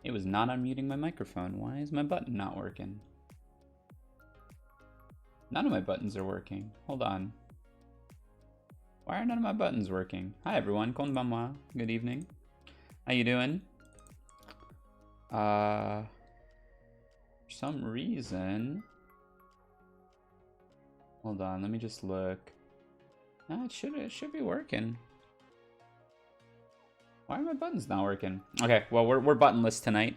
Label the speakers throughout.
Speaker 1: It was not unmuting my microphone. Why is my button not working? None of my buttons are working. Hold on. Why are none of my buttons working? Hi everyone, konbanwa. Good evening. How you doing? For some reason... Hold on, let me just look. It should be working. Why are my buttons not working? Okay, well, we're buttonless tonight.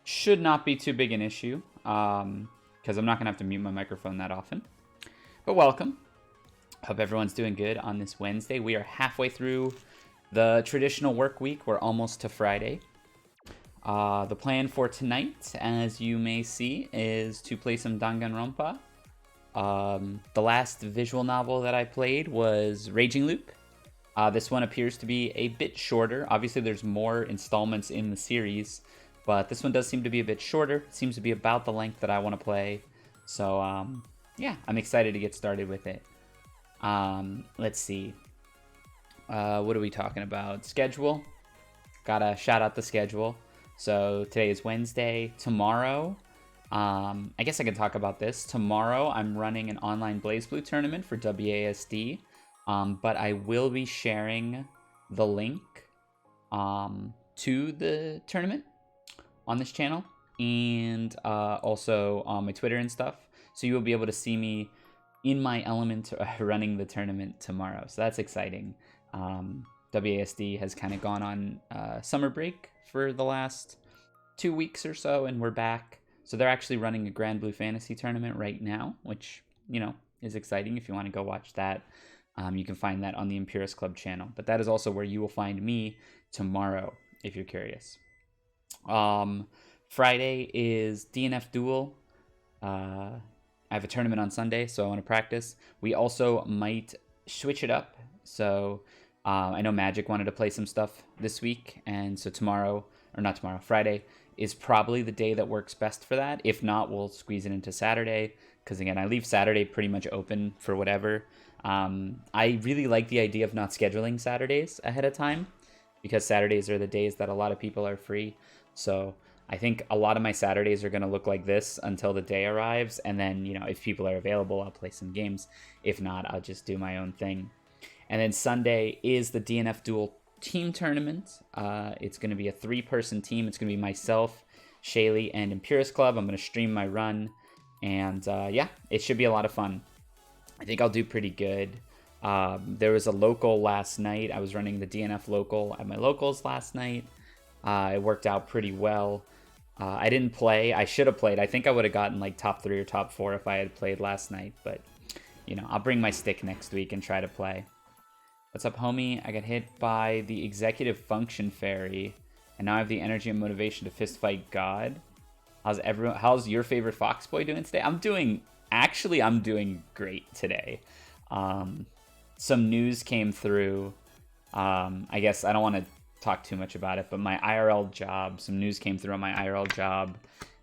Speaker 1: Should not be too big an issue, because I'm not going to have to mute my microphone that often. But welcome. Hope everyone's doing good on this Wednesday. We are halfway through the traditional work week. We're almost to Friday. The plan for tonight, as you may see, is to play some Danganronpa. The last visual novel that I played was Raging Loop. This one appears to be a bit shorter. Obviously, there's more installments in the series, but this one does seem to be a bit shorter. It seems to be about the length that I want to play. So, yeah, I'm excited to get started with it. Let's see. What are we talking about? Schedule. Gotta shout out the schedule. So today is Wednesday. Tomorrow, I guess I can talk about this. Tomorrow, I'm running an online Bluu tournament for WASD. But I will be sharing the link to the tournament on this channel and also on my Twitter and stuff. So you will be able to see me in my element running the tournament tomorrow. So that's exciting. WASD has kind of gone on summer break for the last 2 weeks or so, and we're back. So they're actually running a Grand Blue Fantasy tournament right now, which, you know, is exciting if you want to go watch that. You can find that on the Imperius Club channel. But that is also where you will find me tomorrow, if you're curious. Friday is DNF Duel. I have a tournament on Sunday, so I want to practice. We also might switch it up. So I know Magic wanted to play some stuff this week. And so Friday is probably the day that works best for that. If not, we'll squeeze it into Saturday. Because again, I leave Saturday pretty much open for whatever. I really like the idea of not scheduling Saturdays ahead of time, because Saturdays are the days that a lot of people are free. So I think a lot of my Saturdays are going to look like this until the day arrives. And then, you know, if people are available, I'll play some games. If not, I'll just do my own thing. And then Sunday is the DNF Duel team tournament. It's going to be a 3-person team. It's going to be myself, Shaylee, and Imperius Club. I'm going to stream my run. And yeah, it should be a lot of fun. I think I'll do pretty good. There was a local last night. I was running the DNF local at my locals last night. It worked out pretty well. I didn't play. I should have played. I think I would have gotten like top 3 or top 4 if I had played last night. But, you know, I'll bring my stick next week and try to play. What's up, homie? I got hit by the executive function fairy, and now I have the energy and motivation to fist fight God. How's your favorite fox boy doing today? I'm doing great today. Some news came through. I guess I don't want to talk too much about it, but my IRL job, some news came through on my IRL job,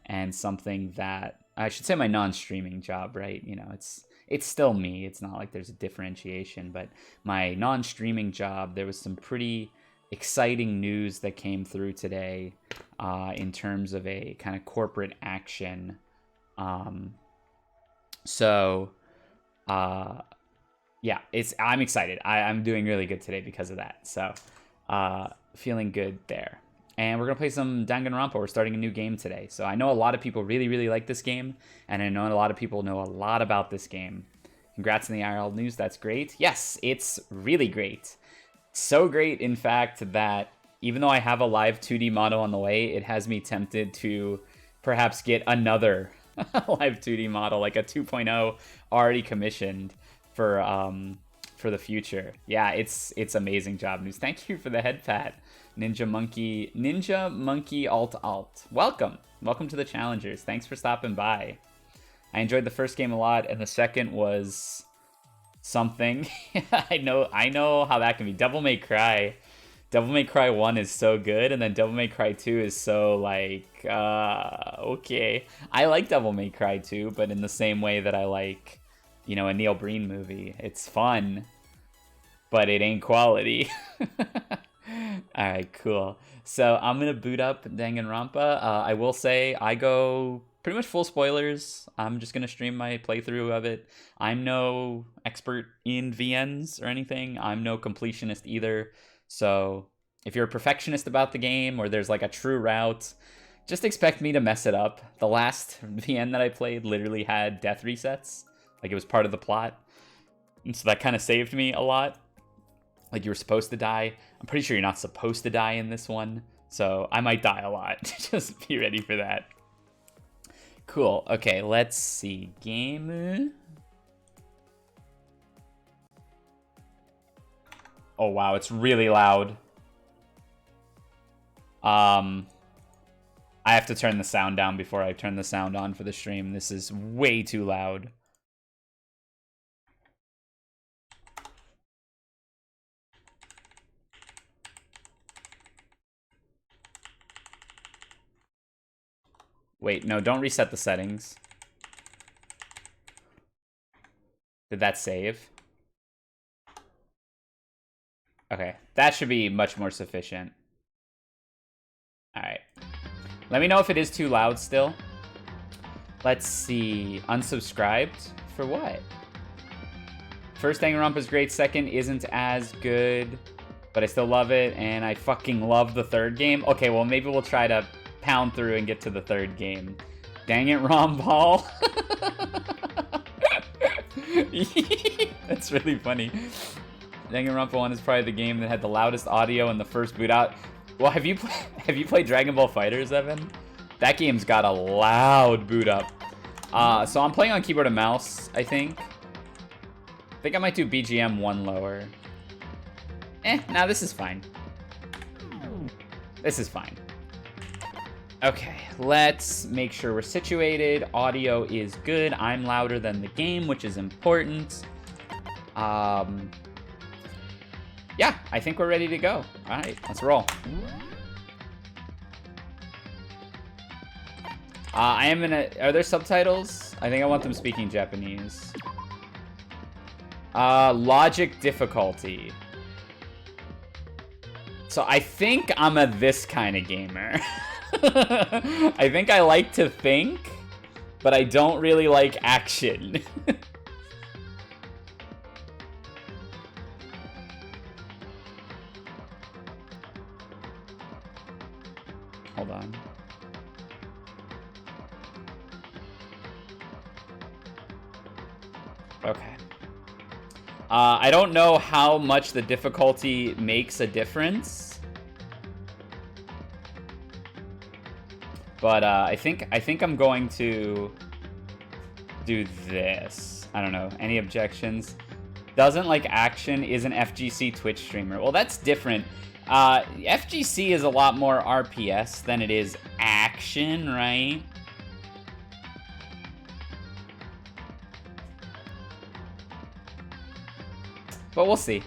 Speaker 1: and something that I should say my non-streaming job, right? You know, it's still me. It's not like there's a differentiation, but my non-streaming job, there was some pretty exciting news that came through today in terms of a kind of corporate action. So yeah, I'm excited. I'm doing really good today because of that. So feeling good there. And we're going to play some Danganronpa. We're starting a new game today. So I know a lot of people really, really like this game. And I know a lot of people know a lot about this game. Congrats on the IRL news. That's great. Yes, it's really great. So great, in fact, that even though I have a live 2D model on the way, it has me tempted to perhaps get another live 2D model, like a 2.0 already commissioned for the future. Yeah, it's amazing job news. Thank you for the head pat, Ninja Monkey Alt. Welcome to the challengers. Thanks for stopping by. I enjoyed the first game a lot, and the second was something. I know how that can be. Devil May Cry 1 is so good, and then Devil May Cry 2 is so like okay. I like Devil May Cry 2, but in the same way that I like, you know, a Neil Breen movie. It's fun, but it ain't quality. All right, cool. So I'm gonna boot up Danganronpa. I will say I go pretty much full spoilers. I'm just gonna stream my playthrough of it. I'm no expert in VNs or anything. I'm no completionist either. So if you're a perfectionist about the game or there's like a true route, just expect me to mess it up. The last VN that I played literally had death resets. Like it was part of the plot. And so that kind of saved me a lot. Like you were supposed to die. I'm pretty sure you're not supposed to die in this one. So I might die a lot. Just be ready for that. Cool. Okay, let's see. Game. Oh, wow. It's really loud. I have to turn the sound down before I turn the sound on for the stream. This is way too loud. Wait, no, don't reset the settings. Did that save? Okay, that should be much more sufficient. All right. Let me know if it is too loud still. Let's see. Unsubscribed? For what? First Danganronpa's great, second isn't as good, but I still love it, and I fucking love the third game. Okay, well, maybe we'll try to pound through and get to the third game. Dang it, Ron Paul. That's really funny. Danganronpa 1 is probably the game that had the loudest audio in the first boot out. Well, have you played Dragon Ball FighterZ, Evan? That game's got a loud boot up. So I'm playing on keyboard and mouse, I think. I think I might do BGM 1 lower. Nah, this is fine. This is fine. Okay, let's make sure we're situated. Audio is good. I'm louder than the game, which is important. Yeah, I think we're ready to go. All right, let's roll. I am gonna. Are there subtitles? I think I want them speaking Japanese. Logic difficulty. So I think I'm a this kind of gamer. I think I like to think, but I don't really like action. Hold on. Okay. I don't know how much the difficulty makes a difference, but I think I'm going to do this. I don't know. Any objections? Doesn't like action, is an FGC Twitch streamer. Well, that's different. FGC is a lot more RPS than it is action, right? But we'll see.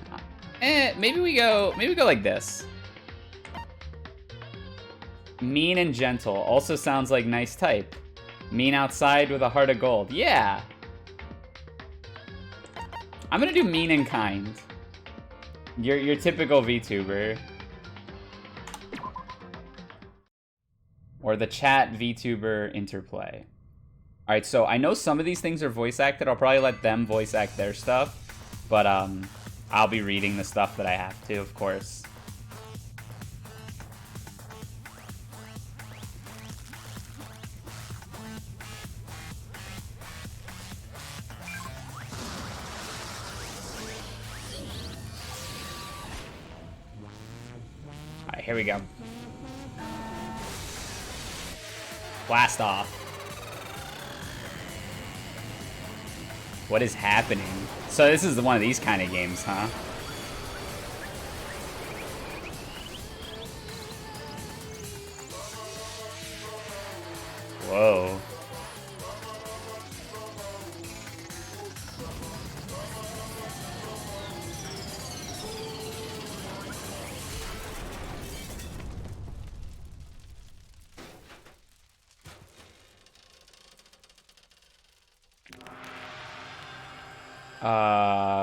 Speaker 1: Maybe we go like this. Mean and gentle. Also sounds like nice type. Mean outside with a heart of gold. Yeah. I'm gonna do mean and kind. Your typical VTuber. Or the chat VTuber interplay. Alright, so I know some of these things are voice acted. I'll probably let them voice act their stuff. But I'll be reading the stuff that I have to, of course. Alright, here we go. Blast off. What is happening? So this is one of these kind of games, huh? Whoa.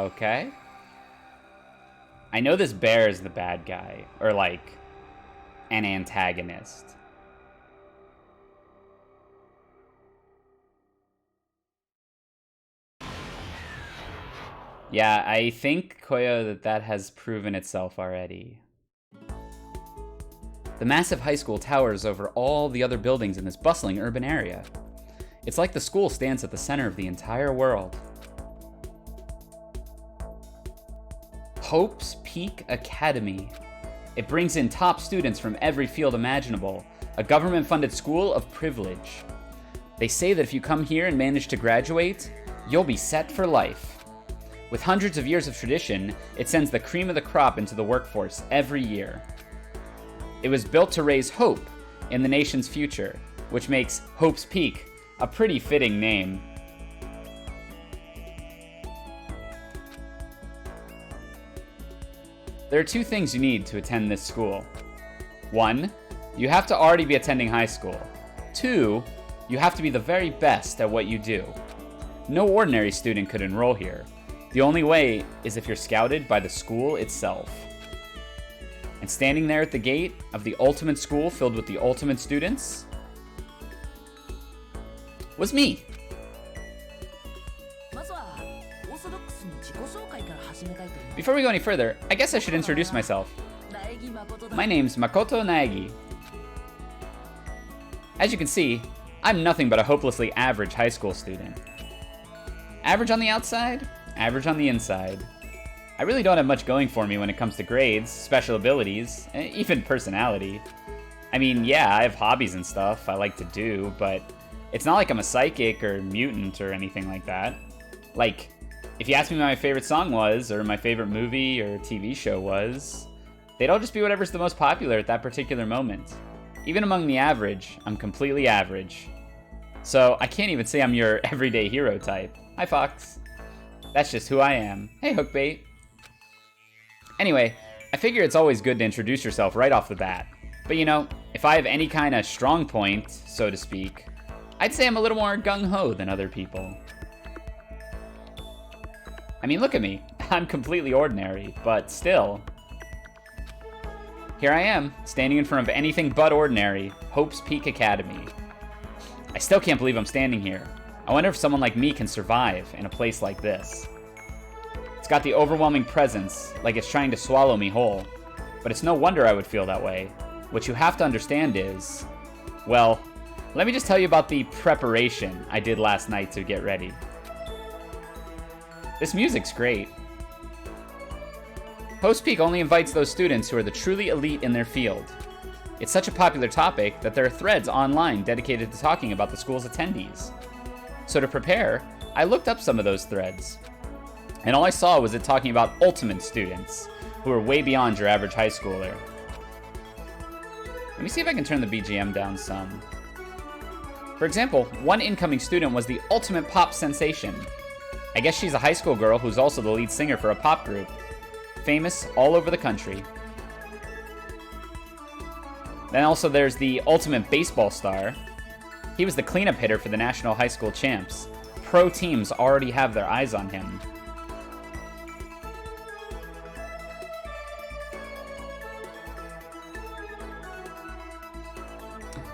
Speaker 1: Okay. I know this bear is the bad guy, or like an antagonist. Yeah, I think, Koyo, that has proven itself already. The massive high school towers over all the other buildings in this bustling urban area. It's like the school stands at the center of the entire world. Hope's Peak Academy. It brings in top students from every field imaginable, a government-funded school of privilege. They say that if you come here and manage to graduate, you'll be set for life. With hundreds of years of tradition, it sends the cream of the crop into the workforce every year. It was built to raise hope in the nation's future, which makes Hope's Peak a pretty fitting name. There are two things you need to attend this school. 1, you have to already be attending high school. 2, you have to be the very best at what you do. No ordinary student could enroll here. The only way is if you're scouted by the school itself. And standing there at the gate of the ultimate school filled with the ultimate students was me. Before we go any further, I guess I should introduce myself. My name's Makoto Naegi. As you can see, I'm nothing but a hopelessly average high school student. Average on the outside, average on the inside. I really don't have much going for me when it comes to grades, special abilities, even personality. I mean, yeah, I have hobbies and stuff I like to do, but it's not like I'm a psychic or mutant or anything like that. Like, if you asked me what my favorite song was, or my favorite movie or TV show was, they'd all just be whatever's the most popular at that particular moment. Even among the average, I'm completely average. So I can't even say I'm your everyday hero type. Hi, Fox. That's just who I am. Hey, Hookbait. Anyway, I figure it's always good to introduce yourself right off the bat. But you know, if I have any kind of strong point, so to speak, I'd say I'm a little more gung-ho than other people. I mean, look at me. I'm completely ordinary, but still. Here I am, standing in front of anything but ordinary, Hope's Peak Academy. I still can't believe I'm standing here. I wonder if someone like me can survive in a place like this. It's got the overwhelming presence, like it's trying to swallow me whole. But it's no wonder I would feel that way. What you have to understand is, well, let me just tell you about the preparation I did last night to get ready. This music's great. Hope's Peak only invites those students who are the truly elite in their field. It's such a popular topic that there are threads online dedicated to talking about the school's attendees. So to prepare, I looked up some of those threads. And all I saw was it talking about ultimate students, who are way beyond your average high schooler. Let me see if I can turn the BGM down some. For example, one incoming student was the ultimate pop sensation. I guess she's a high school girl who's also the lead singer for a pop group. Famous all over the country. Then also there's the ultimate baseball star. He was the cleanup hitter for the National High School Champs. Pro teams already have their eyes on him.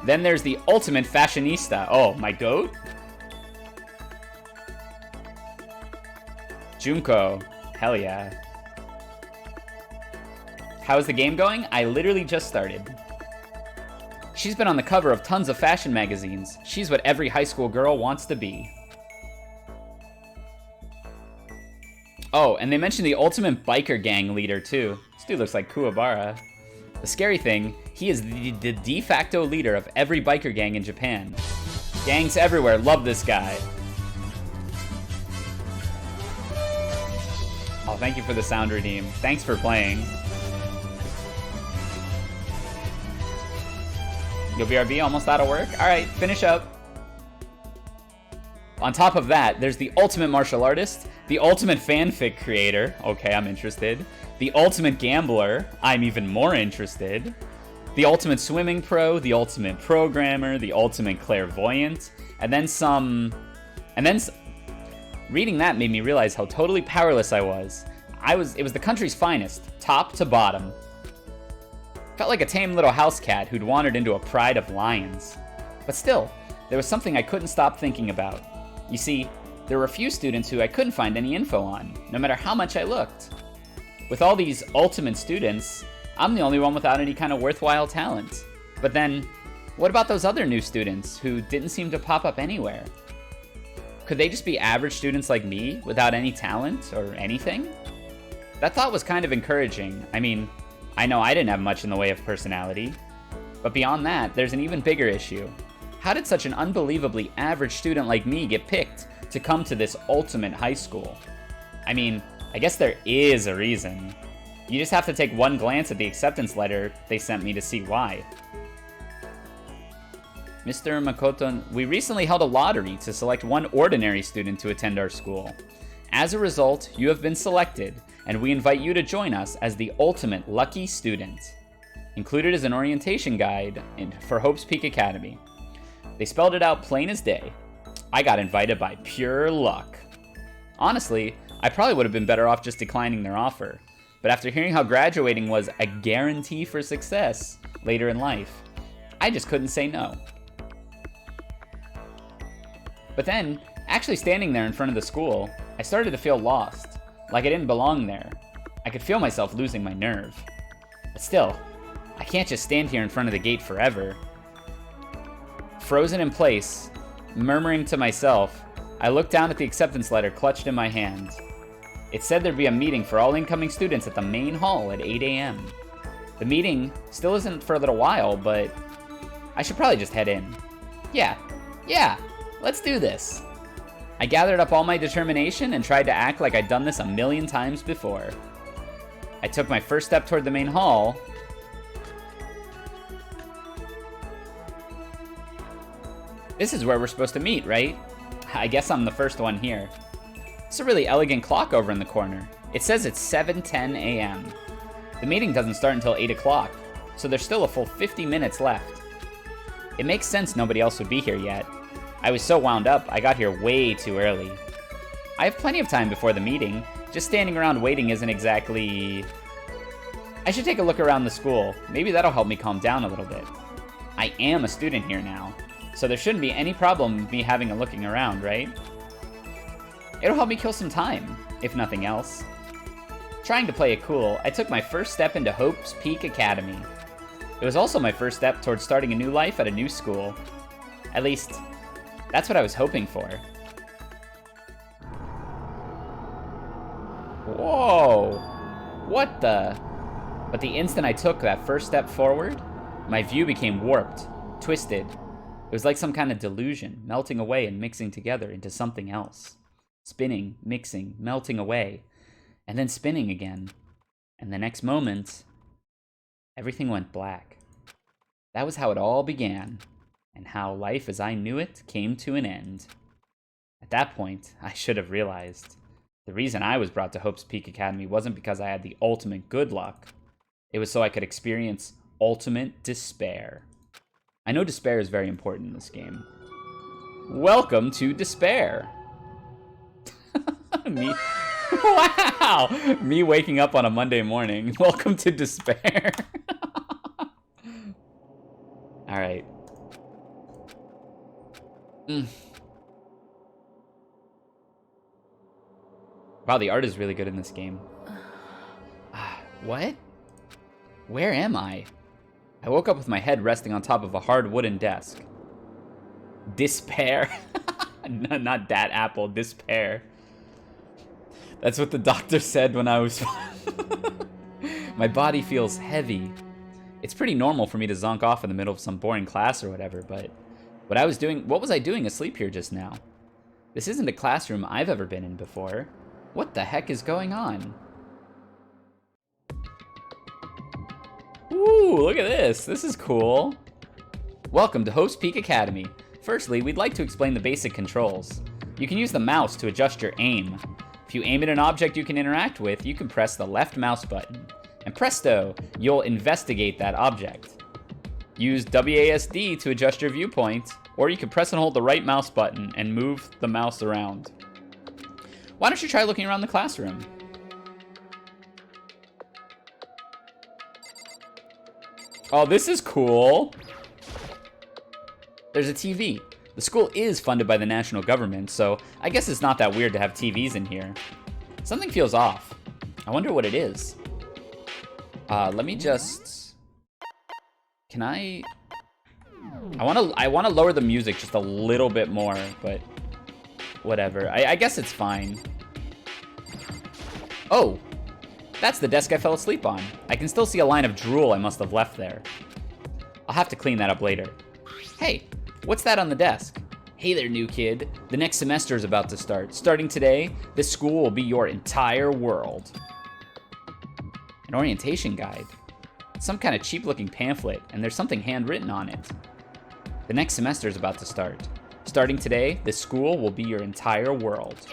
Speaker 1: Then there's the ultimate fashionista. Oh, my goat? Junko. Hell yeah. How's the game going? I literally just started. She's been on the cover of tons of fashion magazines. She's what every high school girl wants to be. Oh, and they mentioned the ultimate biker gang leader too. This dude looks like Kuwabara. The scary thing, he is the de facto leader of every biker gang in Japan. Gangs everywhere love this guy. Oh, thank you for the sound redeem. Thanks for playing. Yo, BRB, almost out of work? Alright, finish up. On top of that, there's the ultimate martial artist, the ultimate fanfic creator. Okay, I'm interested. The ultimate gambler. I'm even more interested. The ultimate swimming pro, the ultimate programmer, the ultimate clairvoyant, and then some... Reading that made me realize how totally powerless I was. it was the country's finest, top to bottom. Felt like a tame little house cat who'd wandered into a pride of lions. But still, there was something I couldn't stop thinking about. You see, there were a few students who I couldn't find any info on, no matter how much I looked. With all these ultimate students, I'm the only one without any kind of worthwhile talent. But then, what about those other new students who didn't seem to pop up anywhere? Could they just be average students like me without any talent or anything? That thought was kind of encouraging. I mean, I know I didn't have much in the way of personality. But beyond that, there's an even bigger issue. How did such an unbelievably average student like me get picked to come to this ultimate high school? I mean, I guess there is a reason. You just have to take one glance at the acceptance letter they sent me to see why. Mr. Makoto, we recently held a lottery to select one ordinary student to attend our school. As a result, you have been selected, and we invite you to join us as the ultimate lucky student. Included is an orientation guide for Hope's Peak Academy. They spelled it out plain as day. I got invited by pure luck. Honestly, I probably would have been better off just declining their offer. But after hearing how graduating was a guarantee for success later in life, I just couldn't say no. But then, actually standing there in front of the school, I started to feel lost, like I didn't belong there. I could feel myself losing my nerve. But still, I can't just stand here in front of the gate forever. Frozen in place, murmuring to myself, I looked down at the acceptance letter clutched in my hand. It said there'd be a meeting for all incoming students at the main hall at 8 a.m. The meeting still isn't for a little while, but I should probably just head in. Yeah, let's do this. I gathered up all my determination and tried to act like I'd done this a million times before. I took my first step toward the main hall. This is where we're supposed to meet, right? I guess I'm the first one here. It's a really elegant clock over in the corner. It says it's 7:10 a.m. The meeting doesn't start until 8 o'clock, so there's still a full 50 minutes left. It makes sense nobody else would be here yet. I was so wound up, I got here way too early. I have plenty of time before the meeting. Just standing around waiting isn't exactly... I should take a look around the school. Maybe that'll help me calm down a little bit. I am a student here now, so there shouldn't be any problem with me having a looking around, right? It'll help me kill some time, if nothing else. Trying to play it cool, I took my first step into Hope's Peak Academy. It was also my first step towards starting a new life at a new school. At least, that's what I was hoping for. Whoa! What the? But the instant I took that first step forward, my view became warped, twisted. It was like some kind of delusion, melting away and mixing together into something else. Spinning, mixing, melting away, and then spinning again. And the next moment, everything went black. That was how it all began, and how life as I knew it came to an end. At that point, I should have realized. The reason I was brought to Hope's Peak Academy wasn't because I had the ultimate good luck. It was so I could experience ultimate despair. I know despair is very important in this game. Welcome to despair. Me, wow! Me waking up on a Monday morning. Welcome to despair. All right. Wow, the art is really good in this game. What? Where am I? I woke up with my head resting on top of a hard wooden desk. Despair. Not that apple, despair. That's what the doctor said when I was... My body feels heavy. It's pretty normal for me to zonk off in the middle of some boring class or whatever, but what was I doing asleep here just now? This isn't a classroom I've ever been in before. What the heck is going on? Ooh, look at this. This is cool. Welcome to Hope's Peak Academy. Firstly, we'd like to explain the basic controls. You can use the mouse to adjust your aim. If you aim at an object you can interact with, you can press the left mouse button. And presto, you'll investigate that object. Use WASD to adjust your viewpoint, or you can press and hold the right mouse button and move the mouse around. Why don't you try looking around the classroom? Oh, this is cool. There's a TV. The school is funded by the national government, so I guess it's not that weird to have TVs in here. Something feels off. I wonder what it is. Let me just... Can I want to lower the music just a little bit more, but whatever. I guess it's fine. Oh, that's the desk I fell asleep on. I can still see a line of drool I must have left there. I'll have to clean that up later. Hey, what's that on the desk? Hey there, new kid. The next semester is about to start. Starting today, this school will be your entire world. An orientation guide. Some kind of cheap-looking pamphlet, and there's something handwritten on it. The next semester is about to start. Starting today, this school will be your entire world.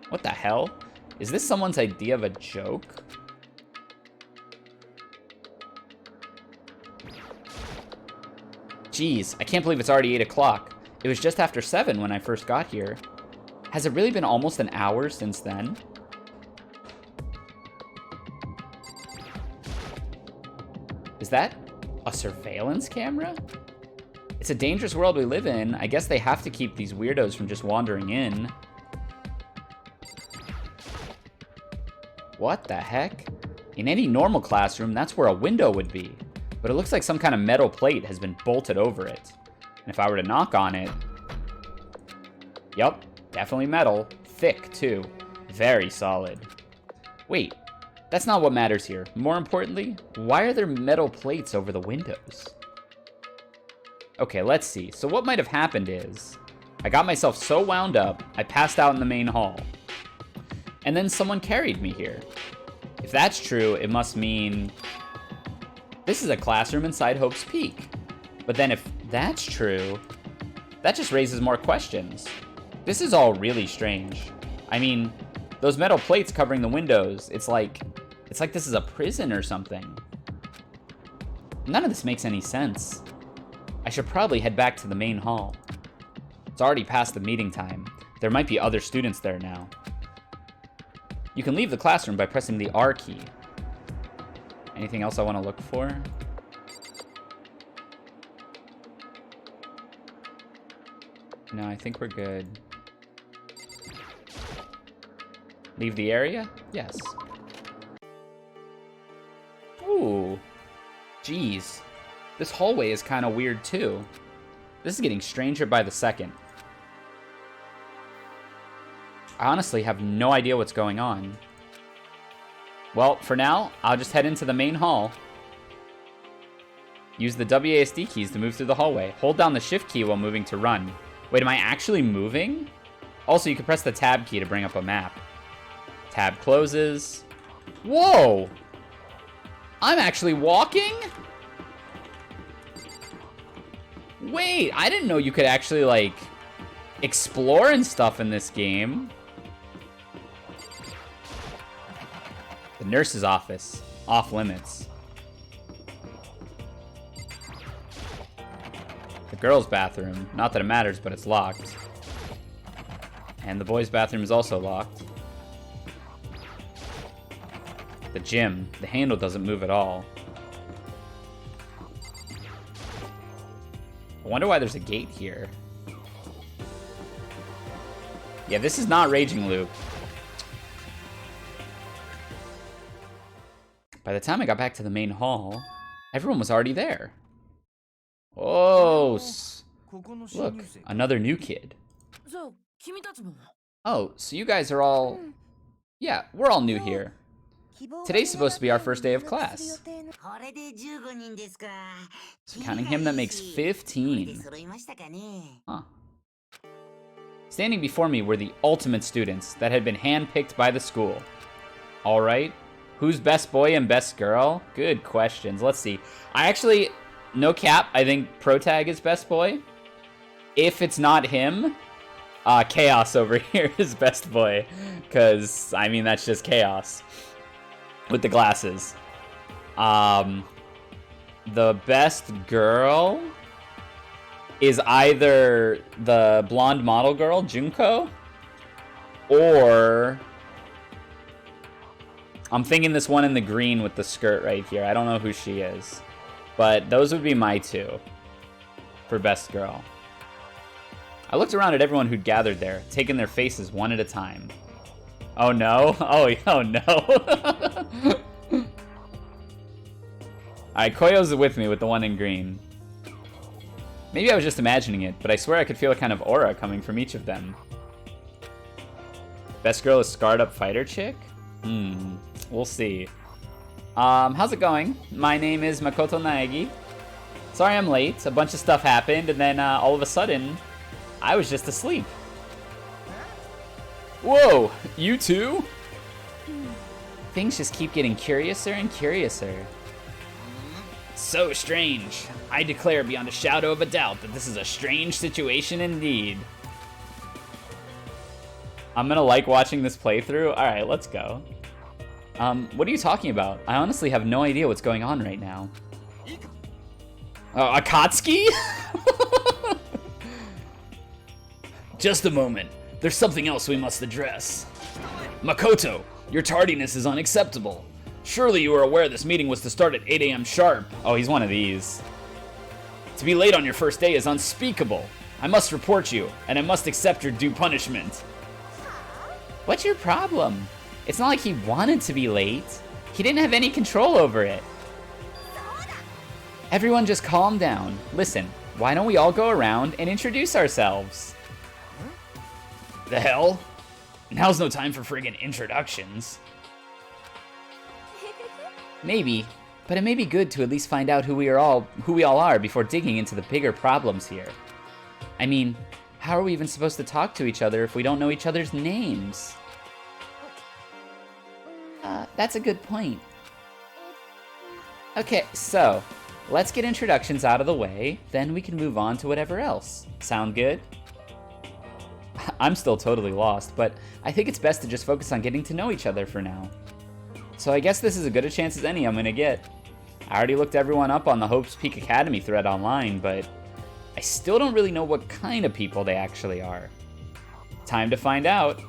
Speaker 1: What the hell? Is this someone's idea of a joke? Jeez, I can't believe it's already 8 o'clock. It was just after 7 when I first got here. Has it really been almost an hour since then? Is that a surveillance camera? It's a dangerous world we live in. I guess they have to keep these weirdos from just wandering in. What the heck? In any normal classroom, that's where a window would be. But it looks like some kind of metal plate has been bolted over it. And if I were to knock on it... Yup, definitely metal. Thick, too. Very solid. Wait, that's not what matters here. More importantly, why are there metal plates over the windows? Okay, let's see. So what might have happened is... I got myself so wound up, I passed out in the main hall. And then someone carried me here. If that's true, it must mean... This is a classroom inside Hope's Peak. But then if that's true, that just raises more questions. This is all really strange. I mean, those metal plates covering the windows, it's like this is a prison or something. None of this makes any sense. I should probably head back to the main hall. It's already past the meeting time. There might be other students there now. You can leave the classroom by pressing the R key. Anything else I want to look for? No, I think we're good. Leave the area? Yes. Ooh. Jeez. This hallway is kind of weird too. This is getting stranger by the second. I honestly have no idea what's going on. Well, for now, I'll just head into the main hall. Use the WASD keys to move through the hallway. Hold down the shift key while moving to run. Wait, am I actually moving? Also, you can press the tab key to bring up a map. Tab closes. Whoa! I'm actually walking? Wait, I didn't know you could actually, like, explore and stuff in this game. The nurse's office. Off limits. The girls' bathroom. Not that it matters, but it's locked. And the boys' bathroom is also locked. The gym. The handle doesn't move at all. I wonder why there's a gate here. Yeah, this is not Raging Loop. By the time I got back to the main hall, everyone was already there. Oh, look, another new kid. Oh, so you guys are all... Yeah, we're all new here. Today's supposed to be our first day of class. So counting him, that makes 15. Huh. Standing before me were the ultimate students that had been handpicked by the school. All right, who's best boy and best girl? Good questions. Let's see. I actually, no cap, I think Protag is best boy. If it's not him, Chaos over here is best boy. Because, I mean, that's just Chaos. With the glasses. The best girl is either the blonde model girl, Junko, or I'm thinking this one in the green with the skirt right here. I don't know who she is. But those would be my two for best girl. I looked around at everyone who'd gathered there, taking their faces one at a time. Oh no? Oh no. Alright, Koyo's with me with the one in green. Maybe I was just imagining it, but I swear I could feel a kind of aura coming from each of them. Best girl is scarred up fighter chick? We'll see. How's it going? My name is Makoto Naegi. Sorry I'm late. A bunch of stuff happened, and then all of a sudden, I was just asleep. Whoa, you too? Things just keep getting curiouser and curiouser. So strange. I declare beyond a shadow of a doubt that this is a strange situation indeed. I'm gonna like watching this playthrough. Alright, let's go. What are you talking about? I honestly have no idea what's going on right now. Akatsuki? Just a moment. There's something else we must address. Makoto, your tardiness is unacceptable. Surely you are aware this meeting was to start at 8 a.m. sharp. Oh, he's one of these. To be late on your first day is unspeakable. I must report you, and I must accept your due punishment. What's your problem? It's not like he wanted to be late. He didn't have any control over it. Everyone just calm down. Listen, why don't we all go around and introduce ourselves? The hell? Now's no time for friggin' introductions. Maybe, but it may be good to at least find out who we all are before digging into the bigger problems here. I mean, how are we even supposed to talk to each other if we don't know each other's names? That's a good point. Okay, so, let's get introductions out of the way, then we can move on to whatever else. Sound good? I'm still totally lost, but I think it's best to just focus on getting to know each other for now. So I guess this is as good a chance as any I'm gonna get. I already looked everyone up on the Hope's Peak Academy thread online, but I still don't really know what kind of people they actually are. Time to find out.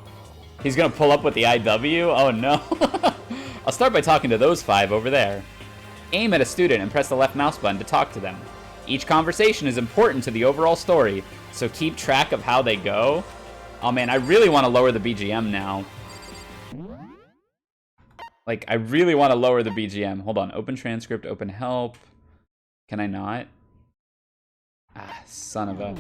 Speaker 1: He's gonna pull up with the IW? Oh no. I'll start by talking to those 5 over there. Aim at a student and press the left mouse button to talk to them. Each conversation is important to the overall story, so keep track of how they go. Oh man, I really want to lower the BGM now. Like, I really want to lower the BGM. Hold on, open transcript, open help. Can I not? Ah, son of a...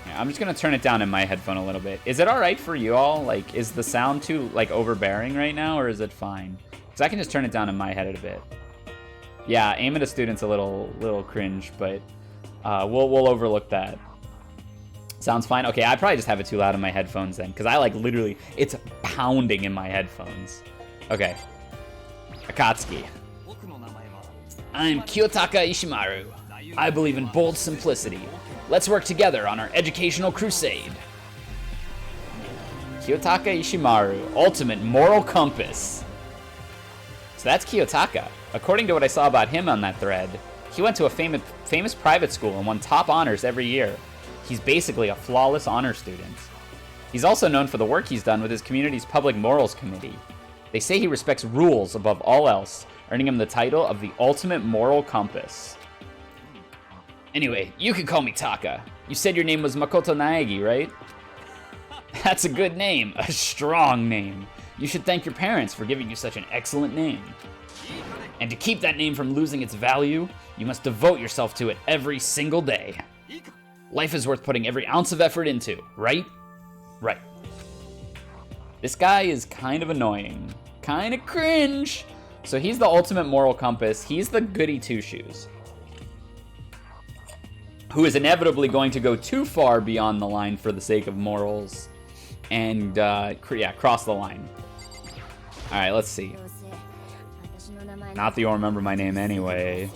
Speaker 1: Yeah, I'm just gonna turn it down in my headphone a little bit. Is it alright for you all? Like, is the sound too, like, overbearing right now, or is it fine? Because I can just turn it down in my head a bit. Yeah, aim at a student's a little cringe, but we'll overlook that. Sounds fine? Okay, I probably just have it too loud in my headphones then, because I like literally, it's pounding in my headphones. Okay. Akatsuki. I'm Kiyotaka Ishimaru. I believe in bold simplicity. Let's work together on our educational crusade. Kiyotaka Ishimaru, ultimate moral compass. So that's Kiyotaka. According to what I saw about him on that thread, he went to a famous private school and won top honors every year. He's basically a flawless honor student. He's also known for the work he's done with his community's public morals committee. They say he respects rules above all else, earning him the title of the ultimate moral compass. Anyway, you can call me Taka. You said your name was Makoto Naegi, right? That's a good name, a strong name. You should thank your parents for giving you such an excellent name. And to keep that name from losing its value, you must devote yourself to it every single day. Life is worth putting every ounce of effort into, right? Right. This guy is kind of annoying. Kind of cringe. So he's the ultimate moral compass. He's the goody two-shoes, who is inevitably going to go too far beyond the line for the sake of morals and, cross the line. All right, let's see. Not that you'll remember my name anyway.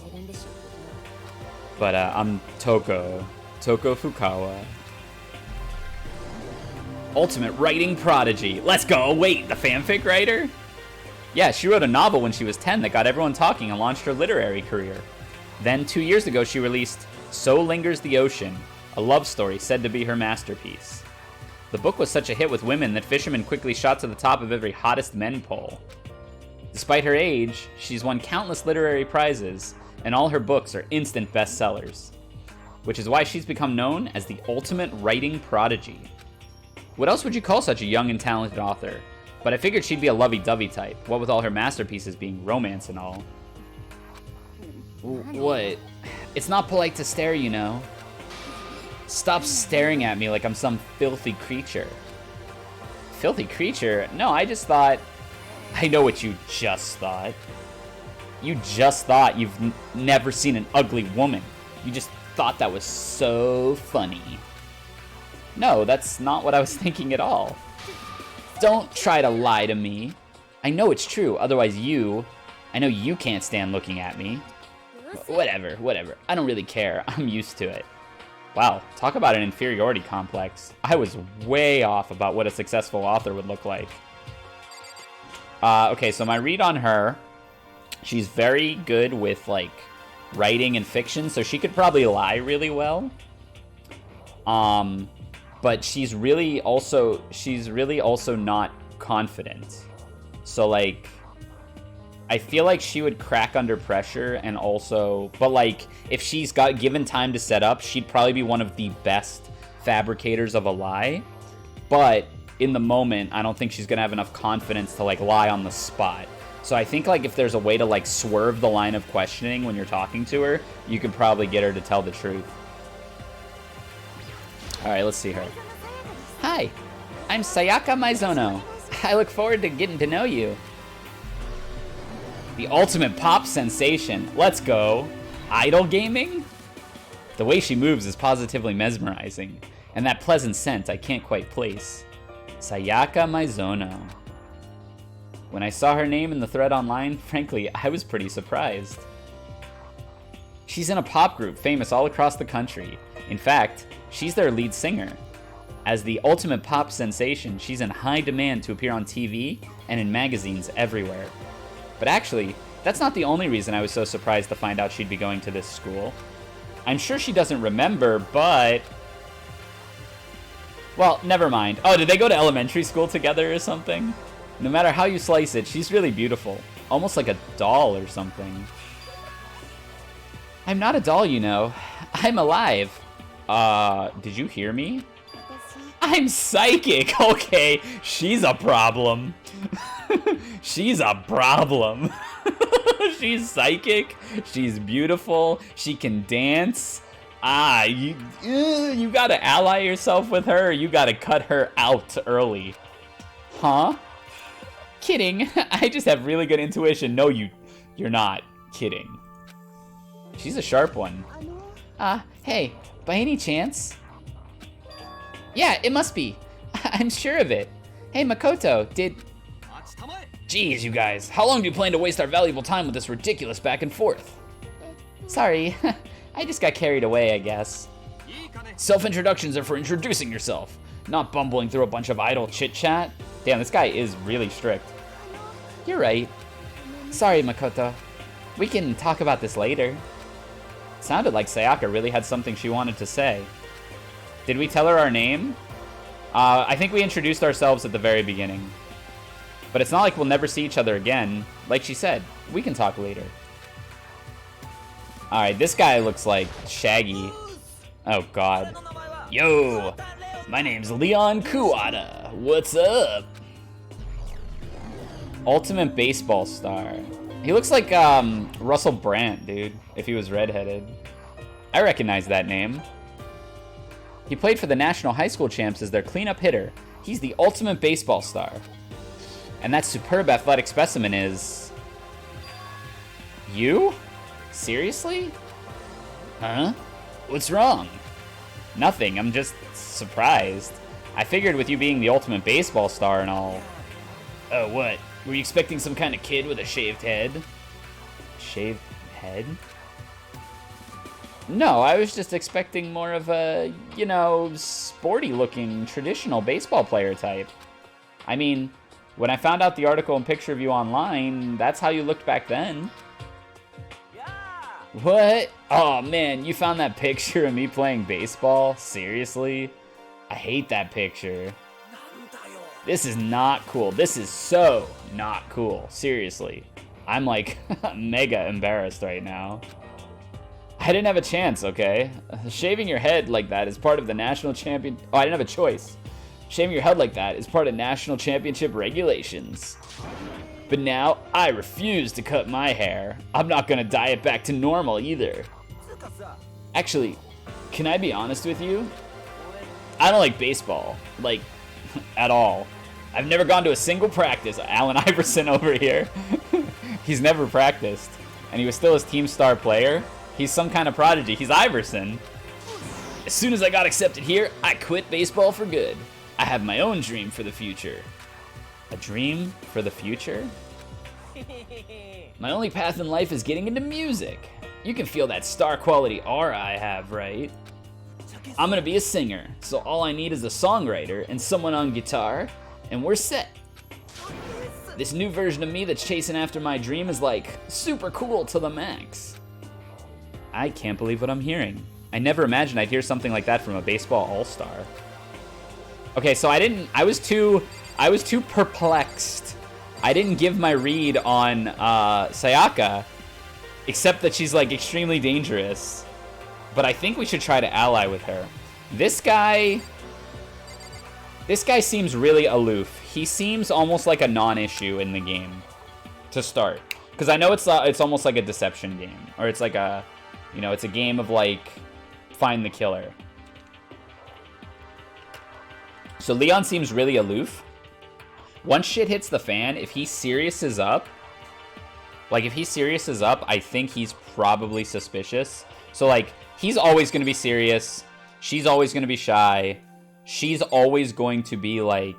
Speaker 1: But I'm Toko Fukawa. Ultimate writing prodigy. Let's go. Wait, the fanfic writer? Yeah, she wrote a novel when she was 10 that got everyone talking and launched her literary career. Then 2 years ago, she released So Lingers the Ocean, a love story said to be her masterpiece. The book was such a hit with women that fishermen quickly shot to the top of every hottest men poll. Despite her age, she's won countless literary prizes, and all her books are instant bestsellers, which is why she's become known as the ultimate writing prodigy. What else would you call such a young and talented author? But I figured she'd be a lovey-dovey type, what with all her masterpieces being romance and all. What? It's not polite to stare, you know. Stop staring at me like I'm some filthy creature. Filthy creature? No, I just thought... I know what you just thought. You just thought you've never seen an ugly woman. You just thought that was so funny. No, that's not what I was thinking at all. Don't try to lie to me. I know it's true, otherwise I know you can't stand looking at me. Whatever. I don't really care. I'm used to it. Wow, talk about an inferiority complex. I was way off about what a successful author would look like. Okay, so my read on her, she's very good with, like, writing and fiction, so she could probably lie really well. But she's really also not confident. So, like, I feel like she would crack under pressure and also... But, like, if she's got given time to set up, she'd probably be one of the best fabricators of a lie. But in the moment, I don't think she's going to have enough confidence to, like, lie on the spot. So I think, like, if there's a way to, like, swerve the line of questioning when you're talking to her, you could probably get her to tell the truth. Alright, let's see her. Hi, I'm Sayaka Maizono. I look forward to getting to know you. The ultimate pop sensation. Let's go. Idol gaming? The way she moves is positively mesmerizing, and that pleasant scent I can't quite place. Sayaka Maizono. When I saw her name in the thread online, frankly, I was pretty surprised. She's in a pop group famous all across the country. In fact, she's their lead singer. As the ultimate pop sensation, she's in high demand to appear on TV and in magazines everywhere. But actually, that's not the only reason I was so surprised to find out she'd be going to this school. I'm sure she doesn't remember, but... Well, never mind. Oh, did they go to elementary school together or something? No matter how you slice it, she's really beautiful. Almost like a doll or something. I'm not a doll, you know. I'm alive. Did you hear me? I'm psychic! Okay, she's a problem. She's a problem. She's psychic, she's beautiful, she can dance. You gotta ally yourself with her, or you gotta cut her out early. Huh? Kidding. I just have really good intuition. No, you're not kidding. She's a sharp one. Hey, by any chance? Yeah, it must be. I'm sure of it. Hey, Makoto, Jeez, you guys, how long do you plan to waste our valuable time with this ridiculous back and forth? Sorry, I just got carried away, I guess. Self-introductions are for introducing yourself, not bumbling through a bunch of idle chit-chat. Damn, this guy is really strict. You're right. Sorry, Makoto. We can talk about this later. Sounded like Sayaka really had something she wanted to say. Did we tell her our name? I think we introduced ourselves at the very beginning. But it's not like we'll never see each other again. Like she said, we can talk later. Alright, this guy looks like Shaggy. Oh god. Yo! My name's Leon Kuwata. What's up? Ultimate baseball star. He looks like Russell Brand, dude, if he was redheaded. I recognize that name. He played for the National High School Champs as their cleanup hitter. He's the ultimate baseball star. And that superb athletic specimen is... You? Seriously? Huh? What's wrong? Nothing, I'm just surprised. I figured with you being the ultimate baseball star and all... Oh, what? Were you expecting some kind of kid with a shaved head? Shaved head? No, I was just expecting more of a, you know, sporty-looking, traditional baseball player type. I mean, when I found out the article and picture of you online, that's how you looked back then. What? Oh man, you found that picture of me playing baseball? Seriously? I hate that picture. This is not cool. This is so not cool. Seriously. I'm like mega embarrassed right now. I didn't have a chance, okay? Shaving your head like that is part of the national champion... Oh, I didn't have a choice. Shaving your head like that is part of national championship regulations. But now, I refuse to cut my hair. I'm not gonna dye it back to normal either. Actually, can I be honest with you? I don't like baseball. Like, at all. I've never gone to a single practice. Allen Iverson over here. He's never practiced. And he was still his team star player. He's some kind of prodigy. He's Iverson. As soon as I got accepted here, I quit baseball for good. I have my own dream for the future. A dream for the future? My only path in life is getting into music. You can feel that star quality aura I have, right? I'm gonna be a singer, so all I need is a songwriter and someone on guitar, and we're set. This new version of me that's chasing after my dream is like super cool to the max. I can't believe what I'm hearing. I never imagined I'd hear something like that from a baseball all-star. Okay, so I was too perplexed. I didn't give my read on Sayaka, except that she's like extremely dangerous. But I think we should try to ally with her. This guy seems really aloof. He seems almost like a non-issue in the game to start. Because I know it's almost like a deception game. Or it's like a, you know, it's a game of like, find the killer. So Leon seems really aloof. Once shit hits the fan, if he seriouses up, I think he's probably suspicious. So like, he's always going to be serious. She's always going to be shy. She's always going to be like,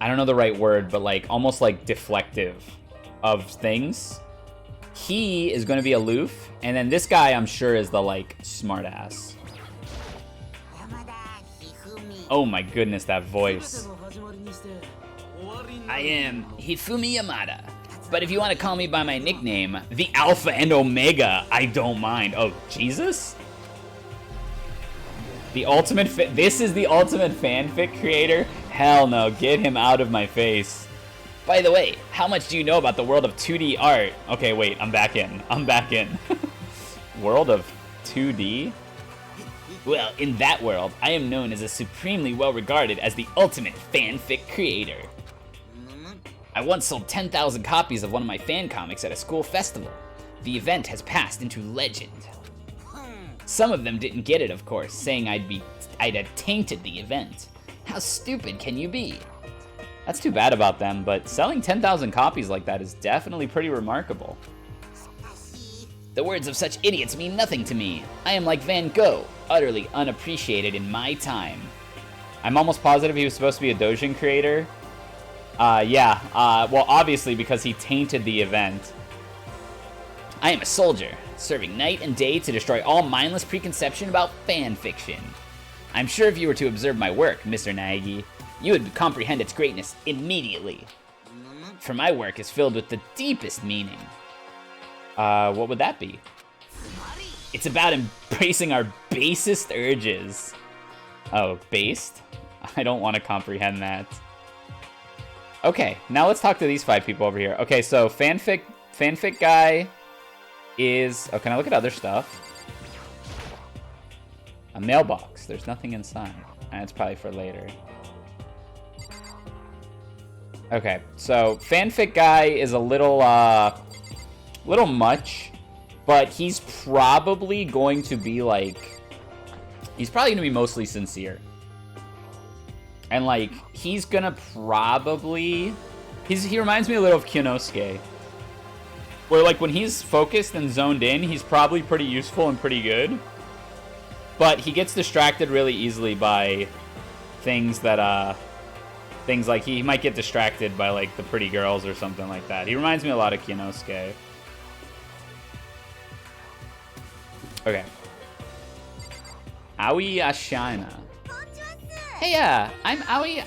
Speaker 1: I don't know the right word, but like almost like deflective of things. He is going to be aloof. And then this guy, I'm sure, is the like smart ass. Oh my goodness, that voice. I am Hifumi Yamada. But if you want to call me by my nickname, the Alpha and Omega, I don't mind. Oh, Jesus? The ultimate this is the ultimate fanfic creator? Hell no, get him out of my face. By the way, how much do you know about the world of 2D art? Okay, wait, I'm back in. World of 2D? Well, in that world, I am known as a supremely well-regarded as the ultimate fanfic creator. I once sold 10,000 copies of one of my fan comics at a school festival. The event has passed into legend. Some of them didn't get it, of course, saying I'd have tainted the event. How stupid can you be? That's too bad about them, but selling 10,000 copies like that is definitely pretty remarkable. The words of such idiots mean nothing to me. I am like Van Gogh, utterly unappreciated in my time. I'm almost positive he was supposed to be a Dojin creator. Well, obviously because he tainted the event. I am a soldier, serving night and day to destroy all mindless preconception about fan fiction. I'm sure if you were to observe my work, Mr. Naegi, you would comprehend its greatness immediately. For my work is filled with the deepest meaning. What would that be? It's about embracing our basest urges. Oh, based? I don't want to comprehend that. Okay, now let's talk to these 5 people over here. Okay, so fanfic guy is... Oh, can I look at other stuff? A mailbox. There's nothing inside. And it's probably for later. Okay, so fanfic guy is a little much, but he's probably going to be like... He's probably going to be mostly sincere. And like, he's gonna probably... He reminds me a little of Kyonosuke. Where like, when he's focused and zoned in, he's probably pretty useful and pretty good. But he gets distracted really easily by things that, things like, he might get distracted by like the pretty girls or something like that. He reminds me a lot of Kyonosuke. Okay. Aoi Ashina. Hey, I'm Aoi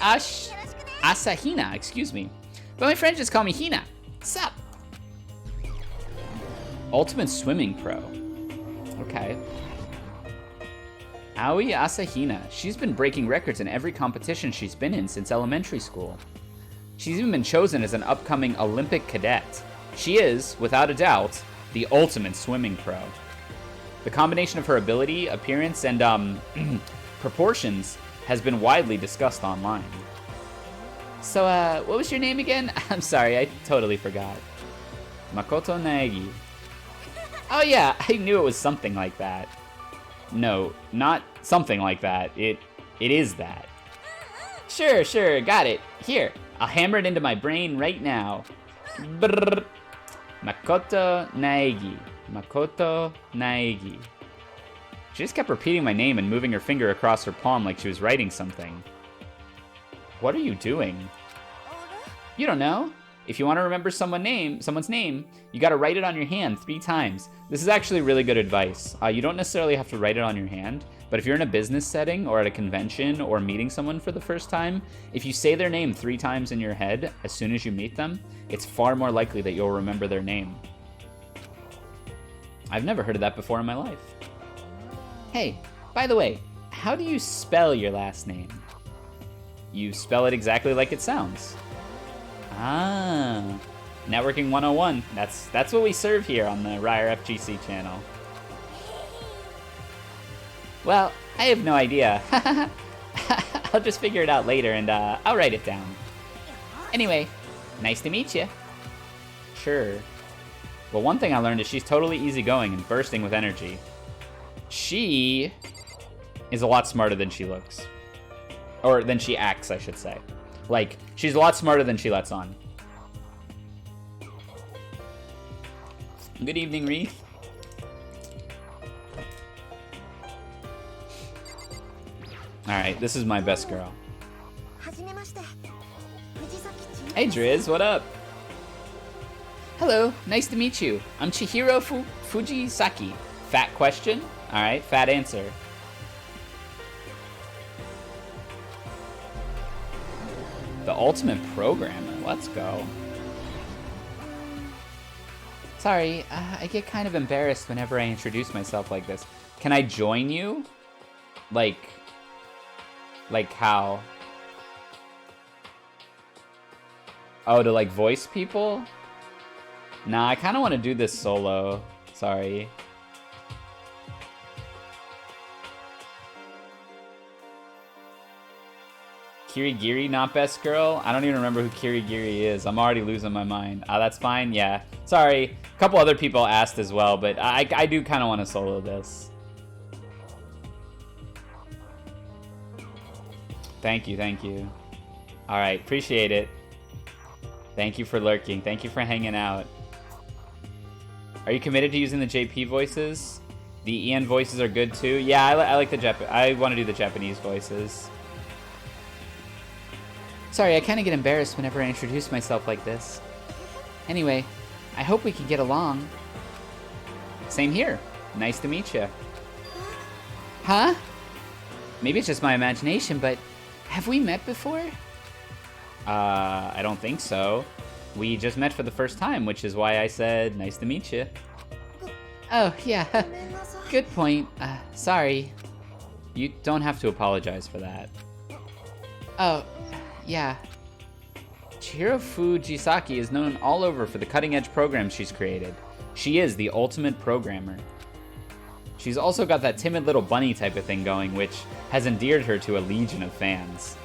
Speaker 1: Asahina, excuse me. But my friends just call me Hina. Sup? Ultimate Swimming Pro. Okay. Aoi Asahina. She's been breaking records in every competition she's been in since elementary school. She's even been chosen as an upcoming Olympic cadet. She is, without a doubt, the ultimate swimming pro. The combination of her ability, appearance, and proportions has been widely discussed online. So, what was your name again? I'm sorry, I totally forgot. Makoto Naegi. Oh yeah, I knew it was something like that. No, not something like that. It is that. Sure, got it. Here, I'll hammer it into my brain right now. Brrr. Makoto Naegi. Makoto Naegi. She just kept repeating my name and moving her finger across her palm like she was writing something. What are you doing? You don't know. If you want to remember someone's name, you gotta write it on your hand 3 times. This is actually really good advice. You don't necessarily have to write it on your hand, but if you're in a business setting or at a convention or meeting someone for the first time, if you say their name 3 times in your head as soon as you meet them, it's far more likely that you'll remember their name. I've never heard of that before in my life. Hey, by the way, how do you spell your last name? You spell it exactly like it sounds. Ah, Networking 101. That's what we serve here on the Ryer FGC channel. Well, I have no idea. I'll just figure it out later and I'll write it down. Anyway, nice to meet you. Sure. Well, one thing I learned is she's totally easygoing and bursting with energy. She is a lot smarter than she looks. Or than she acts, I should say. Like, she's a lot smarter than she lets on. Good evening, Wreath. Alright, this is my best girl. Hey, Driz, what up? Hello, nice to meet you. I'm Chihiro Fujisaki. Fat question? Alright, fat answer. The ultimate programmer, let's go. Sorry, I get kind of embarrassed whenever I introduce myself like this. Can I join you? Like how? Oh, to like voice people? Nah, I kind of want to do this solo. Sorry. Kirigiri, not best girl? I don't even remember who Kirigiri is. I'm already losing my mind. That's fine, yeah. Sorry. A couple other people asked as well, but I do kind of want to solo this. Thank you. Alright, appreciate it. Thank you for lurking. Thank you for hanging out. Are you committed to using the JP voices? The EN voices are good too? Yeah, I like the I want to do the Japanese voices. Sorry, I kind of get embarrassed whenever I introduce myself like this. Anyway, I hope we can get along. Same here. Nice to meet you. Huh? Maybe it's just my imagination, but have we met before? I don't think so. We just met for the first time, which is why I said nice to meet you. Oh, yeah. Good point. Sorry. You don't have to apologize for that. Oh, yeah. Chihiro Fujisaki is known all over for the cutting-edge programs she's created. She is the ultimate programmer. She's also got that timid little bunny type of thing going, which has endeared her to a legion of fans.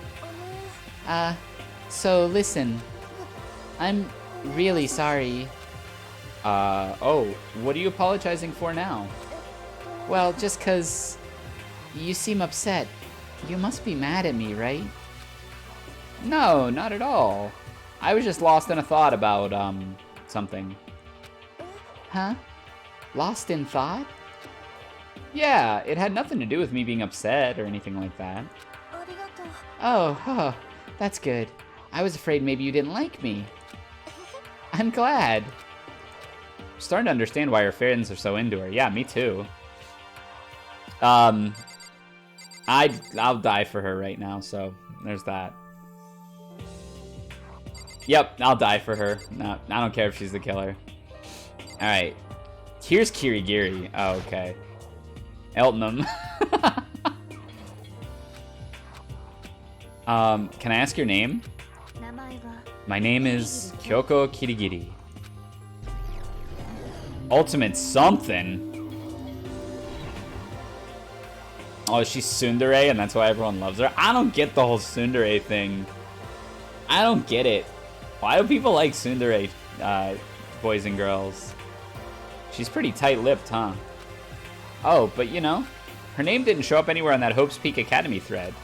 Speaker 1: So listen, I'm really sorry. Oh, what are you apologizing for now? Well, just 'cause you seem upset. You must be mad at me, right? No, not at all. I was just lost in a thought about, something. Huh? Lost in thought? Yeah, it had nothing to do with me being upset or anything like that. Oh, that's good. I was afraid maybe you didn't like me. I'm glad. I'm starting to understand why her fans are so into her. Yeah, me too. I'll die for her right now, so there's that. Yep, I'll die for her. No, I don't care if she's the killer. Alright. Here's Kirigiri. Oh, okay. Eltonum. Can I ask your name? My name is Kyoko Kirigiri. Ultimate something. Oh, she's tsundere and that's why everyone loves her? I don't get the whole tsundere thing. I don't get it. Why do people like tsundere boys and girls? She's pretty tight-lipped, huh? Oh, but you know, her name didn't show up anywhere on that Hope's Peak Academy thread.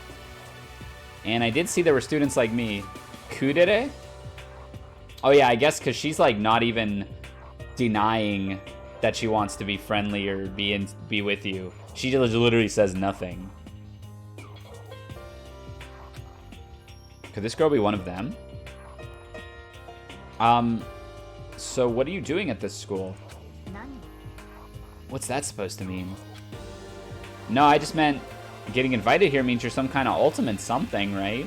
Speaker 1: And I did see there were students like me. Kudere? Oh yeah, I guess because she's like not even denying that she wants to be friendly or be with you. She just literally says nothing. Could this girl be one of them? So what are you doing at this school? What's that supposed to mean? No, I just meant getting invited here means you're some kind of ultimate something, right?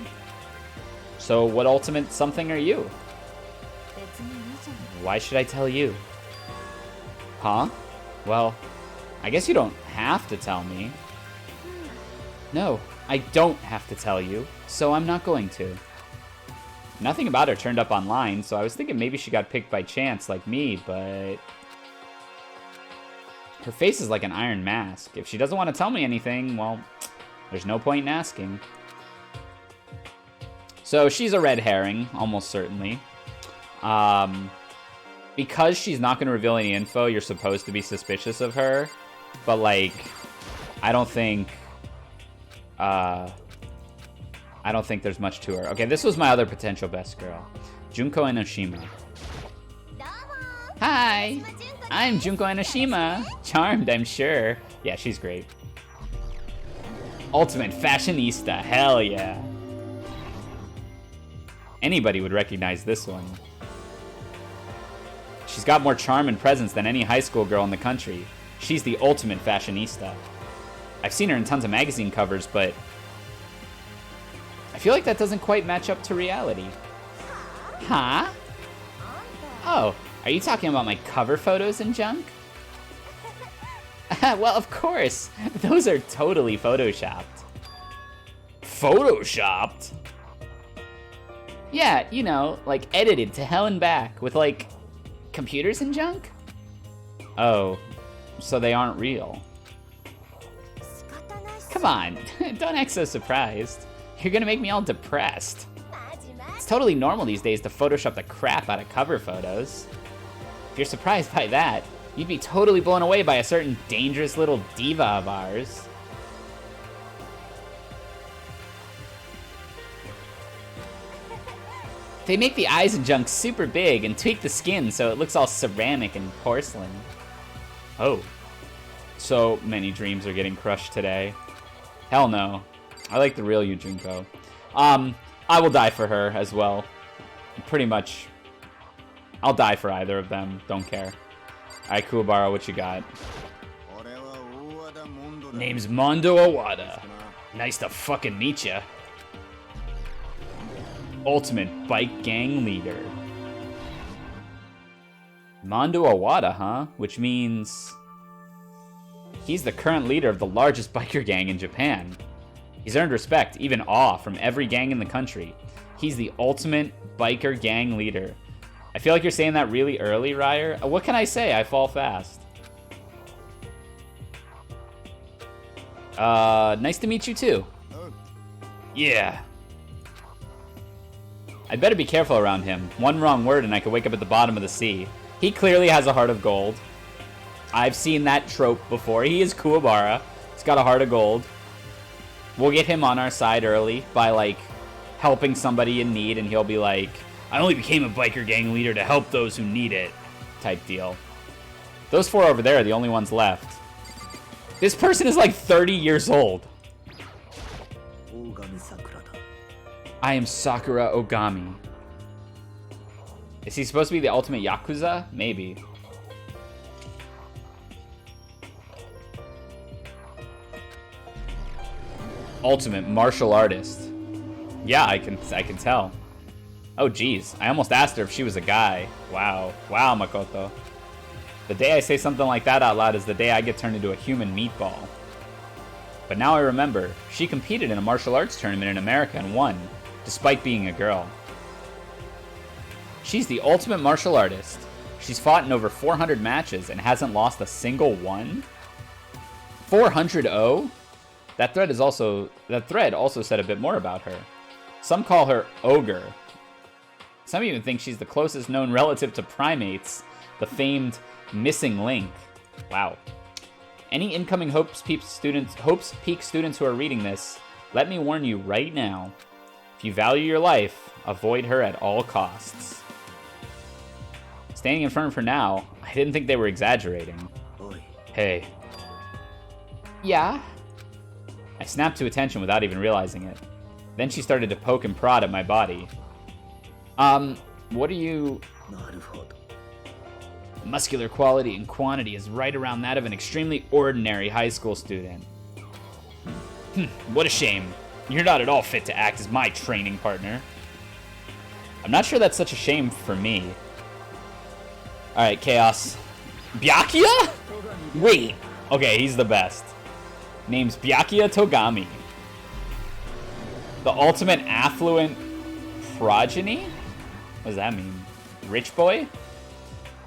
Speaker 1: So what ultimate something are you? Why should I tell you? Huh? Well, I guess you don't have to tell me. No, I don't have to tell you, so I'm not going to. Nothing about her turned up online, so I was thinking maybe she got picked by chance like me, but... Her face is like an iron mask. If she doesn't want to tell me anything, well, there's no point in asking. So she's a red herring, almost certainly. Because she's not going to reveal any info, you're supposed to be suspicious of her. But, like, I don't think there's much to her. Okay, this was my other potential best girl. Junko Enoshima. Hi! I'm Junko Enoshima. Charmed, I'm sure. Yeah, she's great. Ultimate fashionista. Hell yeah. Anybody would recognize this one. She's got more charm and presence than any high school girl in the country. She's the ultimate fashionista. I've seen her in tons of magazine covers, but I feel like that doesn't quite match up to reality. Huh? Oh, are you talking about my cover photos and junk? Well, of course. Those are totally photoshopped. Photoshopped? Yeah, you know, like edited to hell and back with like computers and junk? Oh, so they aren't real. Come on, don't act so surprised. You're gonna make me all depressed. It's totally normal these days to Photoshop the crap out of cover photos. If you're surprised by that, you'd be totally blown away by a certain dangerous little diva of ours. They make the eyes and junk super big and tweak the skin so it looks all ceramic and porcelain. Oh. So many dreams are getting crushed today. Hell no. I like the real Yu Junko. I will die for her as well. Pretty much. I'll die for either of them. Don't care. Alright, Kuwabara, what you got? Name's Mondo Owada. Nice to fucking meet ya. Ultimate bike gang leader. Mondo Owada, huh? Which means he's the current leader of the largest biker gang in Japan. He's earned respect, even awe, from every gang in the country. He's the ultimate biker gang leader. I feel like you're saying that really early, Ryer. What can I say? I fall fast. Nice to meet you too. Yeah. I'd better be careful around him. One wrong word and I could wake up at the bottom of the sea. He clearly has a heart of gold. I've seen that trope before. He is Kuwabara. He's got a heart of gold. We'll get him on our side early by, like, helping somebody in need, and he'll be like, I only became a biker gang leader to help those who need it, type deal. Those four over there are the only ones left. This person is like 30 years old. I am Sakura Ogami. Is he supposed to be the ultimate Yakuza? Maybe. Ultimate martial artist. Yeah, I can tell. Oh geez, I almost asked her if she was a guy. Wow. Wow, Makoto. The day I say something like that out loud is the day I get turned into a human meatball. But now I remember, she competed in a martial arts tournament in America and won, despite being a girl. She's the ultimate martial artist. She's fought in over 400 matches and hasn't lost a single one. 400-0? That thread also said a bit more about her. Some call her Ogre. Some even think she's the closest known relative to primates, the famed missing link. Wow. Any incoming Hope's Peak students who are reading this, let me warn you right now. If you value your life, avoid her at all costs. Standing in front of her now, I didn't think they were exaggerating. Hey. Yeah? I snapped to attention without even realizing it. Then she started to poke and prod at my body. What are you... Muscular quality and quantity is right around that of an extremely ordinary high school student. What a shame. You're not at all fit to act as my training partner. I'm not sure that's such a shame for me. Alright, Chaos. Byakuya? Wait. Okay, he's the best. Name's Byakuya Togami. The ultimate affluent progeny? What does that mean? Rich boy?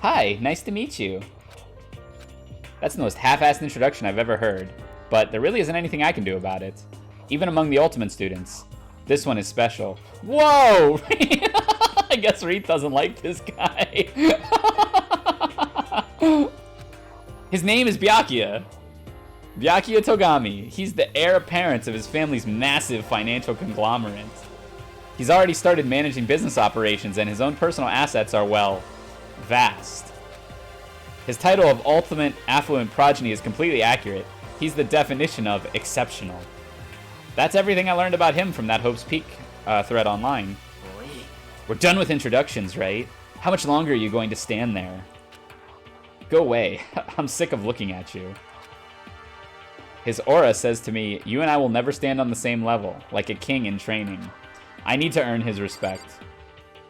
Speaker 1: Hi, nice to meet you. That's the most half-assed introduction I've ever heard, but there really isn't anything I can do about it. Even among the ultimate students. This one is special. Whoa! I guess Reed doesn't like this guy. His name is Byakuya. Byakuya Togami. He's the heir apparent of his family's massive financial conglomerate. He's already started managing business operations, and his own personal assets are, well, vast. His title of ultimate affluent progeny is completely accurate. He's the definition of exceptional. That's everything I learned about him from that Hope's Peak thread online. We're done with introductions, right? How much longer are you going to stand there? Go away. I'm sick of looking at you. His aura says to me, you and I will never stand on the same level, like a king in training. I need to earn his respect.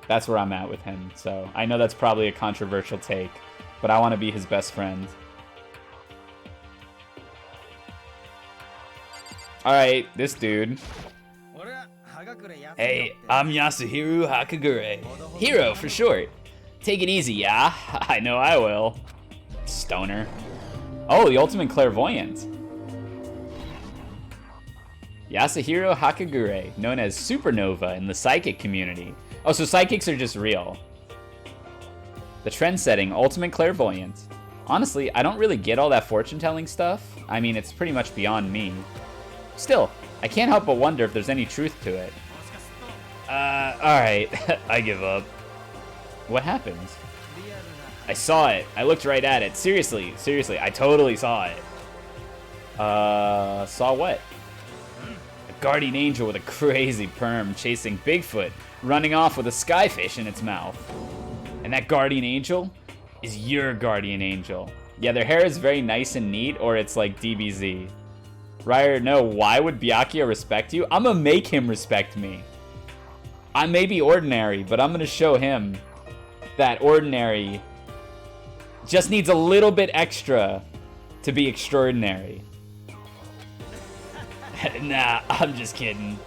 Speaker 1: That's where I'm at with him, so I know that's probably a controversial take, but I want to be his best friend. Alright, this dude. Hey, I'm Yasuhiro Hakagure. Hiro, for short. Take it easy, yeah? I know I will. Stoner. Oh, the ultimate clairvoyant. Yasuhiro Hakagure, known as Supernova in the psychic community. Oh, so psychics are just real. The trend-setting ultimate clairvoyant. Honestly, I don't really get all that fortune-telling stuff. I mean, it's pretty much beyond me. Still, I can't help but wonder if there's any truth to it. Alright. I give up. What happened? I saw it. I looked right at it. Seriously, I totally saw it. Saw what? A guardian angel with a crazy perm chasing Bigfoot, running off with a skyfish in its mouth. And that guardian angel is your guardian angel. Yeah, their hair is very nice and neat, or it's like DBZ. Ryer, no, why would Byakuya respect you? I'm gonna make him respect me. I may be ordinary, but I'm gonna show him that ordinary just needs a little bit extra to be extraordinary. Nah, I'm just kidding.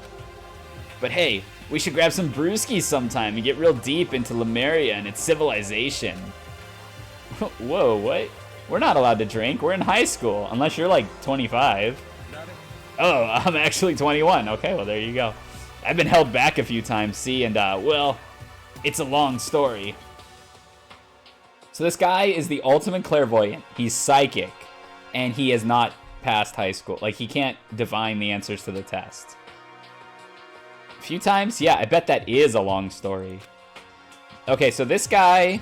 Speaker 1: But hey, we should grab some brewskis sometime and get real deep into Lemuria and its civilization. Whoa, what? We're not allowed to drink. We're in high school, unless you're like 25. Oh, I'm actually 21. Okay, well, there you go. I've been held back a few times, see, and, well, it's a long story. So this guy is the ultimate clairvoyant. He's psychic, and he has not passed high school. Like, he can't divine the answers to the test. A few times? Yeah, I bet that is a long story. Okay, so this guy...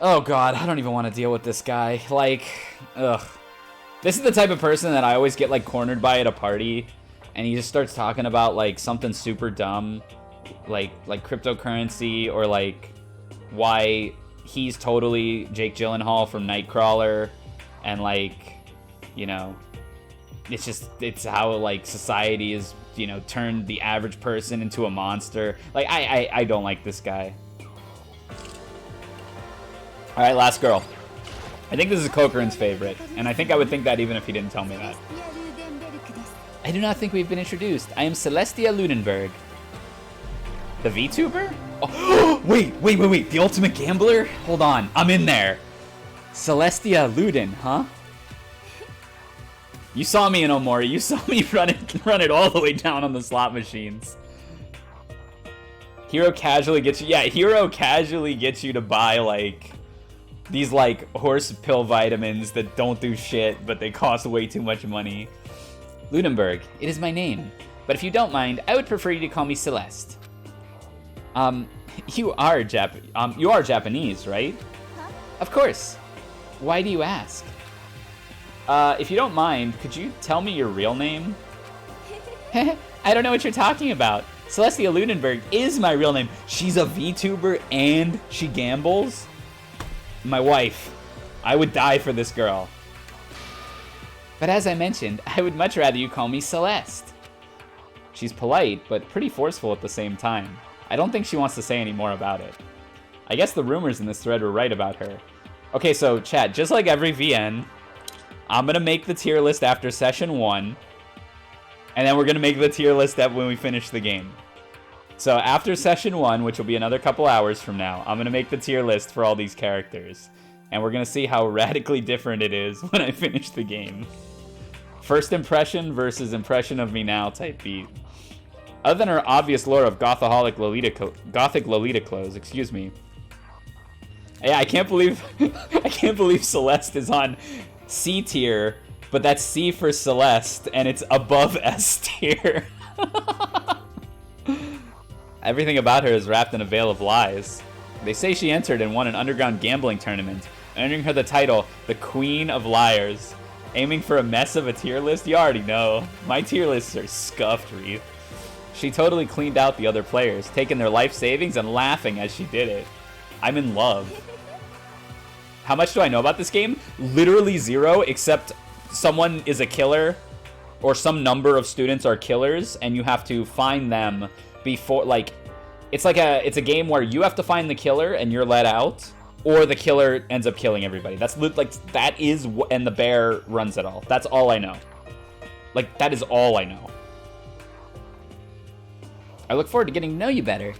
Speaker 1: Oh, God, I don't even want to deal with this guy. Like, ugh. This is the type of person that I always get, like, cornered by at a party, and he just starts talking about, like, something super dumb, like cryptocurrency, or, like, why he's totally Jake Gyllenhaal from Nightcrawler, and, like, you know, it's how, like, society is, you know, turned the average person into a monster. Like, I don't like this guy. Alright, last girl. I think this is Kokurin's favorite, and I think I would think that even if he didn't tell me that. I do not think we've been introduced. I am Celestia Ludenberg. The VTuber? Oh, wait. The ultimate gambler? Hold on. I'm in there. Celestia Luden, huh? You saw me in Omori. You saw me run it all the way down on the slot machines. Hero casually gets you. Yeah, Hero casually gets you to buy, like, these, like, horse pill vitamins that don't do shit, but they cost way too much money. Ludenberg, it is my name. But if you don't mind, I would prefer you to call me Celeste. You are Japanese, right?
Speaker 2: Huh?
Speaker 1: Of course. Why do you ask? If you don't mind, could you tell me your real name? I don't know what you're talking about. Celestia Ludenberg is my real name. She's a VTuber and she gambles? My wife. I would die for this girl. But as I mentioned, I would much rather you call me Celeste. She's polite, but pretty forceful at the same time. I don't think she wants to say any more about it. I guess the rumors in this thread were right about her. Okay, so chat, just like every VN, I'm gonna make the tier list after session 1, and then we're gonna make the tier list when we finish the game. So after session 1, which will be another couple hours from now, I'm gonna make the tier list for all these characters, and we're gonna see how radically different it is when I finish the game. First impression versus impression of me now type beat. Other than her obvious lore of gothic Lolita clothes, excuse me. Yeah, I can't believe Celeste is on C tier, but that's C for Celeste, and it's above S tier. Everything about her is wrapped in a veil of lies. They say she entered and won an underground gambling tournament, earning her the title, the Queen of Liars. Aiming for a mess of a tier list? You already know. My tier lists are scuffed, Reef. She totally cleaned out the other players, taking their life savings and laughing as she did it. I'm in love. How much do I know about this game? Literally zero, except someone is a killer, or some number of students are killers, and you have to find them before, like, it's a game where you have to find the killer and you're let out, or the killer ends up killing everybody. That's that is, and the bear runs it all. That's all I know. Like, that is all I know. I look forward to getting to know you better.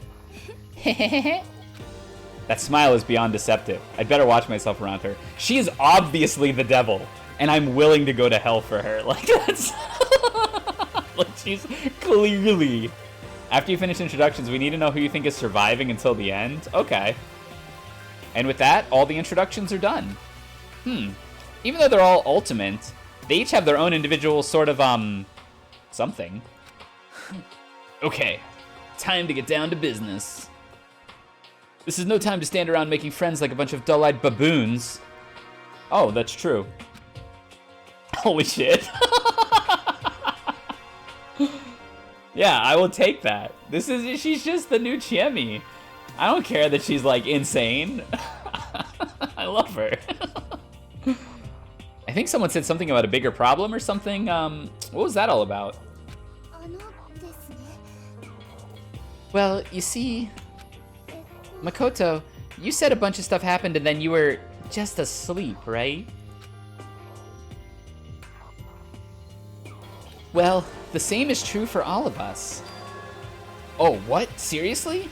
Speaker 1: That smile is beyond deceptive. I'd better watch myself around her. She is obviously the devil, and I'm willing to go to hell for her. Like, that's... like, she's clearly... After you finish introductions, we need to know who you think is surviving until the end. Okay. And with that, all the introductions are done. Even though they're all ultimate, they each have their own individual sort of, something. Okay. Time to get down to business. This is no time to stand around making friends like a bunch of dull-eyed baboons. Oh, that's true. Holy shit. Yeah, I will take that. She's just the new Chiemi. I don't care that she's, like, insane. I love her. I think someone said something about a bigger problem or something. What was that all about? Well, you see, Makoto, you said a bunch of stuff happened and then you were just asleep, right? Well, the same is true for all of us. Oh, what? Seriously?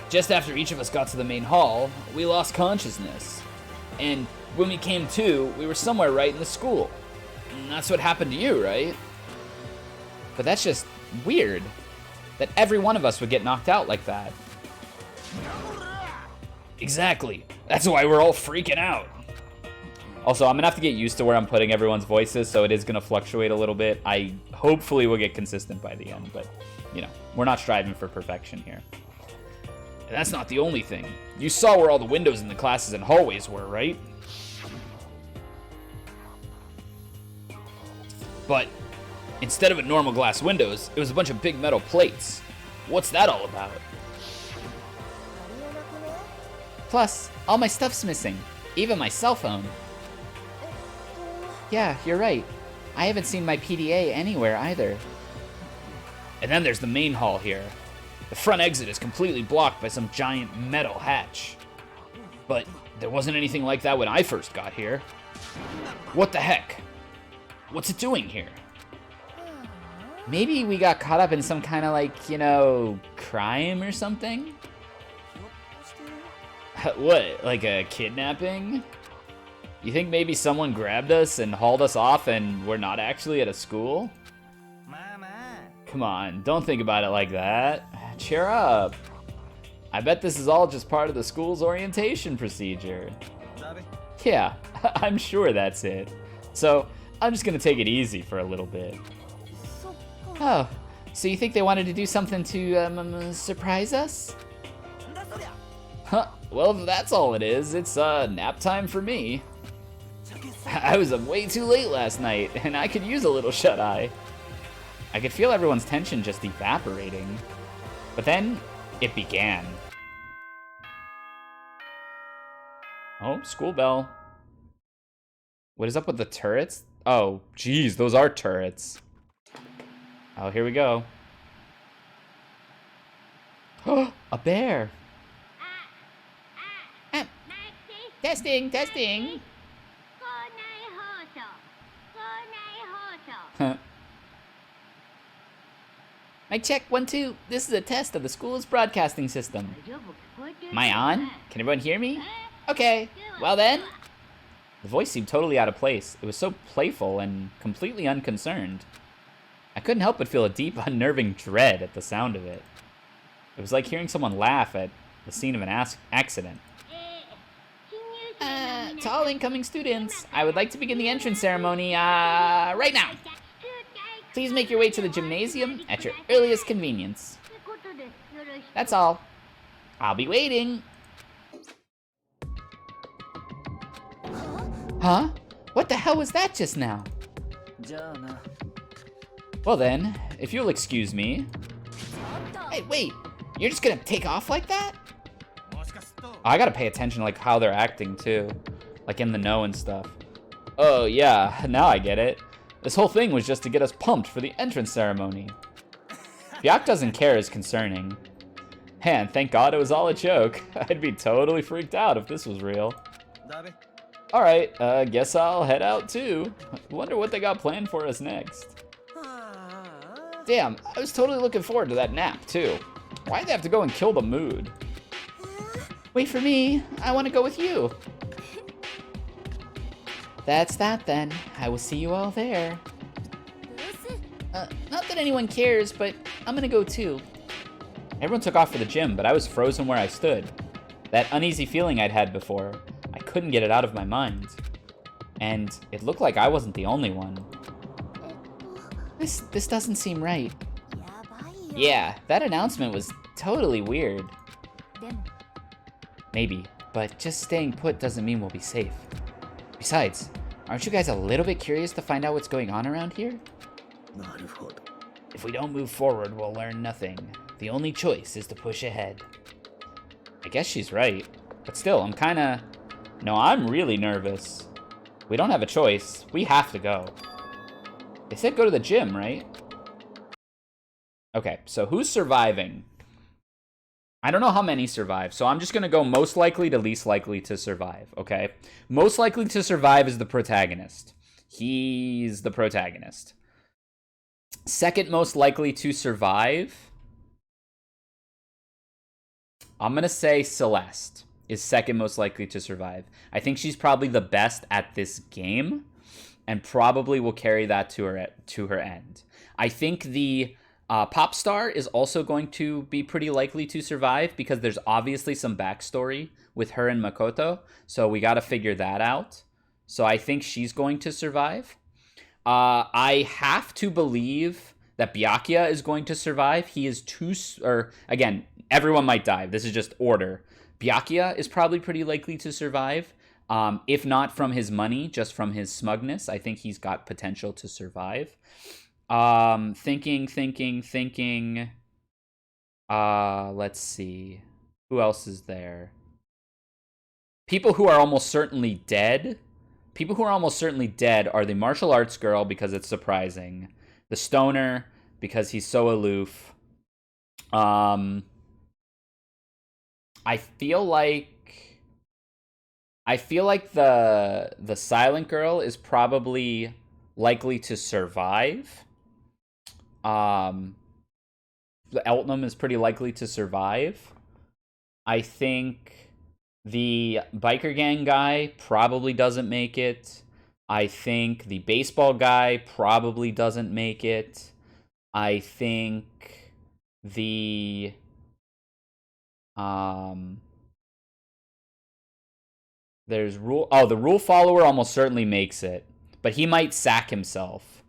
Speaker 1: Just after each of us got to the main hall, we lost consciousness. And when we came to, we were somewhere right in the school. And that's what happened to you, right? But that's just weird. That every one of us would get knocked out like that. Exactly. That's why we're all freaking out. Also, I'm gonna have to get used to where I'm putting everyone's voices, so it is gonna fluctuate a little bit. I hopefully will get consistent by the end, but, you know, we're not striving for perfection here. And that's not the only thing. You saw where all the windows in the classes and hallways were, right? But instead of normal glass windows, it was a bunch of big metal plates. What's that all about? Plus, all my stuff's missing. Even my cell phone. Yeah, you're right. I haven't seen my PDA anywhere either. And then there's the main hall here. The front exit is completely blocked by some giant metal hatch. But there wasn't anything like that when I first got here. What the heck? What's it doing here? Maybe we got caught up in some kind of like, you know, crime or something? What, like a kidnapping? You think maybe someone grabbed us and hauled us off and we're not actually at a school? Come on, don't think about it like that. Cheer up. I bet this is all just part of the school's orientation procedure. Yeah, I'm sure that's it. So, I'm just gonna take it easy for a little bit. Oh, so you think they wanted to do something to surprise us? Huh, well, if that's all it is, it's nap time for me. I was up way too late last night, and I could use a little shut-eye. I could feel everyone's tension just evaporating. But then, it began. Oh, school bell. What is up with the turrets? Oh, geez, those are turrets. Oh, here we go. Oh, a bear. Testing, testing. Mic check, 1, 2. This is a test of the school's broadcasting system. Am I on? Can everyone hear me? Okay, well then. The voice seemed totally out of place. It was so playful and completely unconcerned. I couldn't help but feel a deep, unnerving dread at the sound of it. It was like hearing someone laugh at the scene of an accident. To all incoming students, I would like to begin the entrance ceremony, right now. Please make your way to the gymnasium at your earliest convenience. That's all. I'll be waiting. Huh? What the hell was that just now? Well then, if you'll excuse me. Hey, wait, you're just gonna take off like that? I gotta pay attention to like how they're acting too. Like in the know and stuff. Oh yeah, now I get it. This whole thing was just to get us pumped for the entrance ceremony. Byac doesn't care is concerning. Man, thank God it was all a joke. I'd be totally freaked out if this was real. Alright, guess I'll head out too. Wonder what they got planned for us next. Damn, I was totally looking forward to that nap too. Why'd they have to go and kill the mood? Wait for me, I want to go with you. That's that then. I will see you all there. Not that anyone cares, but I'm gonna go too. Everyone took off for the gym, but I was frozen where I stood. That uneasy feeling I'd had before, I couldn't get it out of my mind. And it looked like I wasn't the only one. This doesn't seem right. Yeah, that announcement was totally weird. Maybe, but just staying put doesn't mean we'll be safe. Besides, aren't you guys a little bit curious to find out what's going on around here? If we don't move forward, we'll learn nothing. The only choice is to push ahead. I guess she's right, but still, I'm really nervous. We don't have a choice. We have to go. They said go to the gym, right? Okay, so who's surviving? I don't know how many survive, so I'm just going to go most likely to least likely to survive, okay? Most likely to survive is the protagonist. He's the protagonist. Second most likely to survive, I'm going to say Celeste is second most likely to survive. I think she's probably the best at this game and probably will carry that to her end. I think the Pop Star is also going to be pretty likely to survive because there's obviously some backstory with her and Makoto, so we got to figure that out. So I think she's going to survive. I have to believe that Byakuya is going to survive. He is again, everyone might die. This is just order. Byakuya is probably pretty likely to survive. If not from his money, just from his smugness. I think he's got potential to survive. Thinking. Let's see. Who else is there? People who are almost certainly dead. People who are almost certainly dead are the martial arts girl because it's surprising. The stoner because he's so aloof. I feel like the silent girl is probably likely to survive. The Eltnum is pretty likely to survive. I think the biker gang guy probably doesn't make it. I think the baseball guy probably doesn't make it. I think the there's the rule follower almost certainly makes it, but he might sack himself.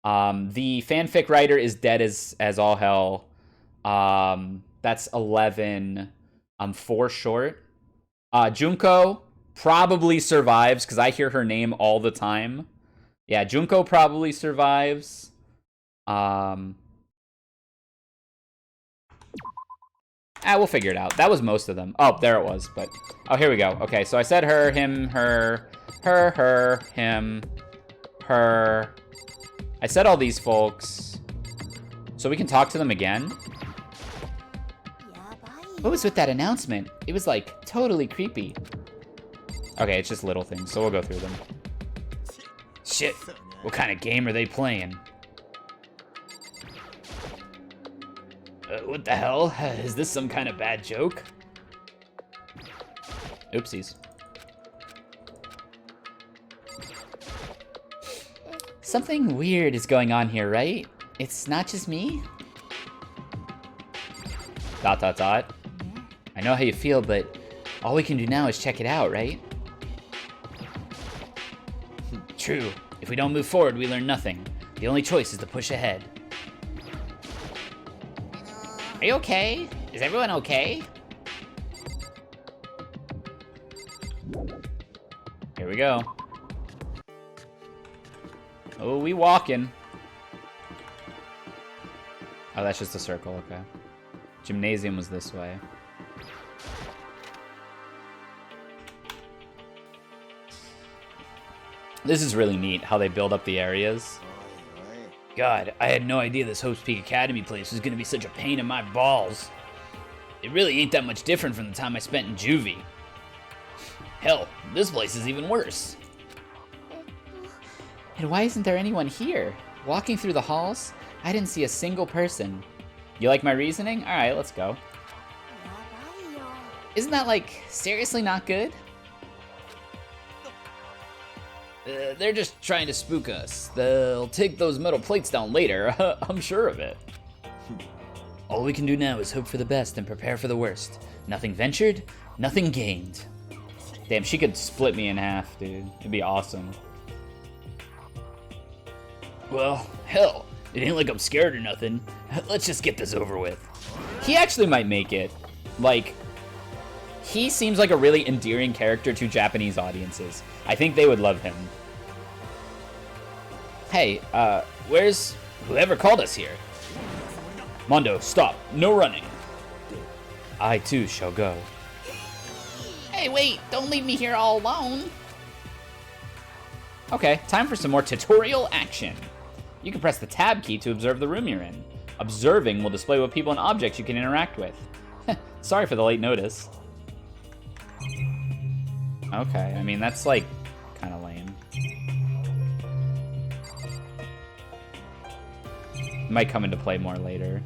Speaker 1: The fanfic writer is dead as all hell. That's 11. I'm 4 short. Junko probably survives because I hear her name all the time. Yeah, Junko probably survives. We'll figure it out. That was most of them. Oh, there it was. But here we go. Okay, so I said her, him, her, him, her. I said all these folks. So we can talk to them again. What was with that announcement? It was like totally creepy. Okay, it's just little things, so we'll go through them. Shit, what kind of game are they playing? What the hell? Is this some kind of bad joke? Oopsies. Something weird is going on here, right? It's not just me? ... I know how you feel, but all we can do now is check it out, right? True. If we don't move forward, we learn nothing. The only choice is to push ahead. Are you okay? Is everyone okay? Here we go. Oh, we walking. Oh, that's just a circle, okay. Gymnasium was this way. This is really neat, how they build up the areas. God, I had no idea this Hope's Peak Academy place was gonna be such a pain in my balls. It really ain't that much different from the time I spent in juvie. Hell, this place is even worse. And why isn't there anyone here? Walking through the halls, I didn't see a single person. You like my reasoning? Alright, let's go. Isn't that, like, seriously not good? They're just trying to spook us. They'll take those metal plates down later, I'm sure of it. All we can do now is hope for the best and prepare for the worst. Nothing ventured, nothing gained. Damn, she could split me in half, dude. It'd be awesome. Well, hell, it ain't like I'm scared or nothing. Let's just get this over with. He actually might make it. Like, he seems like a really endearing character to Japanese audiences. I think they would love him. Hey, where's whoever called us here? Mondo, stop. No running. I too shall go. Hey, wait, don't leave me here all alone. Okay, time for some more tutorial action. You can press the tab key to observe the room you're in. Observing will display what people and objects you can interact with. Sorry for the late notice. Okay, I mean, that's like kind of lame. Might come into play more later.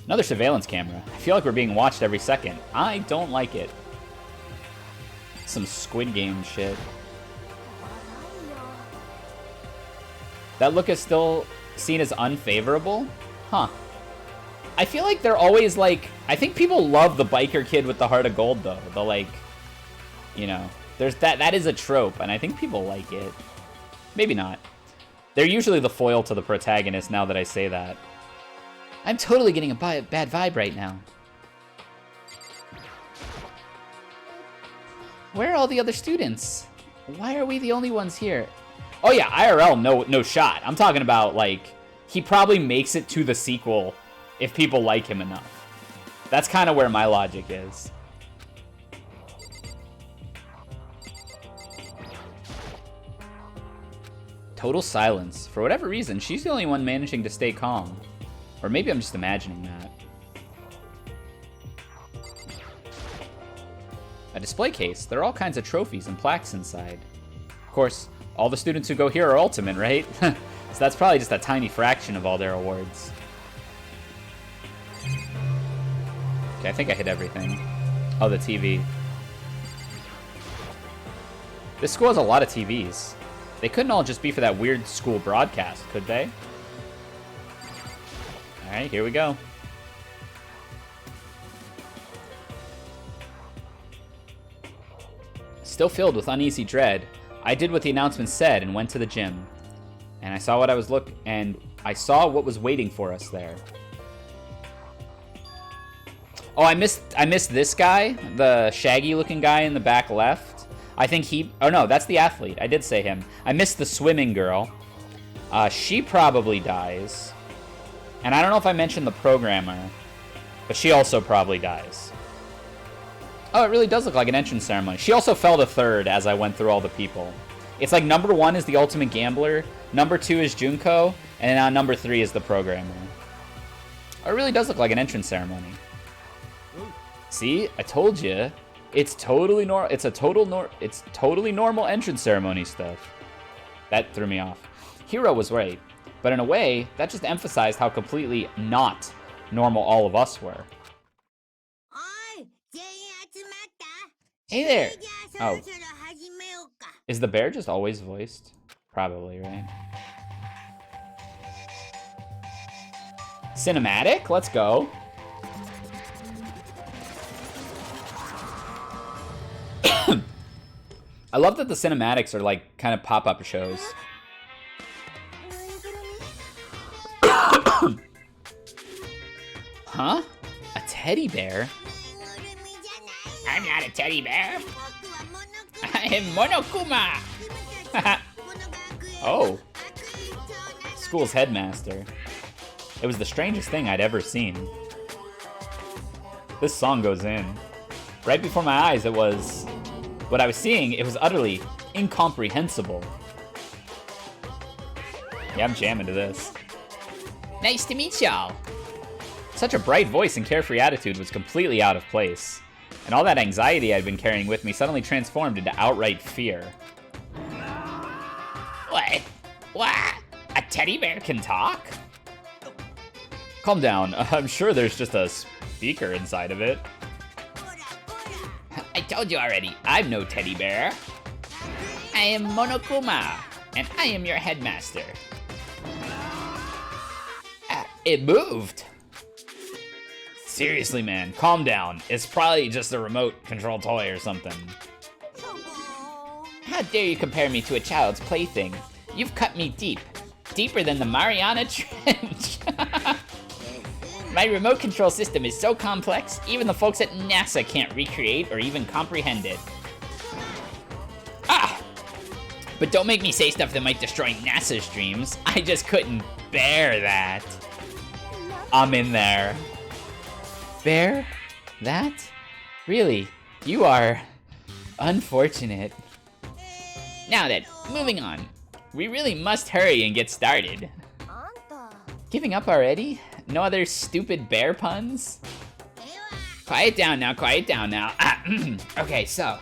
Speaker 1: Another surveillance camera. I feel like we're being watched every second. I don't like it. Some Squid Game shit. That look is still seen as unfavorable? Huh. I feel like they're always like... I think people love the biker kid with the heart of gold, though. The, like... You know... There's that is a trope, and I think people like it. Maybe not. They're usually the foil to the protagonist, now that I say that. I'm totally getting a bad vibe right now. Where are all the other students? Why are we the only ones here? Oh yeah, IRL, no shot. I'm talking about, like, he probably makes it to the sequel if people like him enough. That's kind of where my logic is. Total silence. For whatever reason, she's the only one managing to stay calm. Or maybe I'm just imagining that. A display case. There are all kinds of trophies and plaques inside. Of course, all the students who go here are ultimate, right? So that's probably just a tiny fraction of all their awards. Okay, I think I hit everything. Oh, the TV. This school has a lot of TVs. They couldn't all just be for that weird school broadcast, could they? Alright, here we go. Still filled with uneasy dread, I did what the announcement said and went to the gym. And I saw what was waiting for us there. Oh, I missed this guy, the shaggy-looking guy in the back left. I think he... Oh, no, that's the athlete. I did say him. I missed the swimming girl. She probably dies. And I don't know if I mentioned the programmer, but she also probably dies. Oh, it really does look like an entrance ceremony. She also fell to third as I went through all the people. It's like number 1 is the ultimate gambler, number 2 is Junko, and now number 3 is the programmer. Oh, it really does look like an entrance ceremony. See, I told you, it's totally normal. It's totally normal entrance ceremony stuff. That threw me off. Hiro was right, but in a way, that just emphasized how completely not normal all of us were. Hey there. Oh, is the bear just always voiced? Probably, right? Cinematic? Let's go. I love that the cinematics are like kind of pop-up shows. Huh? A teddy bear? I'm not a teddy bear. I am Monokuma. Oh. School's headmaster. It was the strangest thing I'd ever seen. This song goes in. Right before my eyes, it was... What I was seeing, it was utterly incomprehensible. Yeah, I'm jamming to this. Nice to meet y'all. Such a bright voice and carefree attitude was completely out of place. And all that anxiety I'd been carrying with me suddenly transformed into outright fear. What? What? A teddy bear can talk? Calm down. I'm sure there's just a speaker inside of it. I told you already, I'm no teddy bear. I am Monokuma, and I am your headmaster. It moved. Seriously, man, calm down. It's probably just a remote control toy or something. How dare you compare me to a child's plaything? You've cut me deep. Deeper than the Mariana Trench. My remote control system is so complex, even the folks at NASA can't recreate or even comprehend it. Ah! But don't make me say stuff that might destroy NASA's dreams. I just couldn't bear that. I'm in there. Bear? That? Really? You are unfortunate. Now then, moving on. We really must hurry and get started. Giving up already? No other stupid bear puns? Quiet down now, quiet down now. Okay, so.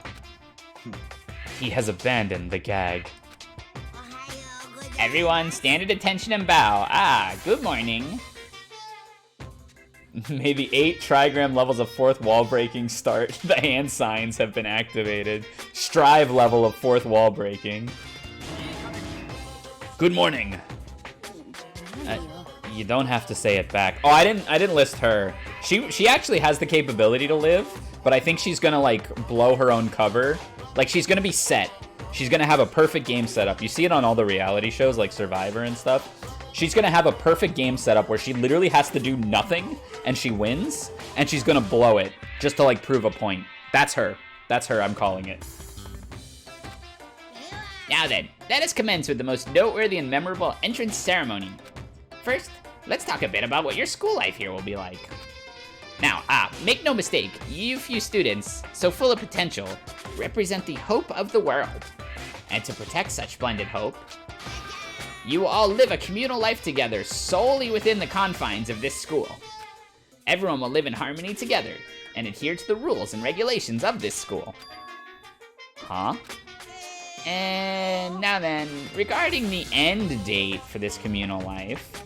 Speaker 1: He has abandoned the gag. Everyone, stand at attention and bow. Good morning. Maybe 8 trigram levels of 4th wall breaking start. The hand signs have been activated. Strive level of 4th wall breaking. Good morning. You don't have to say it back. Oh, I didn't list her. She actually has the capability to live, but I think she's gonna like blow her own cover. Like she's gonna be set. She's gonna have a perfect game setup. You see it on all the reality shows like Survivor and stuff. She's gonna have a perfect game setup where she literally has to do nothing and she wins, and she's gonna blow it just to like prove a point. That's her. That's her, I'm calling it. Now then, let us commence with the most noteworthy and memorable entrance ceremony. First, let's talk a bit about what your school life here will be like. Now, make no mistake, you few students, so full of potential, represent the hope of the world. And to protect such splendid hope, you will all live a communal life together solely within the confines of this school. Everyone will live in harmony together and adhere to the rules and regulations of this school. Huh? And now then, regarding the end date for this communal life,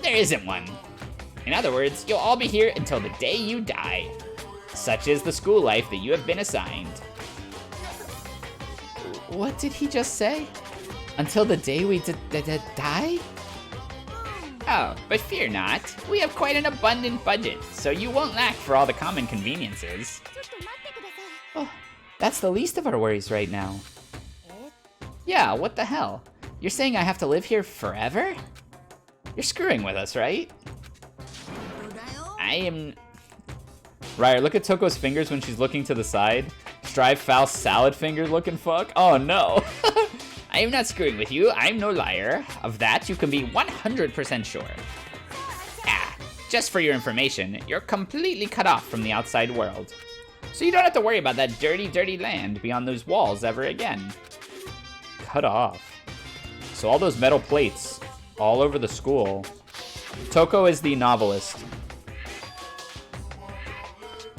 Speaker 1: there isn't one. In other words, you'll all be here until the day you die. Such is the school life that you have been assigned. What did he just say? Until the day we die? Oh, but fear not. We have quite an abundant budget, so you won't lack for all the common conveniences. Oh, that's the least of our worries right now. Yeah, what the hell? You're saying I have to live here forever? You're screwing with us, right? I am... Ryder, look at Toko's fingers when she's looking to the side. Strive foul salad finger looking fuck. Oh no. I am not screwing with you. I'm no liar. Of that, you can be 100% sure. Ah, just for your information, you're completely cut off from the outside world. So you don't have to worry about that dirty, dirty land beyond those walls ever again. Cut off. So all those metal plates all over the school. Toko is the novelist.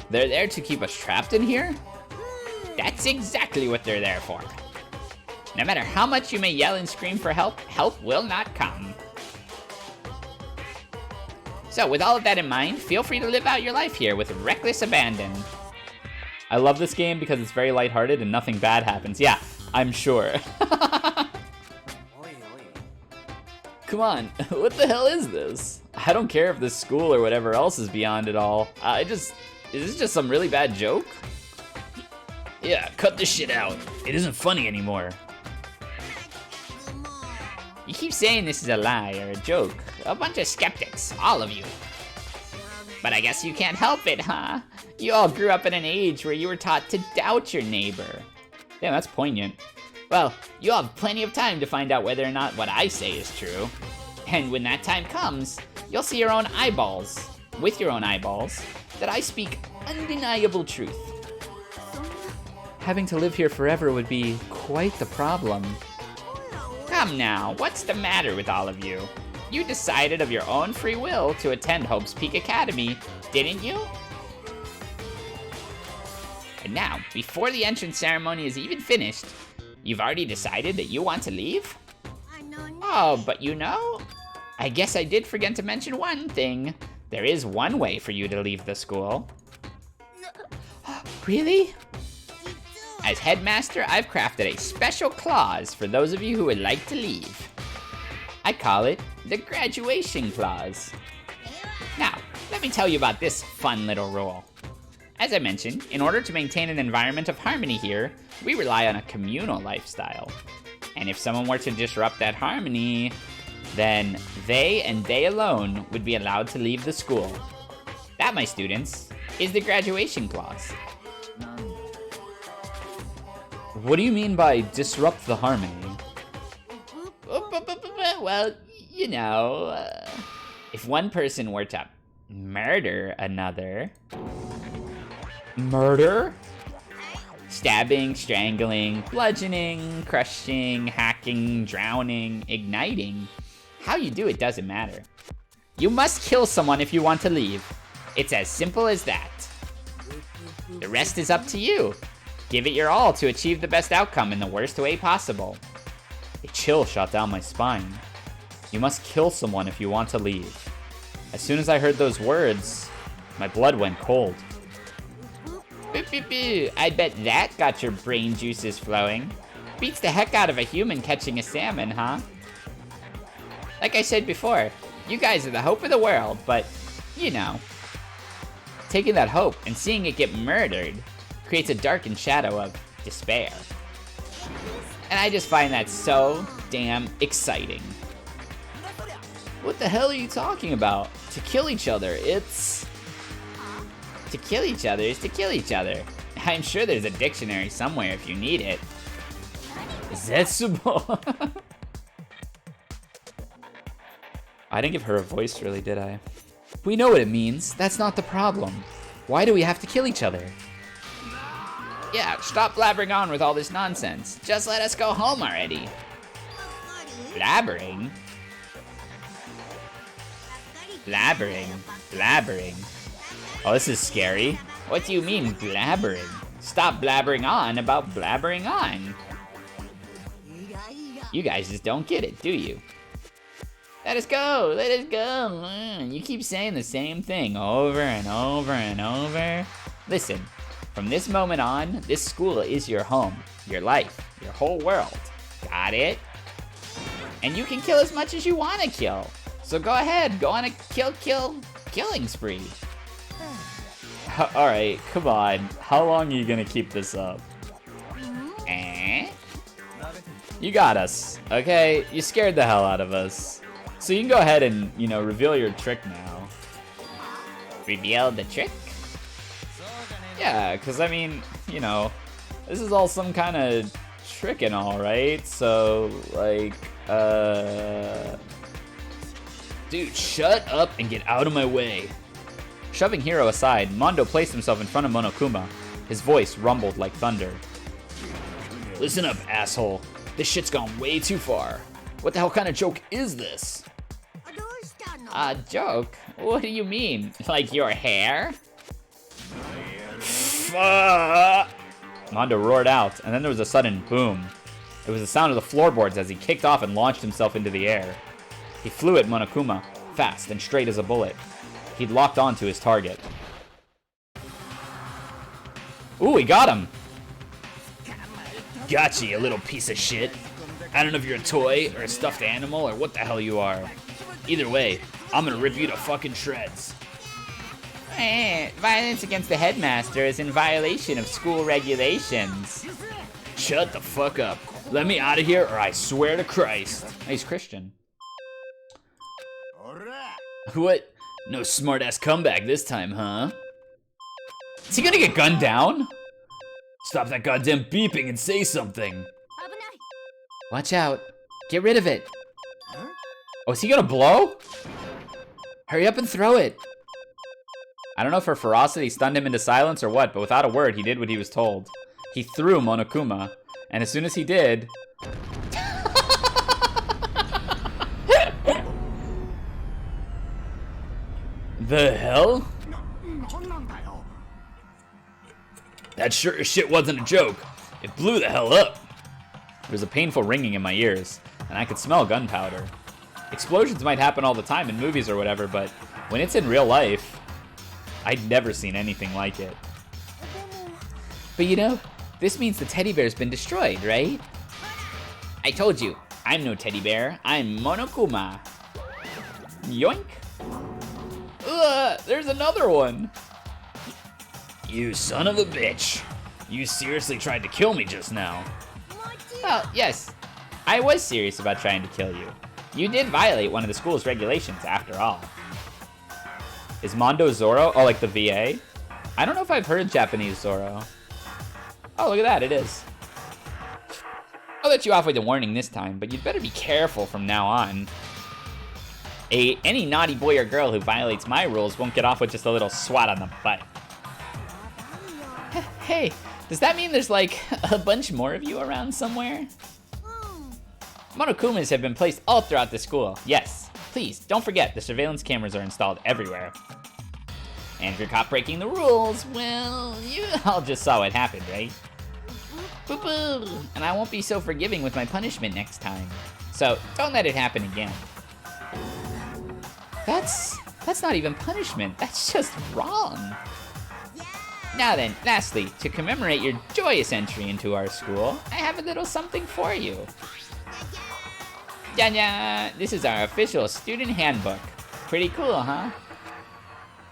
Speaker 1: They're there to keep us trapped in here? That's exactly what they're there for. No matter how much you may yell and scream for help, help will not come. So with all of that in mind, feel free to live out your life here with reckless abandon. I love this game because it's very lighthearted and nothing bad happens. Yeah, I'm sure. Come on, what the hell is this? I don't care if this school or whatever else is beyond it all. Is this just some really bad joke? Yeah, cut this shit out. It isn't funny anymore. You keep saying this is a lie or a joke. A bunch of skeptics, all of you. But I guess you can't help it, huh? You all grew up in an age where you were taught to doubt your neighbor. Damn, that's poignant. Well, you'll have plenty of time to find out whether or not what I say is true. And when that time comes, you'll see your own eyeballs, with your own eyeballs, that I speak undeniable truth. Having to live here forever would be quite the problem. Come now, what's the matter with all of you? You decided of your own free will to attend Hope's Peak Academy, didn't you? And now, before the entrance ceremony is even finished, you've already decided that you want to leave? Oh, but you know, I guess I did forget to mention one thing. There is one way for you to leave the school. Really? As headmaster, I've crafted a special clause for those of you who would like to leave. I call it the graduation clause. Now, let me tell you about this fun little rule. As I mentioned, in order to maintain an environment of harmony here, we rely on a communal lifestyle. And if someone were to disrupt that harmony, then they and they alone would be allowed to leave the school. That, my students, is the graduation clause. What do you mean by disrupt the harmony? Well, you know, if one person were to murder another... Murder? Stabbing, strangling, bludgeoning, crushing, hacking, drowning, igniting. How you do it doesn't matter. You must kill someone if you want to leave. It's as simple as that. The rest is up to you. Give it your all to achieve the best outcome in the worst way possible. A chill shot down my spine. You must kill someone if you want to leave. As soon as I heard those words, my blood went cold. I bet that got your brain juices flowing. Beats the heck out of a human catching a salmon, huh? Like I said before, you guys are the hope of the world, but, you know, taking that hope and seeing it get murdered creates a darkened shadow of despair. And I just find that so damn exciting. What the hell are you talking about? To kill each other, to kill each other is to kill each other. I'm sure there's a dictionary somewhere if you need it. Zetsubo. I didn't give her a voice, really, did I? We know what it means. That's not the problem. Why do we have to kill each other? Yeah, stop blabbering on with all this nonsense. Just let us go home already. Blabbering? Blabbering. Oh, this is scary. What do you mean, blabbering? Stop blabbering on about blabbering on. You guys just don't get it, do you? Let us go, let us go. You keep saying the same thing over and over and over. Listen, from this moment on, this school is your home, your life, your whole world. Got it? And you can kill as much as you want to kill. So go ahead, go on a killing spree. All right, come on. How long are you gonna keep this up? You got us, okay? You scared the hell out of us. So you can go ahead and, reveal your trick now. Reveal the trick? Yeah, because I mean, this is all some kind of trick and all, right? So, like, Dude, shut up and get out of my way. Shoving Hiro aside, Mondo placed himself in front of Monokuma. His voice rumbled like thunder. Listen up, asshole. This shit's gone way too far. What the hell kind of joke is this? A joke? What do you mean? Like your hair? Mondo roared out, and then there was a sudden boom. It was the sound of the floorboards as he kicked off and launched himself into the air. He flew at Monokuma, fast and straight as a bullet. He'd locked onto his target. Ooh, he got him! Gotcha, you little piece of shit. I don't know if you're a toy, or a stuffed animal, or what the hell you are. Either way, I'm gonna rip you to fucking shreds. Violence against the headmaster is in violation of school regulations. Shut the fuck up. Let me out of here, or I swear to Christ. He's Christian. What? No smart-ass comeback this time, huh? Is he gonna get gunned down? Stop that goddamn beeping and say something. Watch out. Get rid of it. Oh, is he gonna blow? Hurry up and throw it. I don't know if her ferocity stunned him into silence or what, but without a word, he did what he was told. He threw Monokuma, and as soon as he did... The hell? That sure as shit wasn't a joke. It blew the hell up. There was a painful ringing in my ears, and I could smell gunpowder. Explosions might happen all the time in movies or whatever, but when it's in real life, I'd never seen anything like it. But this means the teddy bear's been destroyed, right? I told you, I'm no teddy bear, I'm Monokuma. Yoink. Ugh, there's another one. You son of a bitch. You seriously tried to kill me just now. Well, yes, I was serious about trying to kill you. You did violate one of the school's regulations, after all. Is Mondo Zoro? Oh, like the VA? I don't know if I've heard Japanese Zoro. Oh, look at that, it is. I'll let you off with a warning this time, but you'd better be careful from now on. Any naughty boy or girl who violates my rules won't get off with just a little swat on the butt. Hey, does that mean there's like a bunch more of you around somewhere? Monokumas have been placed all throughout the school. Yes, please, don't forget the surveillance cameras are installed everywhere. And if you're caught breaking the rules, well, you all just saw what happened, right? Boo-boo! And I won't be so forgiving with my punishment next time. So, don't let it happen again. That's not even punishment, that's just wrong. Now then, lastly, to commemorate your joyous entry into our school, I have a little something for you. Ya-ya! This is our official student handbook. Pretty cool, huh?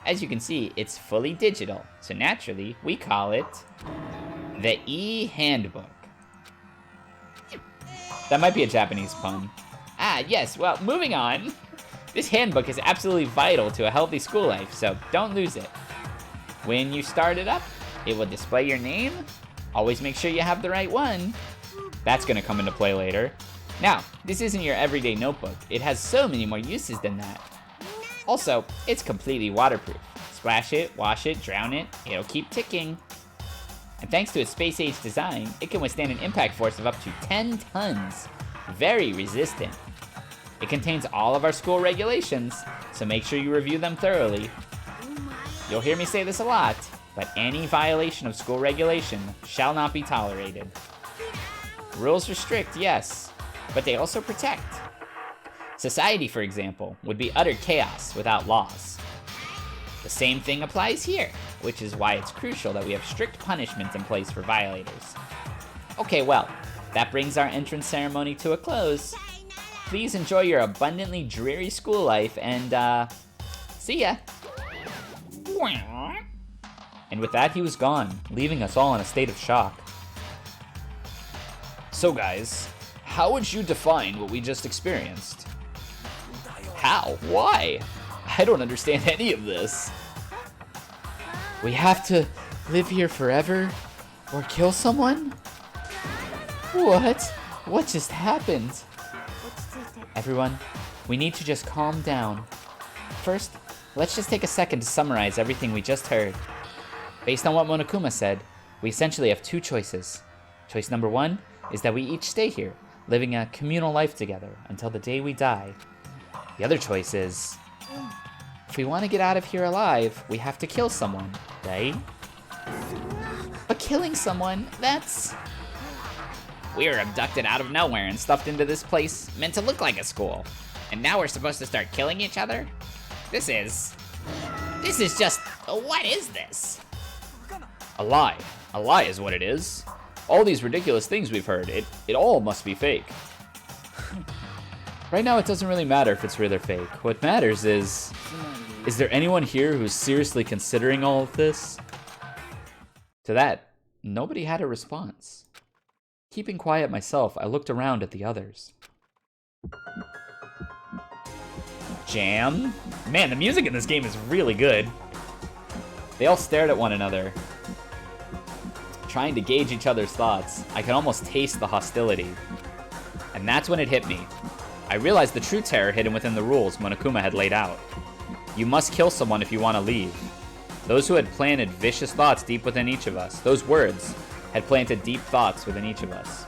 Speaker 1: As you can see, it's fully digital, so naturally, we call it the e-handbook. That might be a Japanese pun. Ah, yes, well, moving on. This handbook is absolutely vital to a healthy school life, so don't lose it. When you start it up, it will display your name. Always make sure you have the right one. That's gonna come into play later. Now, this isn't your everyday notebook. It has so many more uses than that. Also, it's completely waterproof. Splash it, wash it, drown it, it'll keep ticking. And thanks to its space-age design, it can withstand an impact force of up to 10 tons. Very resistant. It contains all of our school regulations, so make sure you review them thoroughly. You'll hear me say this a lot, but any violation of school regulation shall not be tolerated. Rules are strict, yes, but they also protect. Society, for example, would be utter chaos without laws. The same thing applies here, which is why it's crucial that we have strict punishment in place for violators. Okay, well, that brings our entrance ceremony to a close. Please enjoy your abundantly dreary school life, and, see ya. And with that, he was gone, leaving us all in a state of shock. So guys, how would you define what we just experienced? How? Why? I don't understand any of this. We have to live here forever? Or kill someone? What? What just happened? Everyone, we need to just calm down. First, let's just take a second to summarize everything we just heard. Based on what Monokuma said, we essentially have two choices. Choice number one is that we each stay here, living a communal life together until the day we die. The other choice is, if we want to get out of here alive, we have to kill someone, right? But killing someone, that's... We were abducted out of nowhere and stuffed into this place meant to look like a school. And now we're supposed to start killing each other? This is just, what is this? A lie. A lie is what it is. All these ridiculous things we've heard, it all must be fake. Right now, it doesn't really matter if it's real or fake. What matters is there anyone here who's seriously considering all of this? To that, nobody had a response. Keeping quiet myself, I looked around at the others. Jam? Man, the music in this game is really good. They all stared at one another, trying to gauge each other's thoughts. I could almost taste the hostility. And that's when it hit me. I realized the true terror hidden within the rules Monokuma had laid out. You must kill someone if you want to leave. Those who had planted vicious thoughts deep within each of us, those words, had planted deep thoughts within each of us.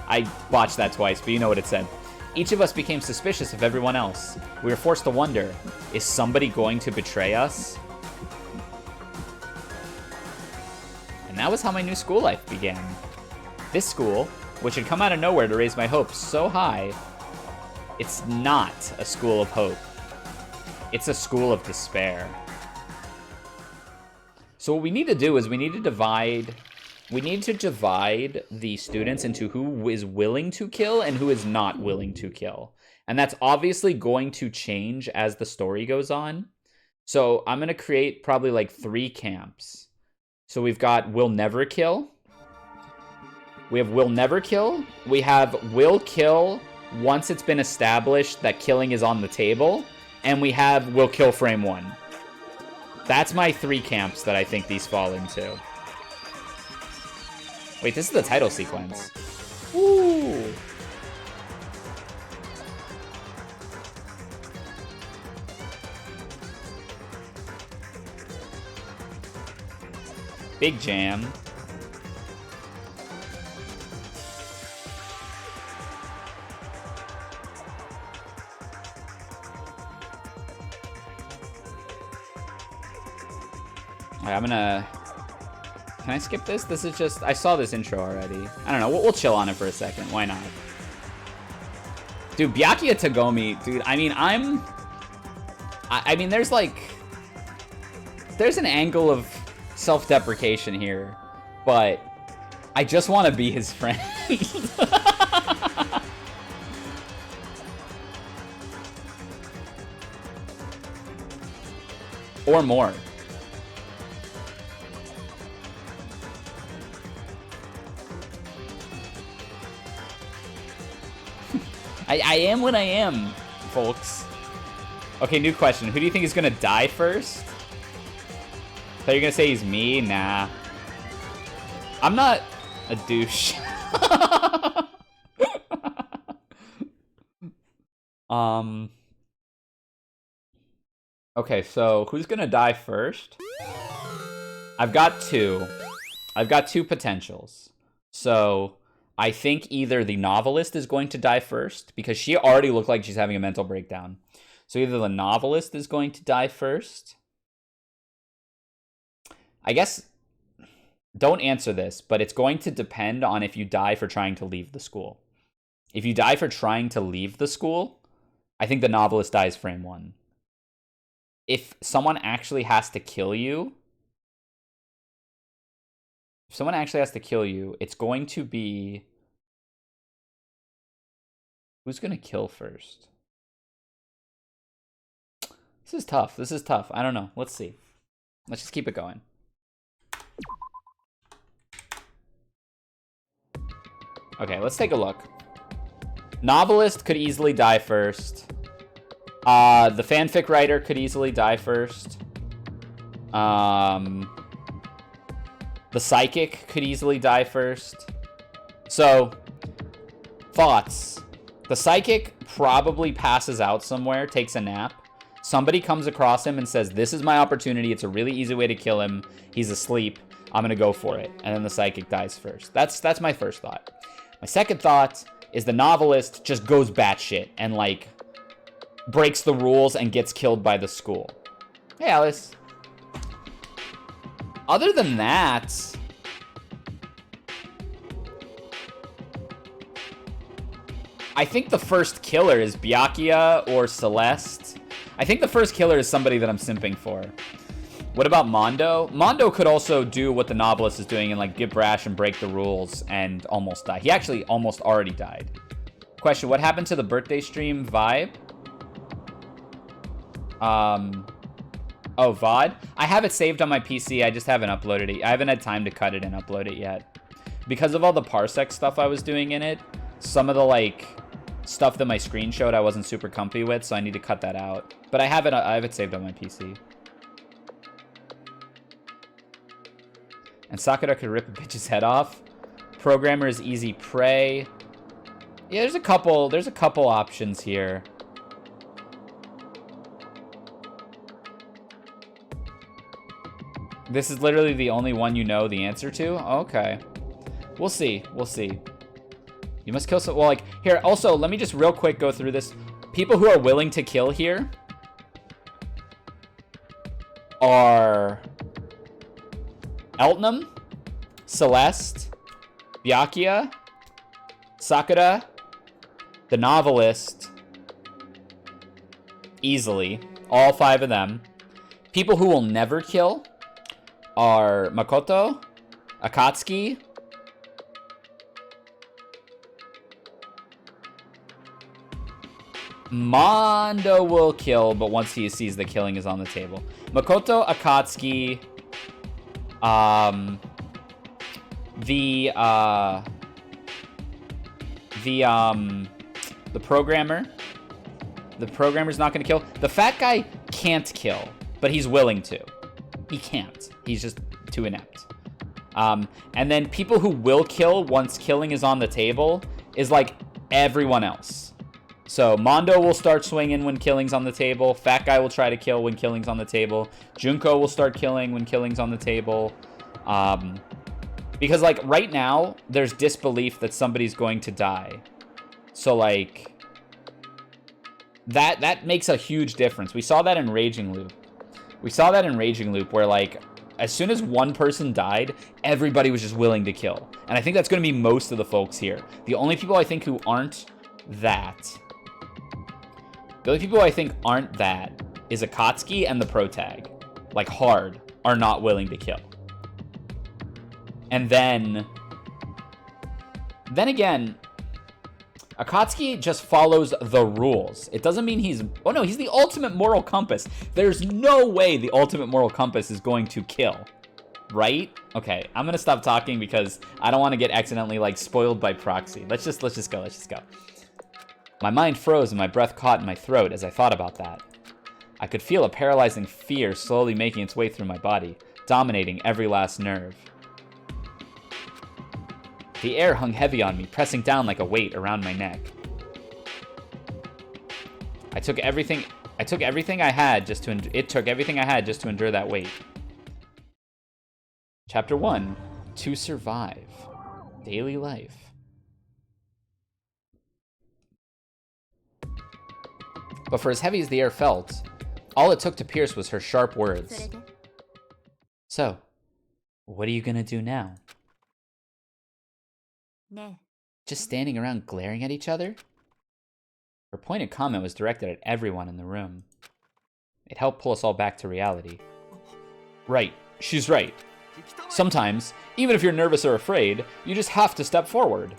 Speaker 1: I botched that twice, but you know what it said. Each of us became suspicious of everyone else. We were forced to wonder, is somebody going to betray us? And that was how my new school life began. This school, which had come out of nowhere to raise my hopes so high, it's not a school of hope. It's a school of despair. So what we need to do is we need to divide the students into who is willing to kill and who is not willing to kill. And that's obviously going to change as the story goes on. So I'm going to create probably like 3 camps. So we've got will never kill. We have will never kill. We have will kill once it's been established that killing is on the table. And we have will kill frame 1. That's my 3 camps that I think these fall into. Wait, this is the title sequence. Ooh. Big jam. All right, I'm gonna... Can I skip this? This is just... I saw this intro already. I don't know. We'll chill on it for a second. Why not? Dude, Byakuya Tagomi... Dude, I mean, I mean, there's like... There's an angle of self-deprecation here. But... I just want to be his friend. Or more. I am what I am, folks. Okay, new question. Who do you think is gonna die first? So you're gonna say he's me? Nah. I'm not a douche. Okay, so who's gonna die first? I've got 2. I've got 2 potentials. So... I think either the novelist is going to die first, because she already looked like she's having a mental breakdown. So either the novelist is going to die first. I guess, don't answer this, but it's going to depend on if you die for trying to leave the school. If you die for trying to leave the school, I think the novelist dies frame 1. If someone actually has to kill you, it's going to be... Who's going to kill first? This is tough. I don't know. Let's see. Let's just keep it going. Okay, let's take a look. Novelist could easily die first. The fanfic writer could easily die first. The psychic could easily die first. So, thoughts. The psychic probably passes out somewhere, takes a nap. Somebody comes across him and says, this is my opportunity. It's a really easy way to kill him. He's asleep. I'm going to go for it. And then the psychic dies first. That's my first thought. My second thought is the novelist just goes batshit and, like, breaks the rules and gets killed by the school. Hey, Alice. Other than that, I think the first killer is Byakuya or Celeste. I think the first killer is somebody that I'm simping for. What about Mondo? Mondo could also do what the novelist is doing and, like, get brash and break the rules and almost die. He actually almost already died. Question, what happened to the birthday stream vibe? Oh, VOD? I have it saved on my PC. I just haven't uploaded it. I haven't had time to cut it and upload it yet. Because of all the parsec stuff I was doing in it, some of the, like, stuff that my screen showed I wasn't super comfy with, so I need to cut that out. But I have it saved on my PC. And Sakura could rip a bitch's head off. Programmer is easy prey. Yeah, there's a couple options here. This is literally the only one you know the answer to? Okay. We'll see. We'll see. You must kill some... Well, like, here, also, let me just real quick go through this. People who are willing to kill here are Eltnum, Celeste, Byakuya, Sakura, the novelist, easily. All 5 of them. People who will never kill are Makoto, Akatsuki, Mondo will kill, but once he sees the killing is on the table. Makoto, Akatsuki, the programmer. The programmer's not going to kill. The fat guy can't kill, but he's willing to. He can't. He's just too inept. And then people who will kill once killing is on the table is like everyone else. So Mondo will start swinging when killing's on the table. Fat guy will try to kill when killing's on the table. Junko will start killing when killing's on the table. Because, like, right now, there's disbelief that somebody's going to die. So, like, that makes a huge difference. We saw that in Raging Loop. Where, like, as soon as one person died, everybody was just willing to kill. And I think that's going to be most of the folks here. The only people I think who aren't that... The only people I think aren't that is Akatsuki and the protag. Like, hard, are not willing to kill. And then again, Akatsuki just follows the rules. It doesn't mean he's... Oh, no, he's the ultimate moral compass. There's no way the ultimate moral compass is going to kill. Right? Okay, I'm going to stop talking because I don't want to get accidentally, like, spoiled by proxy. Let's just go. My mind froze and my breath caught in my throat as I thought about that. I could feel a paralyzing fear slowly making its way through my body, dominating every last nerve. The air hung heavy on me, pressing down like a weight around my neck. It took everything I had just to endure that weight. Chapter 1, To Survive. Daily life. But for as heavy as the air felt, all it took to pierce was her sharp words. So, what are you gonna do now? Just standing around glaring at each other? Her pointed comment was directed at everyone in the room. It helped pull us all back to reality. Right, she's right. Sometimes, even if you're nervous or afraid, you just have to step forward.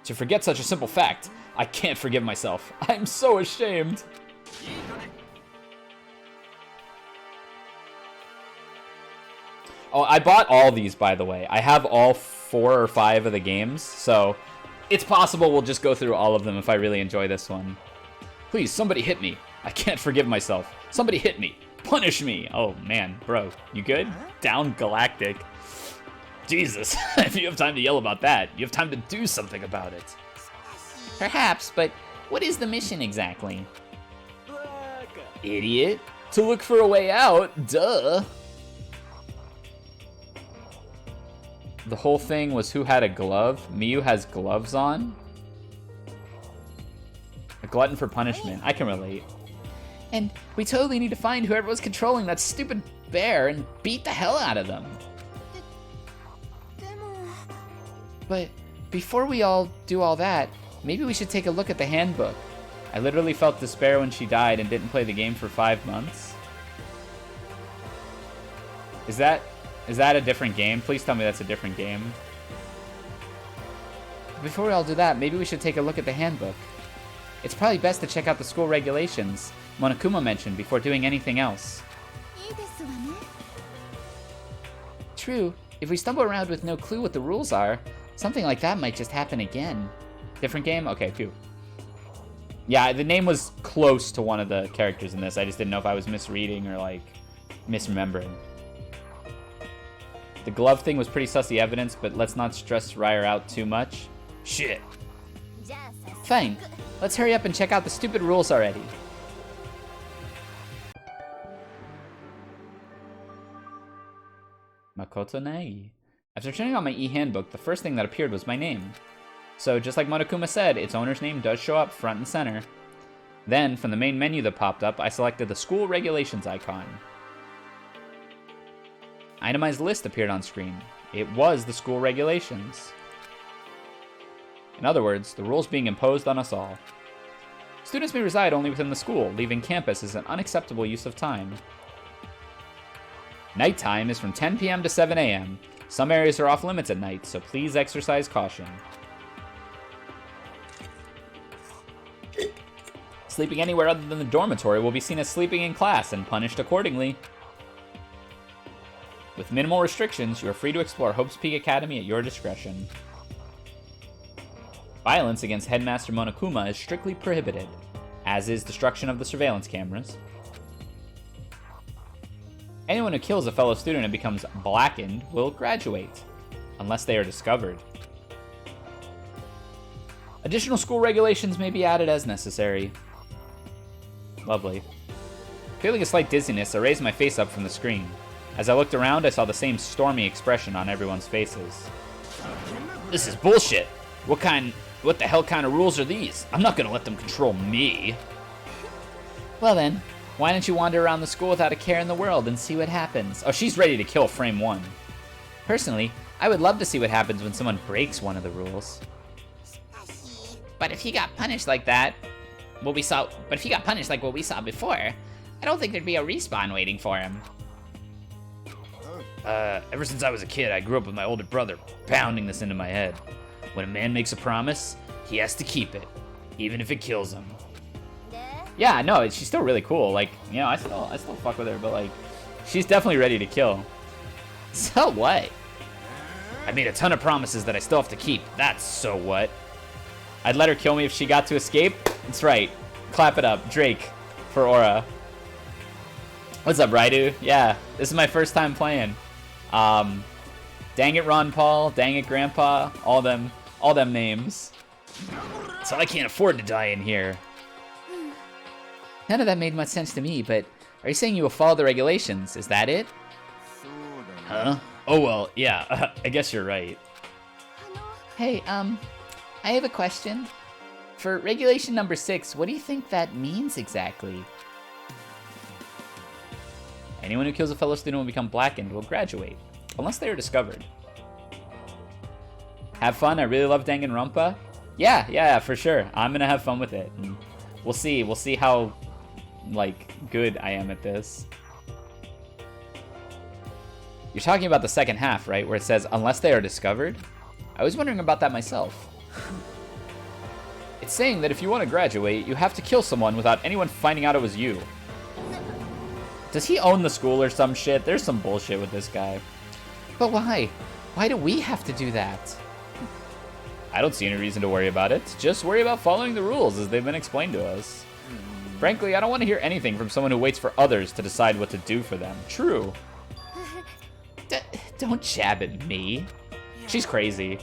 Speaker 1: To forget such a simple fact, I can't forgive myself. I'm so ashamed. Oh, I bought all these, by the way. I have all 4 or 5 of the games, so it's possible we'll just go through all of them if I really enjoy this one. Please, somebody hit me. I can't forgive myself. Somebody hit me. Punish me. Oh, man. Bro, you good? Down Galactic. Jesus, if you have time to yell about that, you have time to do something about it. Perhaps, but what is the mission exactly? Idiot. To look for a way out, duh. The whole thing was who had a glove. Miyu has gloves on. A glutton for punishment. I can relate. And we totally need to find whoever was controlling that stupid bear and beat the hell out of them. But before we all do all that, maybe we should take a look at the handbook. I literally felt despair when she died and didn't play the game for 5 months. Is that a different game? Please tell me that's a different game. Before we all do that, maybe we should take a look at the handbook. It's probably best to check out the school regulations Monokuma mentioned before doing anything else. True, if we stumble around with no clue what the rules are, something like that might just happen again. Different game? Okay, phew. Yeah, the name was close to one of the characters in this. I just didn't know if I was misreading or, like, misremembering. The glove thing was pretty sussy evidence, but let's not stress Ryer out too much. Shit. Fine. Let's hurry up and check out the stupid rules already. Makoto Nai. After turning on my e-handbook, the first thing that appeared was my name. So, just like Monokuma said, its owner's name does show up front and center. Then, from the main menu that popped up, I selected the school regulations icon. Itemized list appeared on screen. It was the school regulations. In other words, the rules being imposed on us all. Students may reside only within the school. Leaving campus is an unacceptable use of time. Nighttime is from 10 p.m. to 7 a.m. Some areas are off limits at night, so please exercise caution. Sleeping anywhere other than the dormitory will be seen as sleeping in class and punished accordingly. With minimal restrictions, you are free to explore Hope's Peak Academy at your discretion. Violence against Headmaster Monokuma is strictly prohibited, as is destruction of the surveillance cameras. Anyone who kills a fellow student and becomes blackened will graduate, unless they are discovered. Additional school regulations may be added as necessary. Lovely. Feeling a slight dizziness, I raised my face up from the screen. As I looked around, I saw the same stormy expression on everyone's faces. This is bullshit! What the hell kind of rules are these? I'm not gonna let them control me. Well then, why don't you wander around the school without a care in the world and see what happens? Oh, she's ready to kill frame 1. Personally, I would love to see what happens when someone breaks one of the rules. But if he got punished like what we saw before, I don't think there'd be a respawn waiting for him. Ever since I was a kid, I grew up with my older brother pounding this into my head. When a man makes a promise, he has to keep it, even if it kills him. Yeah, no, she's still really cool. Like, you know, I still fuck with her, but like, she's definitely ready to kill. So what? I made a ton of promises that I still have to keep. That's so what? I'd let her kill me if she got to escape. That's right. Clap it up, Drake, for Aura. What's up, Raidu? Yeah, this is my first time playing. Dang it, Ron Paul. Dang it, Grandpa. All them names. So I can't afford to die in here. None of that made much sense to me, but are you saying you will follow the regulations? Is that it? Huh? Oh, well, yeah, I guess you're right. Hey, I have a question. For regulation number 6, what do you think that means exactly? Anyone who kills a fellow student will become blackened will graduate, unless they are discovered. Have fun. I really love Danganronpa. Yeah, for sure. I'm gonna have fun with it. And we'll see how, like, good I am at this. You're talking about the second half, right? Where it says, unless they are discovered? I was wondering about that myself. It's saying that if you want to graduate, you have to kill someone without anyone finding out it was you. Does he own the school or some shit? There's some bullshit with this guy. But why? Why do we have to do that? I don't see any reason to worry about it. Just worry about following the rules as they've been explained to us. Frankly, I don't want to hear anything from someone who waits for others to decide what to do for them. True. Don't jab at me. She's crazy.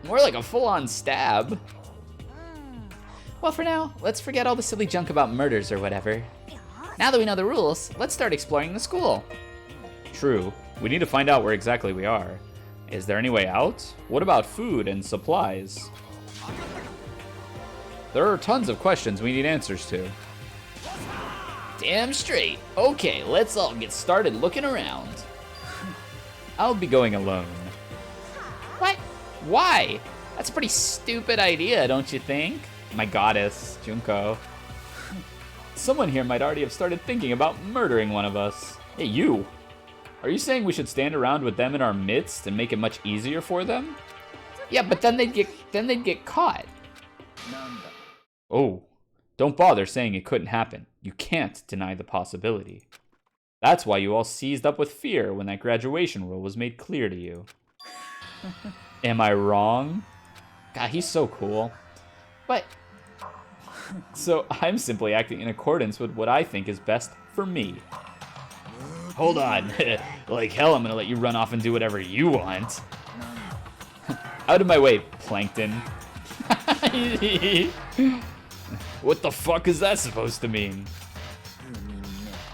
Speaker 1: More like a full-on stab. Well, for now, let's forget all the silly junk about murders or whatever. Now that we know the rules, let's start exploring the school. True. We need to find out where exactly we are. Is there any way out? What about food and supplies? There are tons of questions we need answers to. Damn straight. Okay, let's all get started looking around. I'll be going alone. What? Why? That's a pretty stupid idea, don't you think? My goddess, Junko. Someone here might already have started thinking about murdering one of us. Hey, you. Are you saying we should stand around with them in our midst and make it much easier for them? Yeah, but then they'd get caught. Oh, don't bother saying it couldn't happen. You can't deny the possibility. That's why you all seized up with fear when that graduation rule was made clear to you. Am I wrong? God, he's so cool. But so I'm simply acting in accordance with what I think is best for me. Hold on. Like hell, I'm gonna let you run off and do whatever you want. Out of my way, Plankton. What the fuck is that supposed to mean?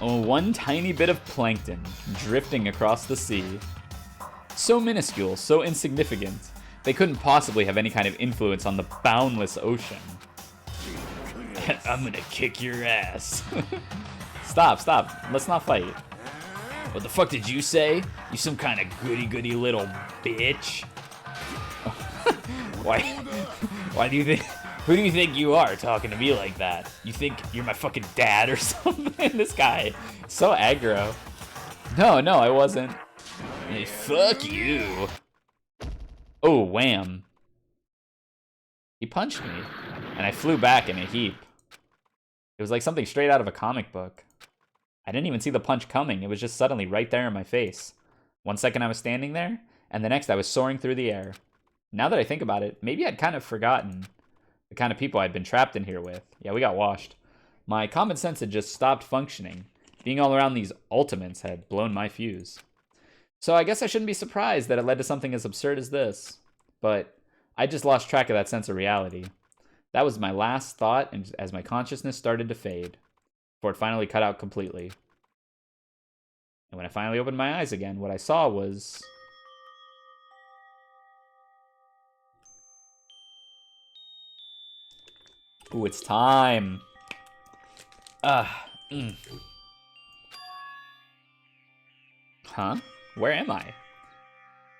Speaker 1: Oh, one tiny bit of plankton drifting across the sea. So minuscule, so insignificant. They couldn't possibly have any kind of influence on the boundless ocean. I'm gonna kick your ass. Stop. Let's not fight. What the fuck did you say? You some kind of goody-goody little bitch? Why do you think... Who do you think you are talking to me like that? You think you're my fucking dad or something? This guy, so aggro. No, I wasn't. Hey, fuck you. Oh, wham. He punched me, and I flew back in a heap. It was like something straight out of a comic book. I didn't even see the punch coming. It was just suddenly right there in my face. 1 second I was standing there, and the next I was soaring through the air. Now that I think about it, maybe I'd kind of forgotten the kind of people I'd been trapped in here with. Yeah, we got washed. My common sense had just stopped functioning. Being all around these ultimates had blown my fuse. So I guess I shouldn't be surprised that it led to something as absurd as this. But I just lost track of that sense of reality. That was my last thought as my consciousness started to fade, before it finally cut out completely. And when I finally opened my eyes again, what I saw was... Ooh, it's time. Huh? Where am I?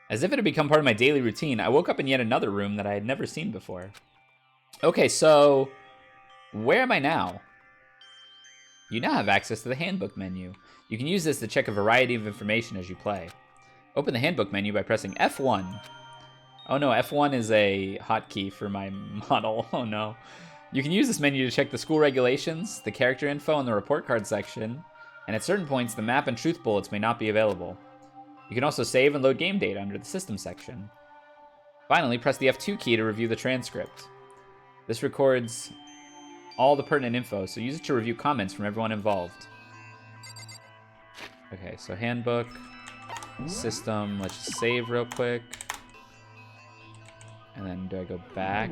Speaker 1: As if it had become part of my daily routine, I woke up in yet another room that I had never seen before. Okay, so where am I now? You now have access to the handbook menu. You can use this to check a variety of information as you play. Open the handbook menu by pressing F1. Oh no, F1 is a hotkey for my model. Oh no. You can use this menu to check the school regulations, the character info in the report card section, and at certain points the map and truth bullets may not be available. You can also save and load game data under the system section. Finally, press the F2 key to review the transcript. This records all the pertinent info, so use it to review comments from everyone involved. Okay, so handbook, system, let's just save real quick. And then do I go back?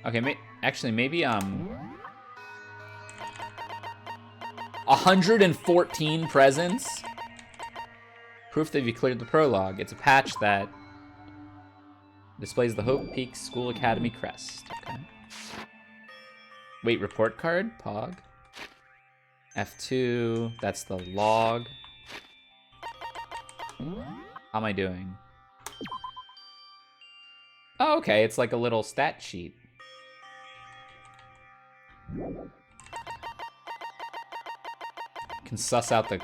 Speaker 1: Okay, actually maybe 114 presents? Proof that you cleared the prologue. It's a patch that displays the Hope Peak School Academy crest. Okay. Wait, report card? Pog. F2, that's the log. How am I doing? Oh, okay, it's like a little stat sheet. Can suss out the...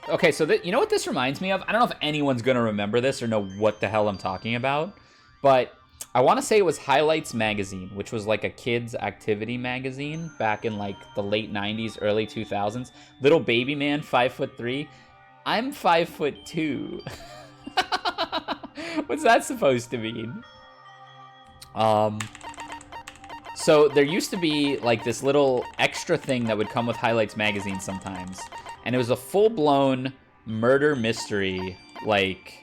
Speaker 1: Okay, so you know what this reminds me of? I don't know if anyone's gonna remember this or know what the hell I'm talking about, but I want to say it was Highlights Magazine, which was like a kids activity magazine back in like the late 90s, early 2000s. Little baby man, 5'3". I'm 5'2". What's that supposed to mean? So there used to be like this little extra thing that would come with Highlights Magazine sometimes, and it was a full-blown murder mystery. Like,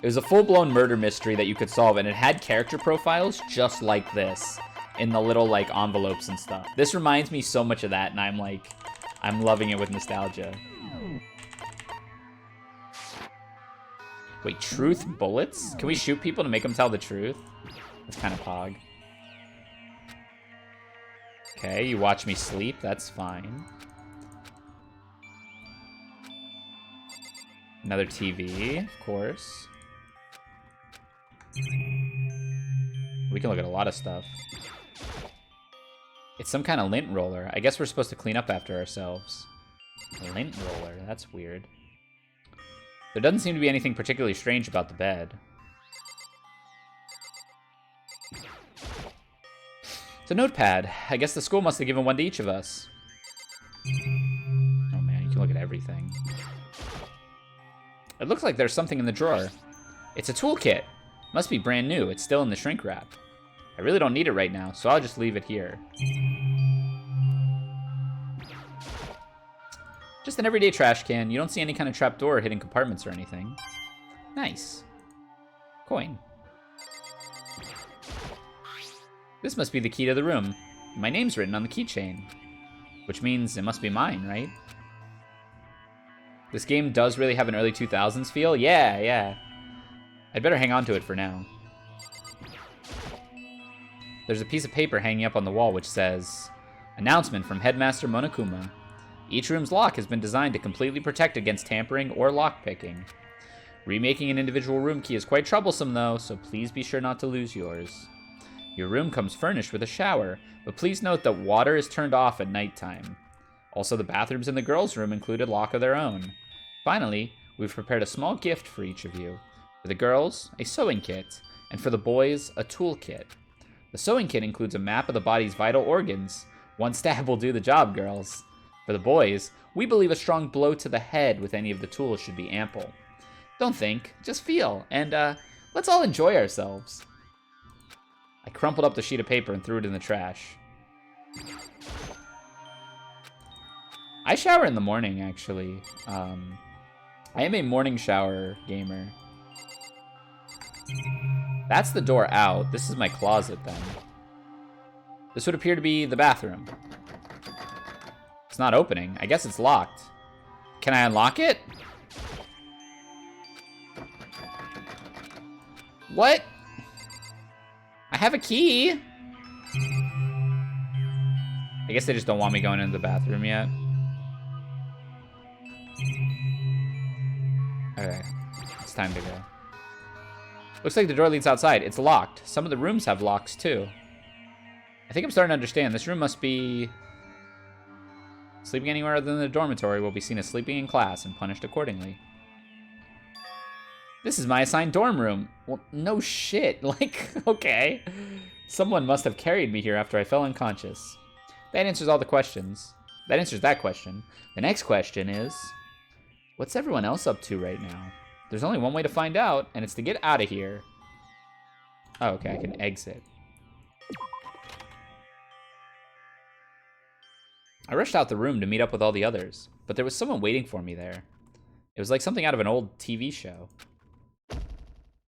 Speaker 1: it was a full-blown murder mystery that you could solve, and it had character profiles just like this in the little like envelopes and stuff. This reminds me so much of that, and I'm loving it with nostalgia. Wait, truth bullets? Can we shoot people to make them tell the truth? That's kind of pog. Okay, you watch me sleep, that's fine. Another TV, of course. We can look at a lot of stuff. It's some kind of lint roller. I guess we're supposed to clean up after ourselves. A lint roller, that's weird. There doesn't seem to be anything particularly strange about the bed. It's a notepad. I guess the school must have given one to each of us. Oh man, you can look at everything. It looks like there's something in the drawer. It's a toolkit. Must be brand new. It's still in the shrink wrap. I really don't need it right now, so I'll just leave it here. Just an everyday trash can. You don't see any kind of trapdoor or hidden compartments or anything. Nice. Coin. This must be the key to the room. My name's written on the keychain. Which means it must be mine, right? This game does really have an early 2000s feel. Yeah. I'd better hang on to it for now. There's a piece of paper hanging up on the wall which says, "Announcement from Headmaster Monokuma. Each room's lock has been designed to completely protect against tampering or lockpicking. Remaking an individual room key is quite troublesome though, so please be sure not to lose yours. Your room comes furnished with a shower, but please note that water is turned off at nighttime. Also, the bathrooms in the girls' room include a lock of their own. Finally, we've prepared a small gift for each of you. For the girls, a sewing kit, and for the boys, a tool kit. The sewing kit includes a map of the body's vital organs. One stab will do the job, girls. For the boys, we believe a strong blow to the head with any of the tools should be ample. Don't think, just feel, and let's all enjoy ourselves." I crumpled up the sheet of paper and threw it in the trash. I shower in the morning, actually. I am a morning shower gamer. That's the door out. This is my closet, then. This would appear to be the bathroom. It's not opening. I guess it's locked. Can I unlock it? What? I have a key. I guess they just don't want me going into the bathroom yet. Okay, it's time to go. Looks like the door leads outside. It's locked. Some of the rooms have locks too. I think I'm starting to understand. This room must be... Sleeping anywhere other than the dormitory will be seen as sleeping in class and punished accordingly. This is my assigned dorm room. Well, no shit. Like, okay. Someone must have carried me here after I fell unconscious. That answers all the questions. That answers that question. The next question is, what's everyone else up to right now? There's only one way to find out, and it's to get out of here. Oh, okay, I can exit. I rushed out the room to meet up with all the others, but there was someone waiting for me there. It was like something out of an old TV show.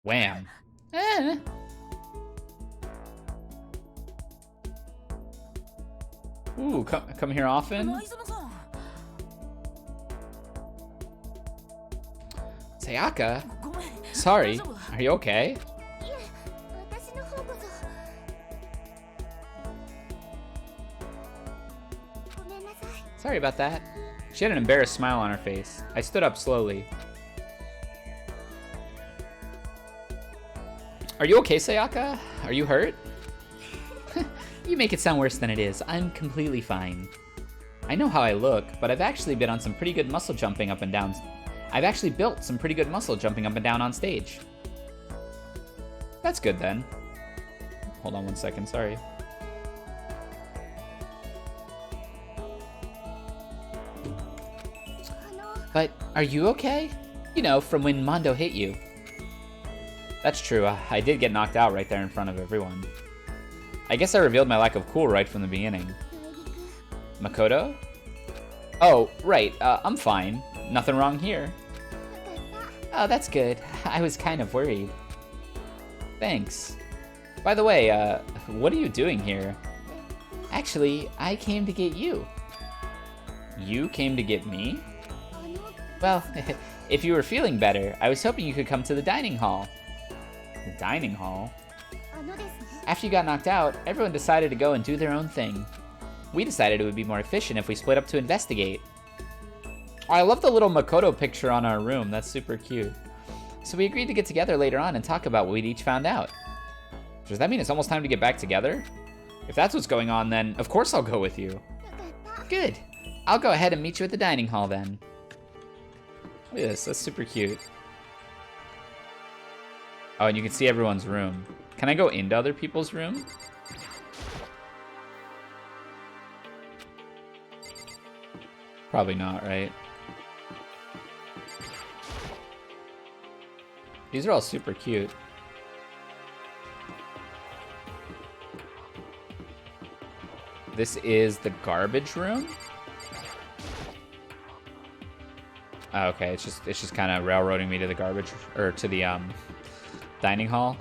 Speaker 1: Wham. Ooh, come here often? Sayaka? Sorry, are you okay? Sorry about that. She had an embarrassed smile on her face. I stood up slowly. Are you okay, Sayaka? Are you hurt? You make it sound worse than it is. I'm completely fine. I know how I look, but I've actually been on some pretty good muscle jumping up and down. I've actually built some pretty good muscle jumping up and down on stage. That's good then. Hold on one second, sorry. But are you okay? You know, from when Mondo hit you. That's true, I did get knocked out right there in front of everyone. I guess I revealed my lack of cool right from the beginning. Makoto? Oh, right, I'm fine. Nothing wrong here. Oh, that's good. I was kind of worried. Thanks. By the way, what are you doing here? Actually, I came to get you. You came to get me? Well, if you were feeling better, I was hoping you could come to the dining hall. The dining hall? After you got knocked out, everyone decided to go and do their own thing. We decided it would be more efficient if we split up to investigate. Oh, I love the little Makoto picture on our room. That's super cute. So we agreed to get together later on and talk about what we'd each found out. Does that mean it's almost time to get back together? If that's what's going on, then of course I'll go with you. Good. I'll go ahead and meet you at the dining hall then. Look at this. That's super cute. Oh, and you can see everyone's room. Can I go into other people's room? Probably not, right? These are all super cute. This is the garbage room. Oh, okay, it's just kind of railroading me to the garbage, or to the dining hall.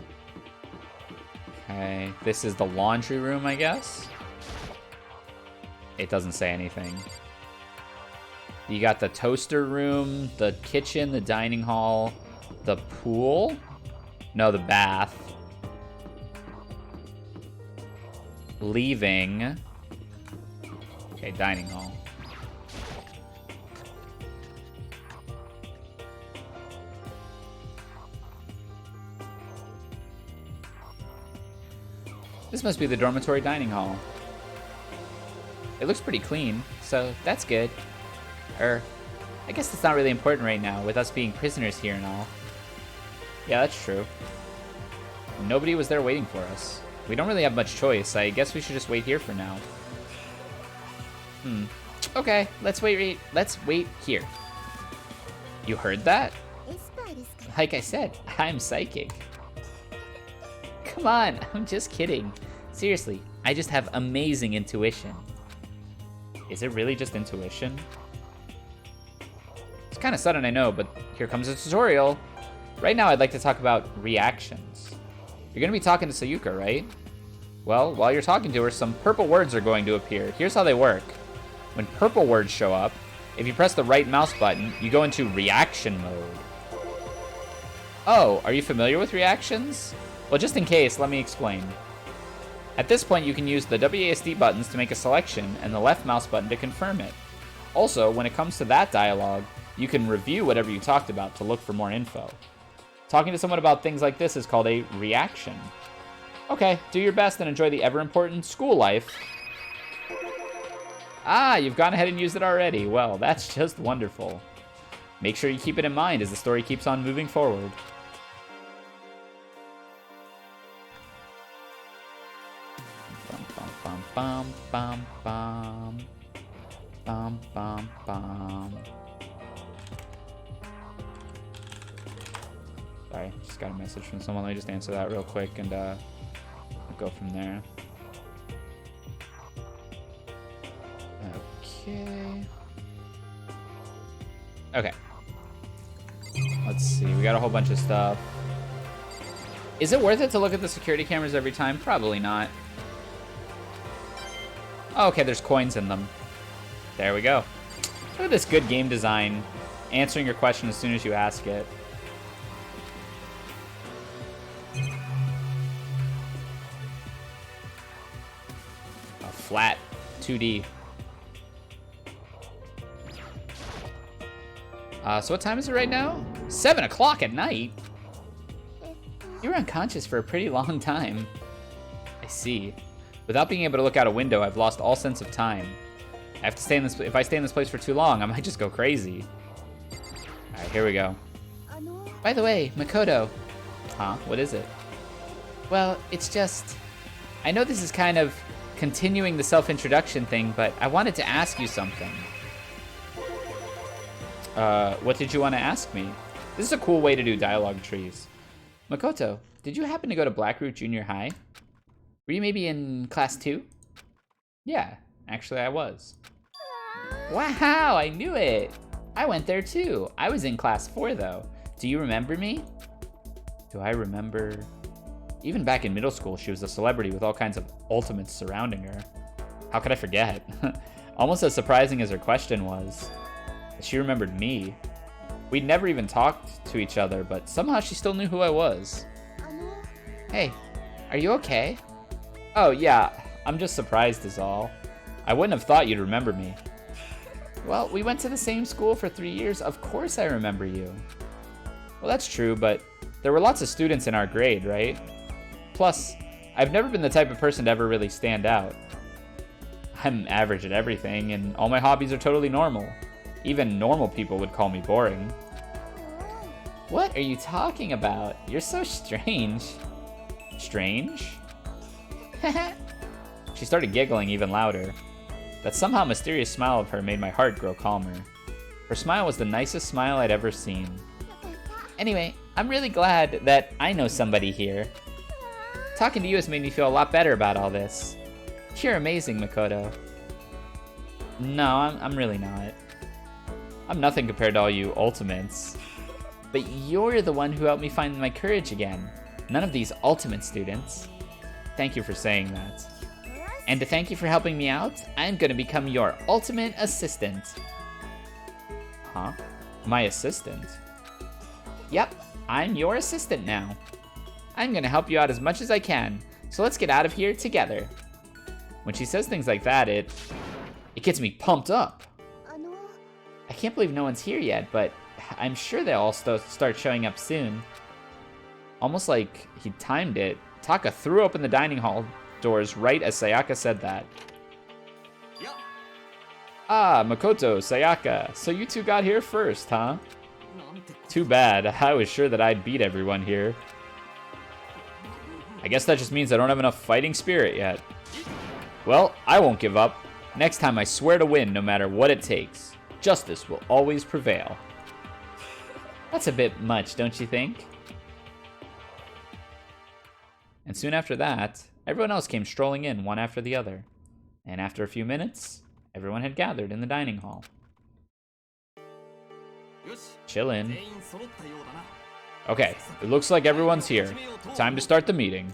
Speaker 1: Okay, this is the laundry room, I guess. It doesn't say anything. You got the toaster room, the kitchen, the dining hall, the pool. No, the bath. Leaving. Okay, dining hall. This must be the dormitory dining hall. It looks pretty clean, so that's good. I guess that's not really important right now, with us being prisoners here and all. Yeah, that's true. Nobody was there waiting for us. We don't really have much choice. I guess we should just wait here for now. Okay, let's wait here. You heard that? Like I said, I'm psychic. Come on, I'm just kidding. Seriously, I just have amazing intuition. Is it really just intuition? It's kind of sudden, I know, but here comes a tutorial. Right now, I'd like to talk about reactions. You're gonna be talking to Sayuka, right? Well, while you're talking to her, some purple words are going to appear. Here's how they work. When purple words show up, if you press the right mouse button, you go into reaction mode. Oh, are you familiar with reactions? Well, just in case, let me explain. At this point, you can use the WASD buttons to make a selection and the left mouse button to confirm it. Also, when it comes to that dialogue, you can review whatever you talked about to look for more info. Talking to someone about things like this is called a reaction. Okay, do your best and enjoy the ever-important school life. Ah, you've gone ahead and used it already. Well, that's just wonderful. Make sure you keep it in mind as the story keeps on moving forward. Bum, bum, bum, bum, bum, bum, bum. Sorry, just got a message from someone. Let me just answer that real quick and we'll go from there. Okay. Okay. Let's see. We got a whole bunch of stuff. Is it worth it to look at the security cameras every time? Probably not. Oh, okay, there's coins in them. There we go. Look at this good game design. Answering your question as soon as you ask it. A flat 2D. So what time is it right now? 7 o'clock at night? You were unconscious for a pretty long time. I see. Without being able to look out a window, I've lost all sense of time. I have to stay in this. If I stay in this place for too long, I might just go crazy. All right, here we go. By the way, Makoto. Huh? What is it? Well, it's just... I know this is kind of continuing the self-introduction thing, but I wanted to ask you something. What did you want to ask me? This is a cool way to do dialogue trees. Makoto, did you happen to go to Blackroot Junior High? Were you maybe in class 2? Yeah, actually I was. Wow, I knew it! I went there too. I was in class 4 though. Do you remember me? Do I remember? Even back in middle school, she was a celebrity with all kinds of ultimates surrounding her. How could I forget? Almost as surprising as her question was. She remembered me. We'd never even talked to each other, but somehow she still knew who I was. Hey, are you okay? Oh yeah, I'm just surprised is all. I wouldn't have thought you'd remember me. Well, we went to the same school for 3 years. Of course I remember you. Well, that's true, but there were lots of students in our grade, right? Plus, I've never been the type of person to ever really stand out. I'm average at everything, and all my hobbies are totally normal. Even normal people would call me boring. What are you talking about? You're so strange. Strange? She started giggling even louder. That somehow mysterious smile of her made my heart grow calmer. Her smile was the nicest smile I'd ever seen. Anyway, I'm really glad that I know somebody here. Talking to you has made me feel a lot better about all this. You're amazing, Makoto. No, I'm really not. I'm nothing compared to all you ultimates. But you're the one who helped me find my courage again. None of these ultimate students. Thank you for saying that. And to thank you for helping me out, I'm gonna become your ultimate assistant. Huh? My assistant? Yep, I'm your assistant now. I'm gonna help you out as much as I can, so let's get out of here together. When she says things like that, it gets me pumped up. I can't believe no one's here yet, but I'm sure they'll all start showing up soon. Almost like he timed it, Taka threw open the dining hall doors right as Sayaka said that. Ah, Makoto, Sayaka, so you two got here first, huh? Too bad, I was sure that I'd beat everyone here. I guess that just means I don't have enough fighting spirit yet. Well, I won't give up. Next time I swear to win no matter what it takes. Justice will always prevail. That's a bit much, don't you think? And soon after that, everyone else came strolling in one after the other. And after a few minutes, everyone had gathered in the dining hall. Chillin'. Okay, it looks like everyone's here. Time to start the meeting.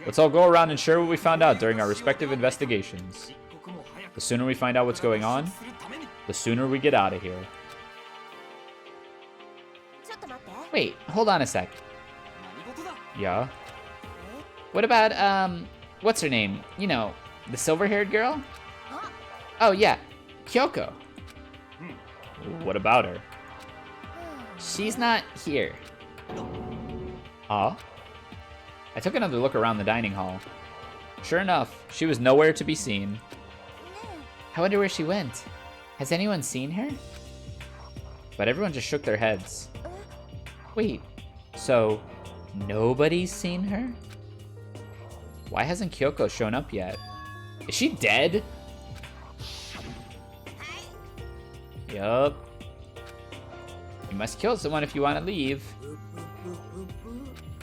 Speaker 1: Let's all go around and share what we found out during our respective investigations. The sooner we find out what's going on, the sooner we get out of here. Wait, hold on a sec. Yeah? What about, what's her name? You know, the silver-haired girl? Oh, yeah, Kyoko. What about her? She's not here. Huh? I took another look around the dining hall. Sure enough, she was nowhere to be seen. I wonder where she went. Has anyone seen her? But everyone just shook their heads. Wait, so nobody's seen her? Why hasn't Kyoko shown up yet? Is she dead? Yup. You must kill someone if you want to leave.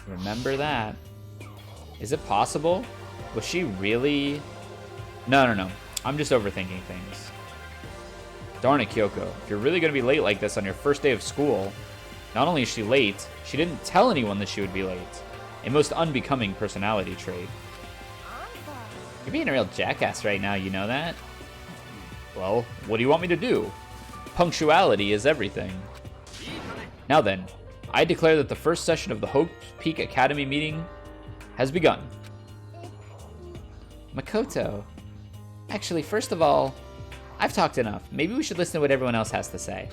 Speaker 1: Remember that. Is it possible? Was she really... No. I'm just overthinking things. Darn it, Kyoko. If you're really going to be late like this on your first day of school, not only is she late, she didn't tell anyone that she would be late. A most unbecoming personality trait. You're being a real jackass right now, you know that? Well, what do you want me to do? Punctuality is everything. Now then, I declare that the first session of the Hope Peak Academy meeting has begun. Makoto. Actually, first of all, I've talked enough. Maybe we should listen to what everyone else has to say.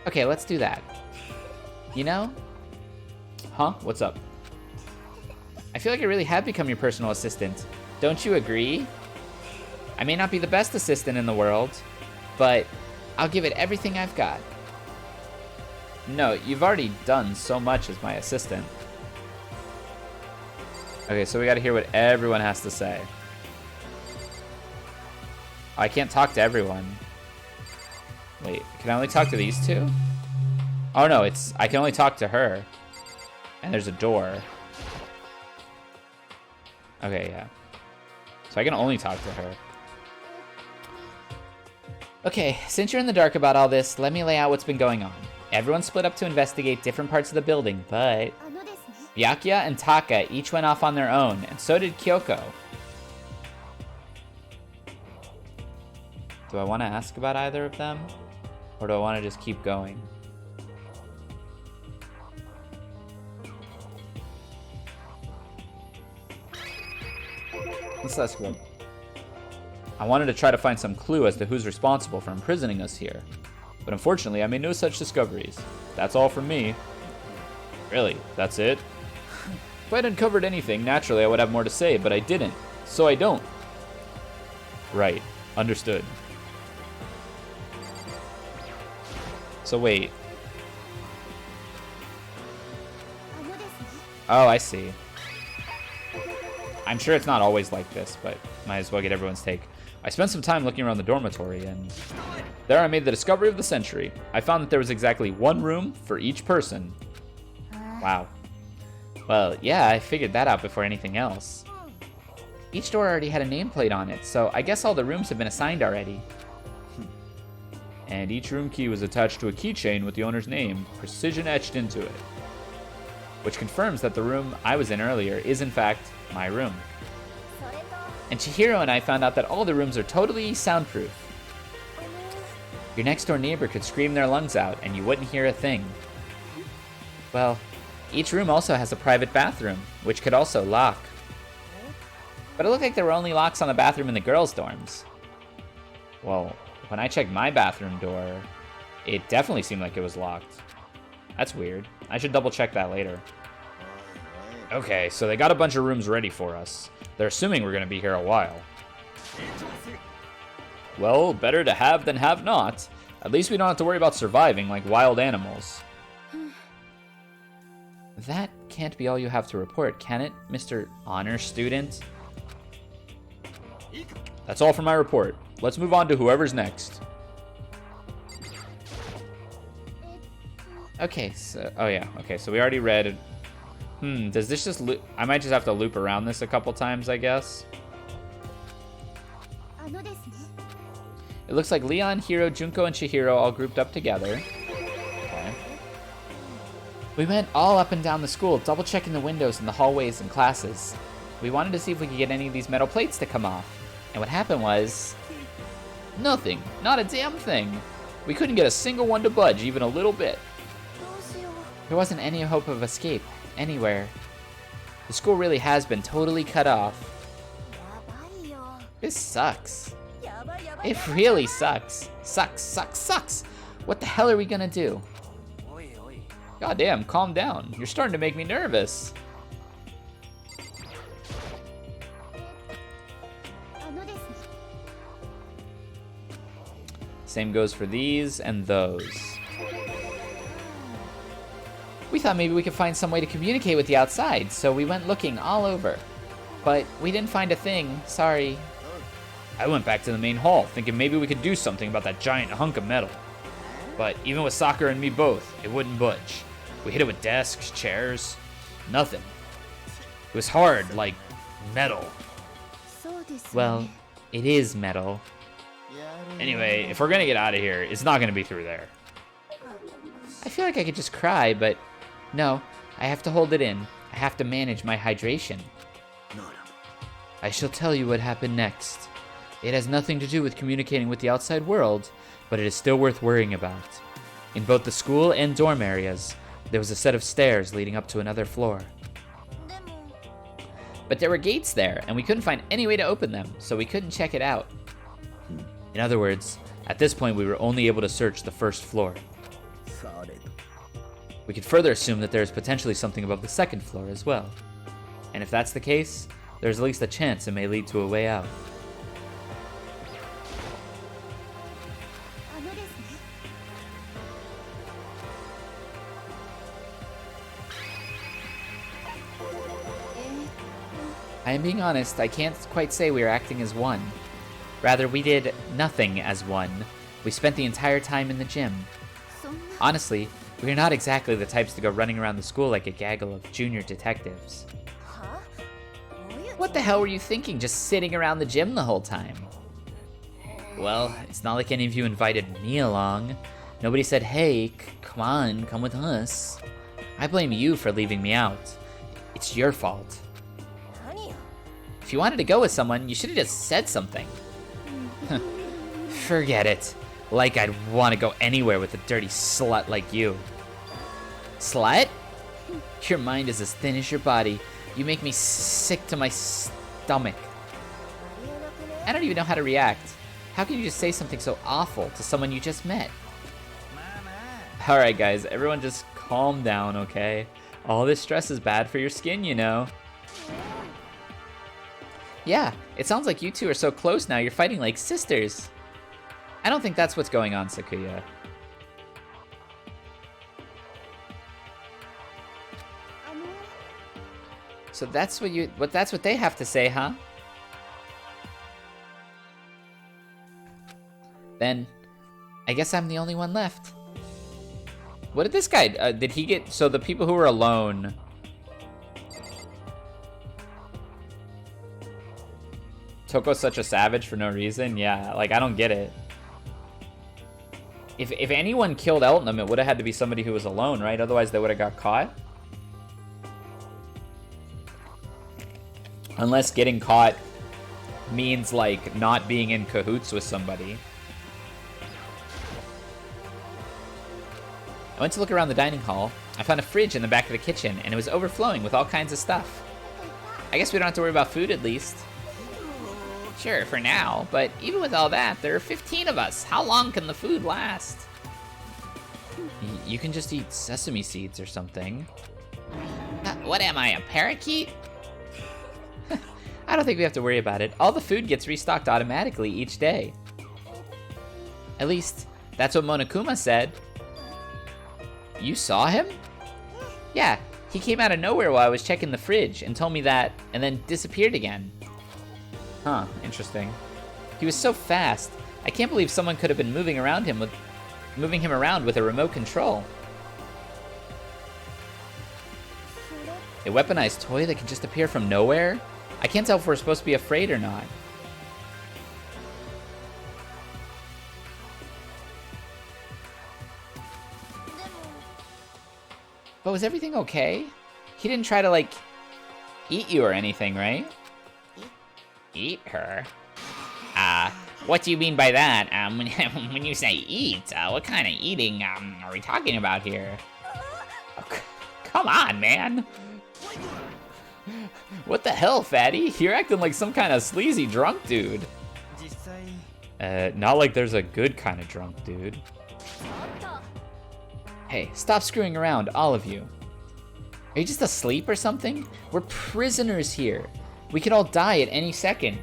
Speaker 1: Okay, let's do that. You know, Huh? What's up? I feel like I really have become your personal assistant. Don't you agree? I may not be the best assistant in the world, but I'll give it everything I've got. No, you've already done so much as my assistant. Okay, so we gotta hear what everyone has to say. I can't talk to everyone. Wait, can I only talk to these two? Oh no, I can only talk to her. And there's a door. Okay, yeah. So I can only talk to her. Okay, since you're in the dark about all this, let me lay out what's been going on. Everyone split up to investigate different parts of the building, but Byakuya and Taka each went off on their own, and so did Kyoko. Do I want to ask about either of them? Or do I want to just keep going? Let's ask about. I wanted to try to find some clue as to who's responsible for imprisoning us here. But unfortunately, I made no such discoveries. That's all from me. Really? That's it? If I'd uncovered anything, naturally I would have more to say, but I didn't. So I don't. Right. Understood. So wait. Oh, I see. I'm sure it's not always like this, but might as well get everyone's take. I spent some time looking around the dormitory, and there I made the discovery of the century. I found that there was exactly one room for each person. Wow. Well, yeah, I figured that out before anything else. Each door already had a nameplate on it, so I guess all the rooms have been assigned already. And each room key was attached to a keychain with the owner's name, precision etched into it. Which confirms that the room I was in earlier is in fact my room. And Chihiro and I found out that all the rooms are totally soundproof. Your next door neighbor could scream their lungs out and you wouldn't hear a thing. Well, each room also has a private bathroom, which could also lock. But it looked like there were only locks on the bathroom in the girls' dorms. Well, when I checked my bathroom door, it definitely seemed like it was locked. That's weird. I should double check that later. Okay, so they got a bunch of rooms ready for us. They're assuming we're gonna be here a while. Well, better to have than have not. At least we don't have to worry about surviving like wild animals. That can't be all you have to report, can it, Mr. Honor Student? That's all for my report. Let's move on to whoever's next. Okay, so... Oh, yeah. Okay, so we already read... does this just loop... I might just have to loop around this a couple times, I guess. It looks like Leon, Hiro, Junko, and Chihiro all grouped up together. Okay. We went all up and down the school, double-checking the windows in the hallways and classes. We wanted to see if we could get any of these metal plates to come off. And what happened was... nothing. Not a damn thing. We couldn't get a single one to budge, even a little bit. There wasn't any hope of escape, anywhere. The school really has been totally cut off. This sucks. It really sucks. Sucks. What the hell are we gonna do? Goddamn, calm down. You're starting to make me nervous. Same goes for these and those. We thought maybe we could find some way to communicate with the outside, so we went looking all over. But we didn't find a thing, sorry. I went back to the main hall, thinking maybe we could do something about that giant hunk of metal. But even with Sakura and me both, it wouldn't budge. We hit it with desks, chairs, nothing. It was hard, like metal. Well, it is metal. Anyway, if we're gonna get out of here, it's not gonna be through there. I feel like I could just cry, but no, I have to hold it in. I have to manage my hydration. I shall tell you what happened next. It has nothing to do with communicating with the outside world, but it is still worth worrying about. In both the school and dorm areas, there was a set of stairs leading up to another floor. But there were gates there, and we couldn't find any way to open them, so we couldn't check it out. In other words, at this point we were only able to search the first floor. We could further assume that there is potentially something above the second floor as well. And if that's the case, there's at least a chance it may lead to a way out. I am being honest, I can't quite say we are acting as one. Rather, we did nothing as one. We spent the entire time in the gym. Honestly, we are not exactly the types to go running around the school like a gaggle of junior detectives. What the hell were you thinking, just sitting around the gym the whole time? Well, it's not like any of you invited me along. Nobody said, hey, come on, come with us. I blame you for leaving me out. It's your fault. If you wanted to go with someone, you should have just said something. Forget it. Like I'd want to go anywhere with a dirty slut like you. Slut? Your mind is as thin as your body. You make me sick to my stomach. I don't even know how to react. How can you just say something so awful to someone you just met? Alright guys, everyone just calm down, okay? All this stress is bad for your skin, you know. Yeah, it sounds like you two are so close now, you're fighting like sisters. I don't think that's what's going on, Sakuya. So that's what they have to say, huh? Then, I guess I'm the only one left. What did this guy, did he get, so the people who were alone. Toko's such a savage for no reason? Yeah, like, I don't get it. If anyone killed Eltonum, it would have had to be somebody who was alone, right? Otherwise, they would have got caught. Unless getting caught means, like, not being in cahoots with somebody. I went to look around the dining hall. I found a fridge in the back of the kitchen, and it was overflowing with all kinds of stuff. I guess we don't have to worry about food, at least. Sure, for now, but even with all that, there are 15 of us. How long can the food last? You can just eat sesame seeds or something. What am I, a parakeet? I don't think we have to worry about it. All the food gets restocked automatically each day. At least, that's what Monokuma said. You saw him? Yeah, he came out of nowhere while I was checking the fridge and told me that, and then disappeared again. Huh, interesting. He was so fast. I can't believe someone could have been moving him around with a remote control. A weaponized toy that can just appear from nowhere? I can't tell if we're supposed to be afraid or not. But was everything okay? He didn't try to, like, eat you or anything, right? Eat her? What do you mean by that? When you say eat, what kind of eating, are we talking about here? Oh, come on, man! What the hell, fatty? You're acting like some kind of sleazy drunk dude. Not like there's a good kind of drunk dude. Hey, stop screwing around, all of you. Are you just asleep or something? We're prisoners here. We could all die at any second.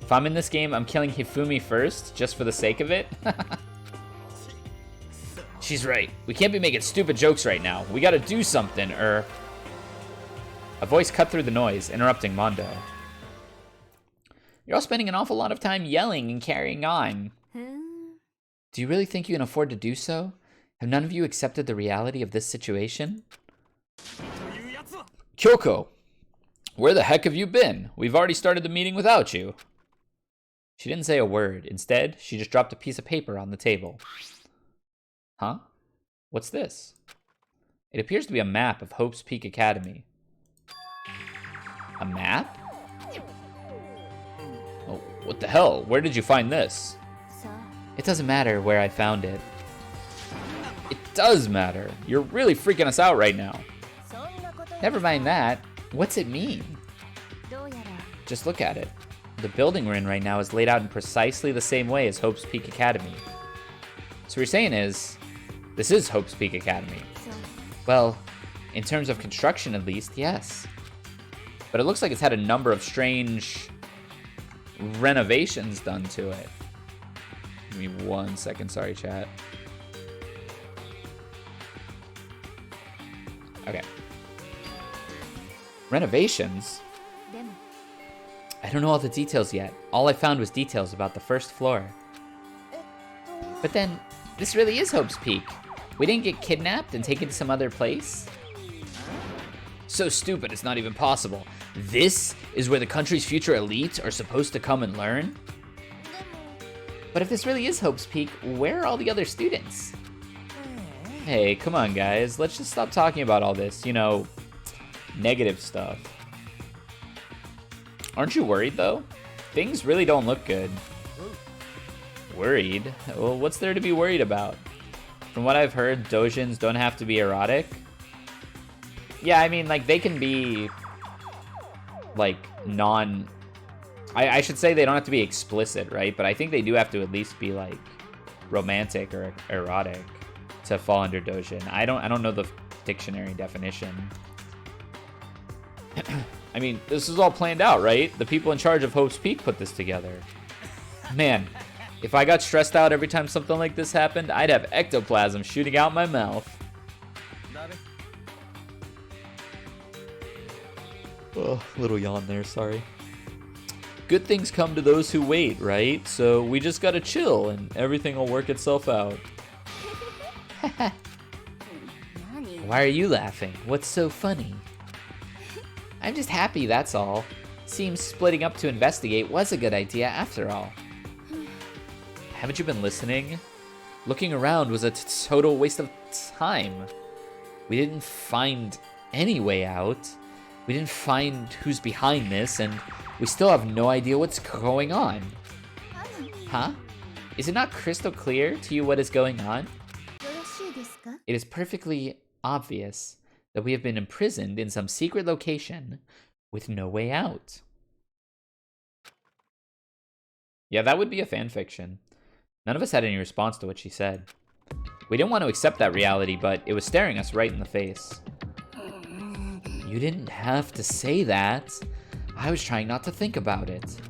Speaker 1: If I'm in this game, I'm killing Hifumi first, just for the sake of it. She's right. We can't be making stupid jokes right now. We gotta do something, A voice cut through the noise, interrupting Mondo. You're all spending an awful lot of time yelling and carrying on. Do you really think you can afford to do so? Have none of you accepted the reality of this situation? Kyoko, where the heck have you been? We've already started the meeting without you. She didn't say a word. Instead, she just dropped a piece of paper on the table. Huh? What's this? It appears to be a map of Hope's Peak Academy. A map? Oh, what the hell? Where did you find this? It doesn't matter where I found it. It does matter. You're really freaking us out right now. Never mind that. What's it mean? Just look at it. The building we're in right now is laid out in precisely the same way as Hope's Peak Academy. So what you're saying is, this is Hope's Peak Academy. Well, in terms of construction at least, yes. But it looks like it's had a number of strange renovations done to it. Give me 1 second, sorry chat. Okay. Renovations? I don't know all the details yet. All I found was details about the first floor. But then, this really is Hope's Peak. We didn't get kidnapped and taken to some other place? So stupid, it's not even possible. This is where the country's future elite are supposed to come and learn? But if this really is Hope's Peak, where are all the other students? Hey, come on guys, let's just stop talking about all this, you know, negative stuff. Aren't you worried though? Things really don't look good. Worried? Well, what's there to be worried about? From what I've heard, doujins don't have to be erotic. Yeah, I mean, like, they can be, like, I should say they don't have to be explicit, right? But I think they do have to at least be, like, romantic or erotic to fall under doujin. I don't know the dictionary definition. I mean, this is all planned out, right? The people in charge of Hope's Peak put this together. Man, if I got stressed out every time something like this happened, I'd have ectoplasm shooting out my mouth. Oh, little yawn there, sorry. Good things come to those who wait, right? So we just gotta chill and everything will work itself out. Why are you laughing? What's so funny? I'm just happy, that's all. Seems splitting up to investigate was a good idea after all. Haven't you been listening? Looking around was a total waste of time. We didn't find any way out. We didn't find who's behind this, and we still have no idea what's going on. Huh? Is it not crystal clear to you what is going on? It is perfectly obvious that we have been imprisoned in some secret location with no way out. Yeah, that would be a fanfiction. None of us had any response to what she said. We didn't want to accept that reality, but it was staring us right in the face. You didn't have to say that. I was trying not to think about it.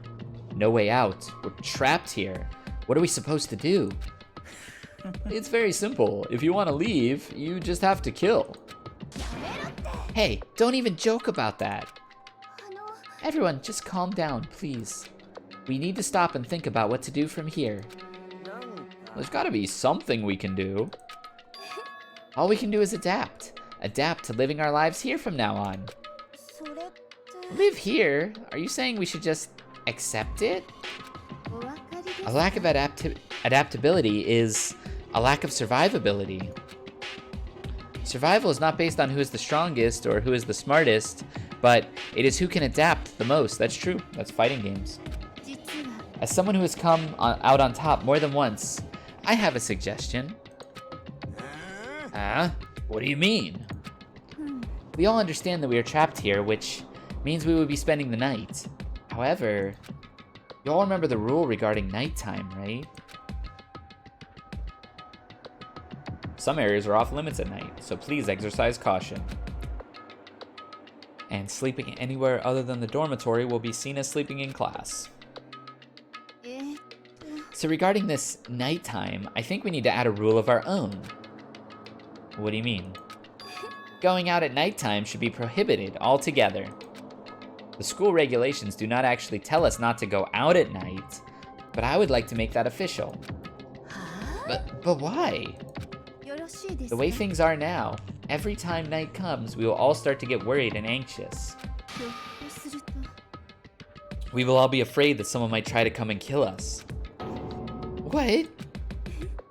Speaker 1: No way out. We're trapped here. What are we supposed to do? It's very simple. If you want to leave, you just have to kill. Hey, don't even joke about that. Everyone, just calm down, please. We need to stop and think about what to do from here. There's gotta be something we can do. All we can do is adapt. Adapt to living our lives here from now on. Live here? Are you saying we should just accept it? A lack of adaptability is a lack of survivability. Survival is not based on who is the strongest or who is the smartest, but it is who can adapt the most. That's true. That's fighting games. As someone who has come out on top more than once, I have a suggestion. What do you mean? We all understand that we are trapped here, which means we will be spending the night. However, you all remember the rule regarding nighttime, right? Some areas are off limits at night, so please exercise caution. And sleeping anywhere other than the dormitory will be seen as sleeping in class. So regarding this nighttime, I think we need to add a rule of our own. What do you mean? Going out at nighttime should be prohibited altogether. The school regulations do not actually tell us not to go out at night, but I would like to make that official. But why? The way things are now, every time night comes, we will all start to get worried and anxious. We will all be afraid that someone might try to come and kill us. What?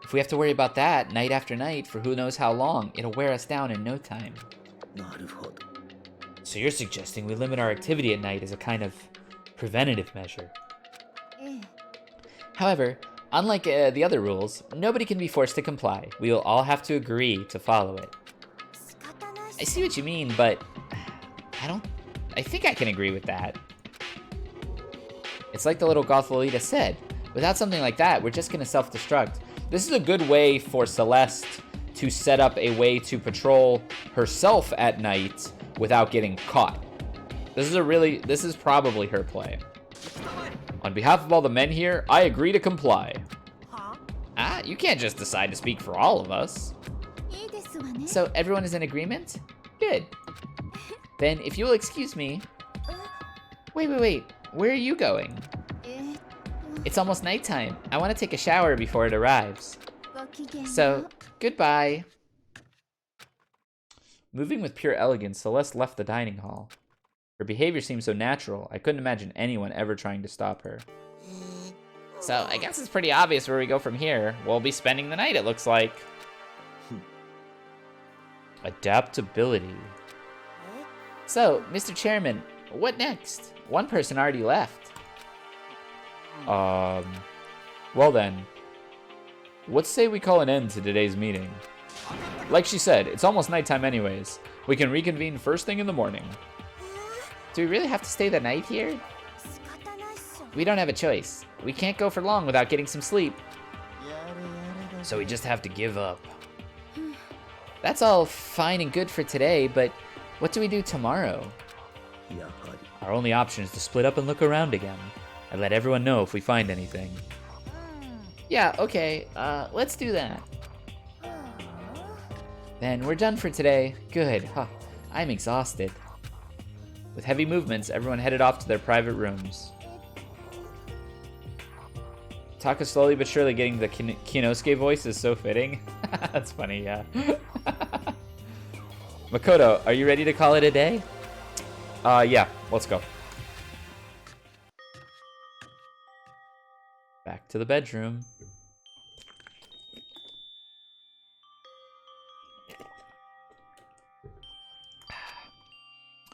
Speaker 1: If we have to worry about that night after night for who knows how long, it'll wear us down in no time. So you're suggesting we limit our activity at night as a kind of preventative measure. However, unlike the other rules, nobody can be forced to comply. We will all have to agree to follow it. I see what you mean, but I think I can agree with that. It's like the little goth Lolita said, without something like that, we're just gonna self-destruct. This is a good way for Celeste to set up a way to patrol herself at night without getting caught. This is probably her play. On behalf of all the men here, I agree to comply. Ah, you can't just decide to speak for all of us. So everyone is in agreement? Good. Then, if you'll excuse me... Wait. Where are you going? It's almost nighttime. I want to take a shower before it arrives. So, goodbye. Moving with pure elegance, Celeste left the dining hall. Her behavior seemed so natural, I couldn't imagine anyone ever trying to stop her. So, I guess it's pretty obvious where we go from here. We'll be spending the night, it looks like. Adaptability. So, Mr. Chairman, what next? One person already left. Well then, let's say we call an end to today's meeting. Like she said, it's almost nighttime anyways. We can reconvene first thing in the morning. Do we really have to stay the night here? We don't have a choice. We can't go for long without getting some sleep. So we just have to give up. That's all fine and good for today, but what do we do tomorrow? Our only option is to split up and look around again. And let everyone know if we find anything. Yeah, okay, let's do that. Then we're done for today. Good, I'm exhausted. With heavy movements, everyone headed off to their private rooms. Taka slowly but surely getting the Kinosuke voice is so fitting. That's funny, yeah. Makoto, are you ready to call it a day? Yeah, let's go. Back to the bedroom.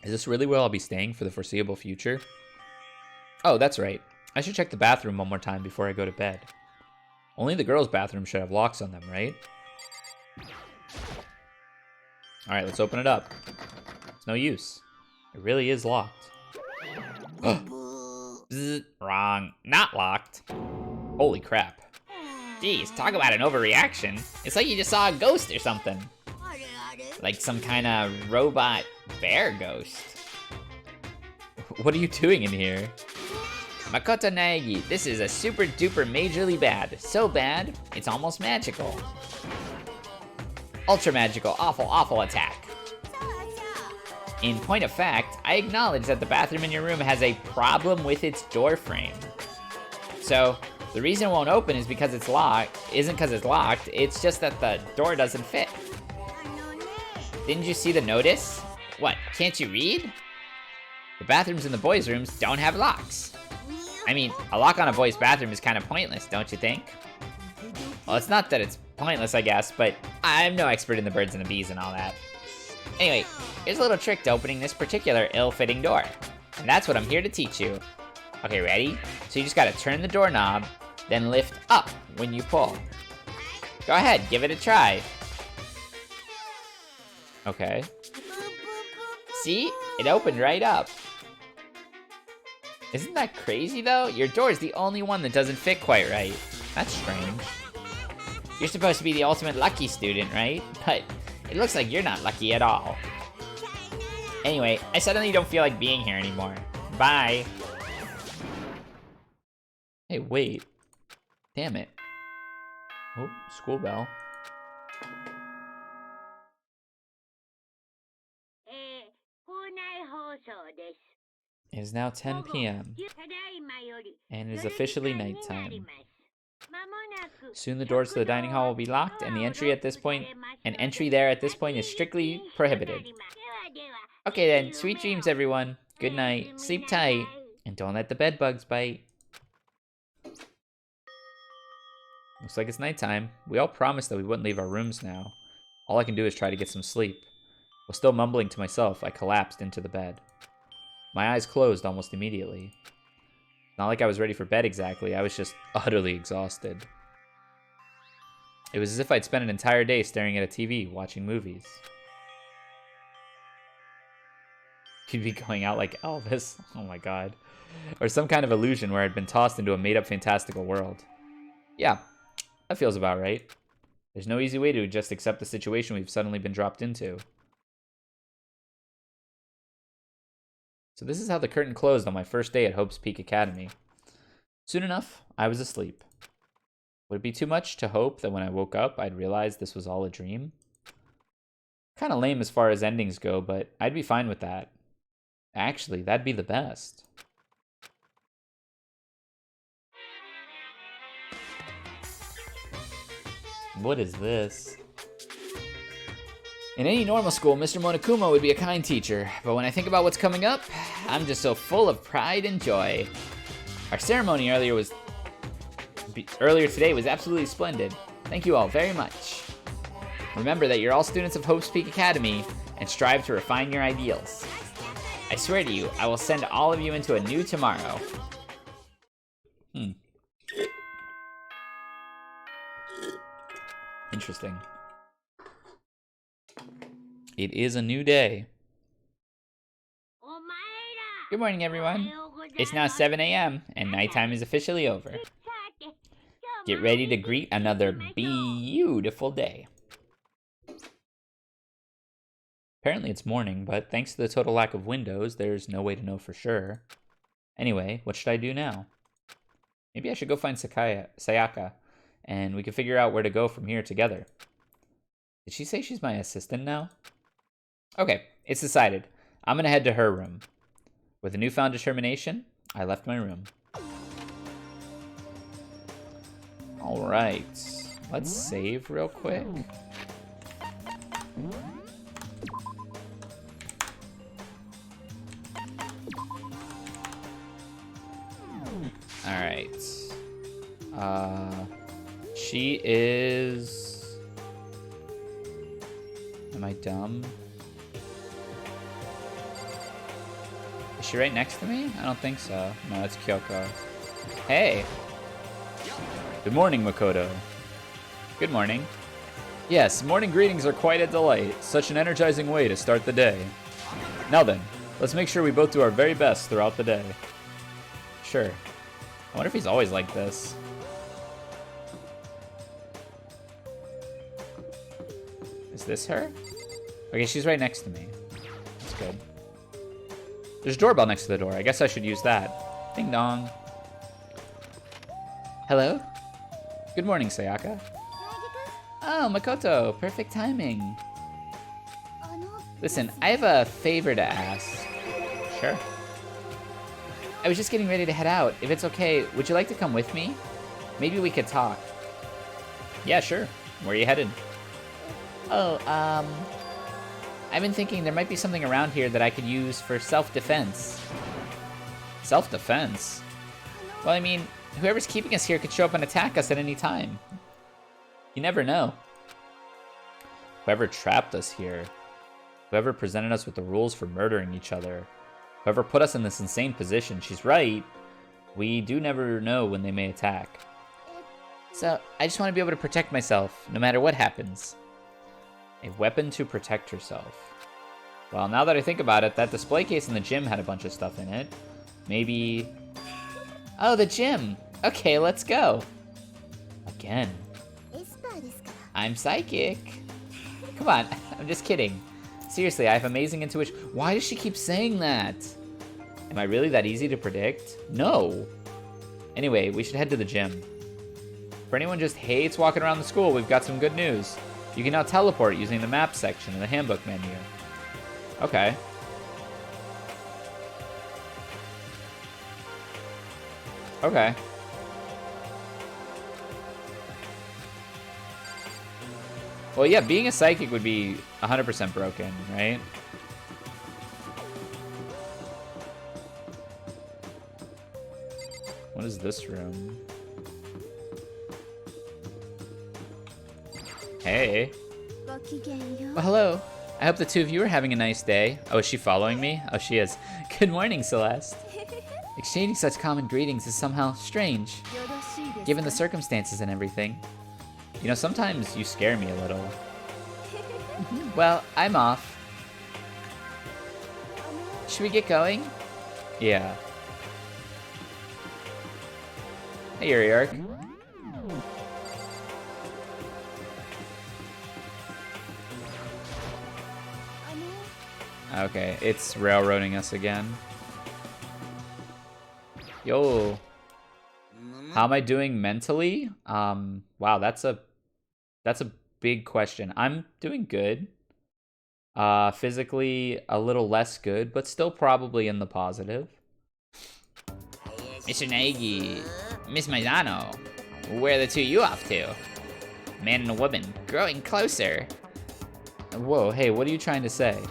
Speaker 1: Is this really where I'll be staying for the foreseeable future? Oh, that's right. I should check the bathroom one more time before I go to bed. Only the girls' bathroom should have locks on them, right? Alright, let's open it up. It's no use. It really is locked. Bzz, wrong. Not locked. Holy crap. Jeez, talk about an overreaction. It's like you just saw a ghost or something. Like some kind of robot bear ghost. What are you doing in here? Makoto Naegi, this is a super duper majorly bad. So bad, it's almost magical. Ultra magical, awful attack. In point of fact, I acknowledge that the bathroom in your room has a problem with its door frame. So, the reason it won't open is because it's locked, isn't because it's locked, it's just that the door doesn't fit. Didn't you see the notice? What, can't you read? The bathrooms in the boys' rooms don't have locks. I mean, a lock on a boy's bathroom is kind of pointless, don't you think? Well, it's not that it's pointless, I guess, but I'm no expert in the birds and the bees and all that. Anyway, here's a little trick to opening this particular ill-fitting door. And that's what I'm here to teach you. Okay, ready? So you just gotta turn the doorknob, then lift up when you pull. Go ahead, give it a try. Okay. See? It opened right up. Isn't that crazy, though? Your door is the only one that doesn't fit quite right. That's strange. You're supposed to be the ultimate lucky student, right? But it looks like you're not lucky at all. Anyway, I suddenly don't feel like being here anymore. Bye. Hey, wait. Damn it. Oh, school bell. It is now 10 p.m. and it is officially nighttime. Soon the doors to the dining hall will be locked, and entry there at this point is strictly prohibited. Okay then, sweet dreams everyone. Good night, sleep tight, and don't let the bed bugs bite. Looks like it's nighttime. We all promised that we wouldn't leave our rooms now. All I can do is try to get some sleep. While still mumbling to myself, I collapsed into the bed. My eyes closed almost immediately. Not like I was ready for bed exactly, I was just utterly exhausted. It was as if I'd spent an entire day staring at a TV, watching movies. He'd be going out like Elvis, oh my god. Or some kind of illusion where I'd been tossed into a made-up fantastical world. Yeah, that feels about right. There's no easy way to just accept the situation we've suddenly been dropped into. So this is how the curtain closed on my first day at Hope's Peak Academy. Soon enough, I was asleep. Would it be too much to hope that when I woke up, I'd realize this was all a dream? Kind of lame as far as endings go, but I'd be fine with that. Actually, that'd be the best. What is this? In any normal school, Mr. Monokuma would be a kind teacher, but when I think about what's coming up, I'm just so full of pride and joy. Our ceremony earlier today was absolutely splendid. Thank you all very much. Remember that you're all students of Hope's Peak Academy and strive to refine your ideals. I swear to you, I will send all of you into a new tomorrow. Interesting. It is a new day. Good morning, everyone. It's now 7 a.m. and nighttime is officially over. Get ready to greet another beautiful day. Apparently it's morning, but thanks to the total lack of windows, there's no way to know for sure. Anyway, what should I do now? Maybe I should go find Sayaka, and we can figure out where to go from here together. Did she say she's my assistant now? Okay, it's decided. I'm gonna head to her room. With a newfound determination, I left my room. Alright, let's save real quick. Alright. She is... Am I dumb? Is she right next to me? I don't think so. No, it's Kyoko. Hey! Good morning, Makoto. Good morning. Yes, morning greetings are quite a delight. Such an energizing way to start the day. Now then, let's make sure we both do our very best throughout the day. Sure. I wonder if he's always like this. Is this her? Okay, she's right next to me. That's good. There's a doorbell next to the door. I guess I should use that. Ding dong. Hello? Good morning, Sayaka. Oh, Makoto. Perfect timing. Listen, I have a favor to ask. Sure. I was just getting ready to head out. If it's okay, would you like to come with me? Maybe we could talk. Yeah, sure. Where are you headed? Oh, I've been thinking there might be something around here that I could use for self-defense. Self-defense? Well, I mean, whoever's keeping us here could show up and attack us at any time. You never know. Whoever trapped us here, whoever presented us with the rules for murdering each other, whoever put us in this insane position, she's right. We do never know when they may attack. So, I just want to be able to protect myself, no matter what happens. A weapon to protect herself. Well, now that I think about it, that display case in the gym had a bunch of stuff in it. Maybe... Oh, the gym! Okay, let's go. Again. I'm psychic. Come on, I'm just kidding. Seriously, I have amazing intuition. Why does she keep saying that? Am I really that easy to predict? No. Anyway, we should head to the gym. For anyone who just hates walking around the school, we've got some good news. You can now teleport using the map section in the handbook menu. Okay. Okay. Well, yeah, being a psychic would be 100% broken, right? What is this room? Hey. Well, hello. I hope the two of you are having a nice day. Oh, is she following me? Oh, she is. Good morning, Celeste. Exchanging such common greetings is somehow strange, given the circumstances and everything. You know, sometimes you scare me a little. Well, I'm off. Should we get going? Yeah. Hey, Yuri. Okay, it's railroading us again. Yo. How am I doing mentally? Wow, that's a big question. I'm doing good. Physically a little less good, but still probably in the positive. Mr. Nagy, Miss Maizano, where are the two you off to? Man and a woman, growing closer. Whoa, hey, what are you trying to say?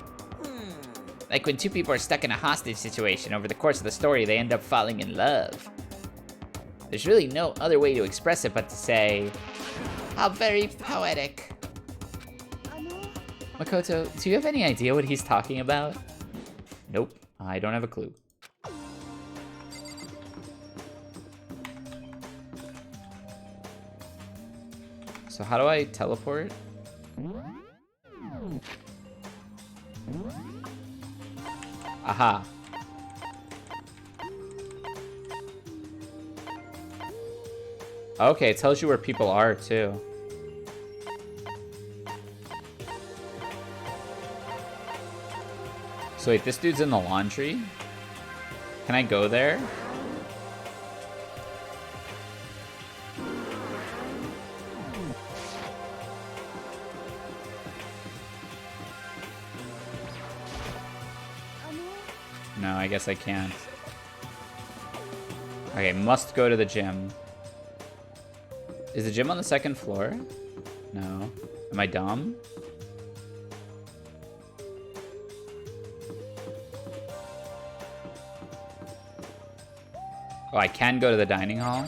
Speaker 1: Like when two people are stuck in a hostage situation, over the course of the story, they end up falling in love. There's really no other way to express it but to say, how very poetic. Makoto, do you have any idea what he's talking about? Nope, I don't have a clue. So how do I teleport? Aha. Okay, it tells you where people are too. So wait, this dude's in the laundry? Can I go there? No, I guess I can't. Okay, must go to the gym. Is the gym on the second floor? No. Am I dumb? Oh, I can go to the dining hall?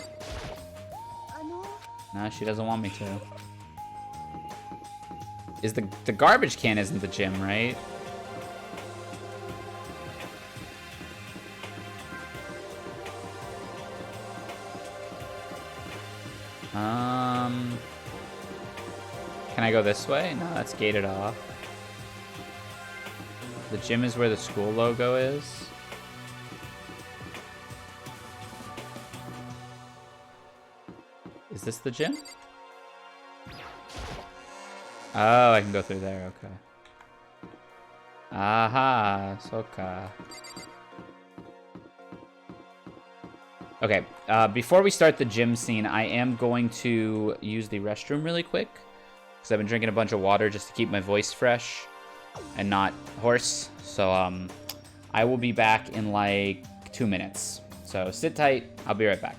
Speaker 1: No, she doesn't want me to. Is the garbage can isn't the gym, right? Can I go this way? No, that's gated off. The gym is where the school logo is. Is this the gym? Oh, I can go through there, okay. Aha, soka. Okay, before we start the gym scene, I am going to use the restroom really quick. Because I've been drinking a bunch of water just to keep my voice fresh and not hoarse. So I will be back in like 2 minutes. So sit tight, I'll be right back.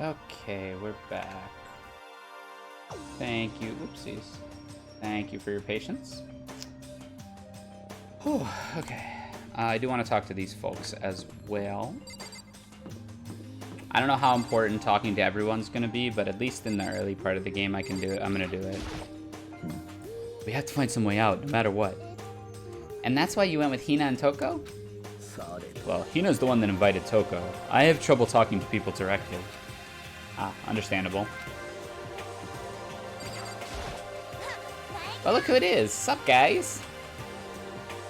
Speaker 1: Okay, we're back. Thank you. Oopsies. Thank you for your patience. Whew, okay. I do want to talk to these folks as well. I don't know how important talking to everyone's going to be, but at least in the early part of the game I can do it. I'm going to do it. We have to find some way out, no matter what. And that's why you went with Hina and Toko? Well, Hina's the one that invited Toko. I have trouble talking to people directly. Ah, understandable. Well, look who it is. Sup, guys?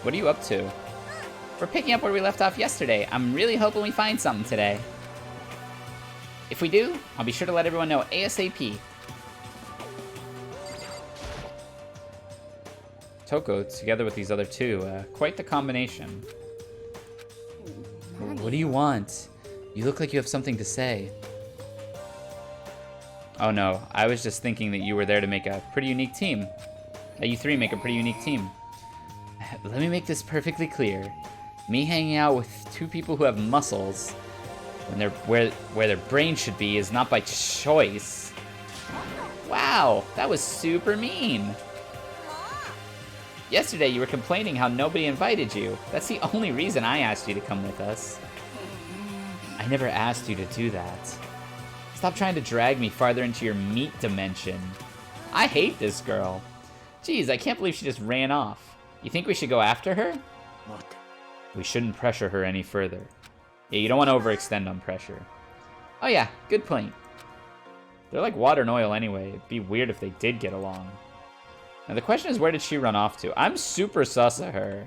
Speaker 1: What are you up to? We're picking up where we left off yesterday. I'm really hoping we find something today. If we do, I'll be sure to let everyone know ASAP. Toko, together with these other two, quite the combination. What do you want? You look like you have something to say. Oh no, I was just thinking that you were there to make a pretty unique team. That you three make a pretty unique team. Let me make this perfectly clear. Me hanging out with two people who have muscles when they're where their brain should be is not by choice. Wow, that was super mean. Yesterday you were complaining how nobody invited you. That's the only reason I asked you to come with us. I never asked you to do that. Stop trying to drag me farther into your meat dimension. I hate this girl. Jeez, I can't believe she just ran off. You think we should go after her? What? We shouldn't pressure her any further. Yeah, you don't want to overextend on pressure. Oh yeah, good point. They're like water and oil anyway. It'd be weird if they did get along. Now the question is, where did she run off to? I'm super sus of her.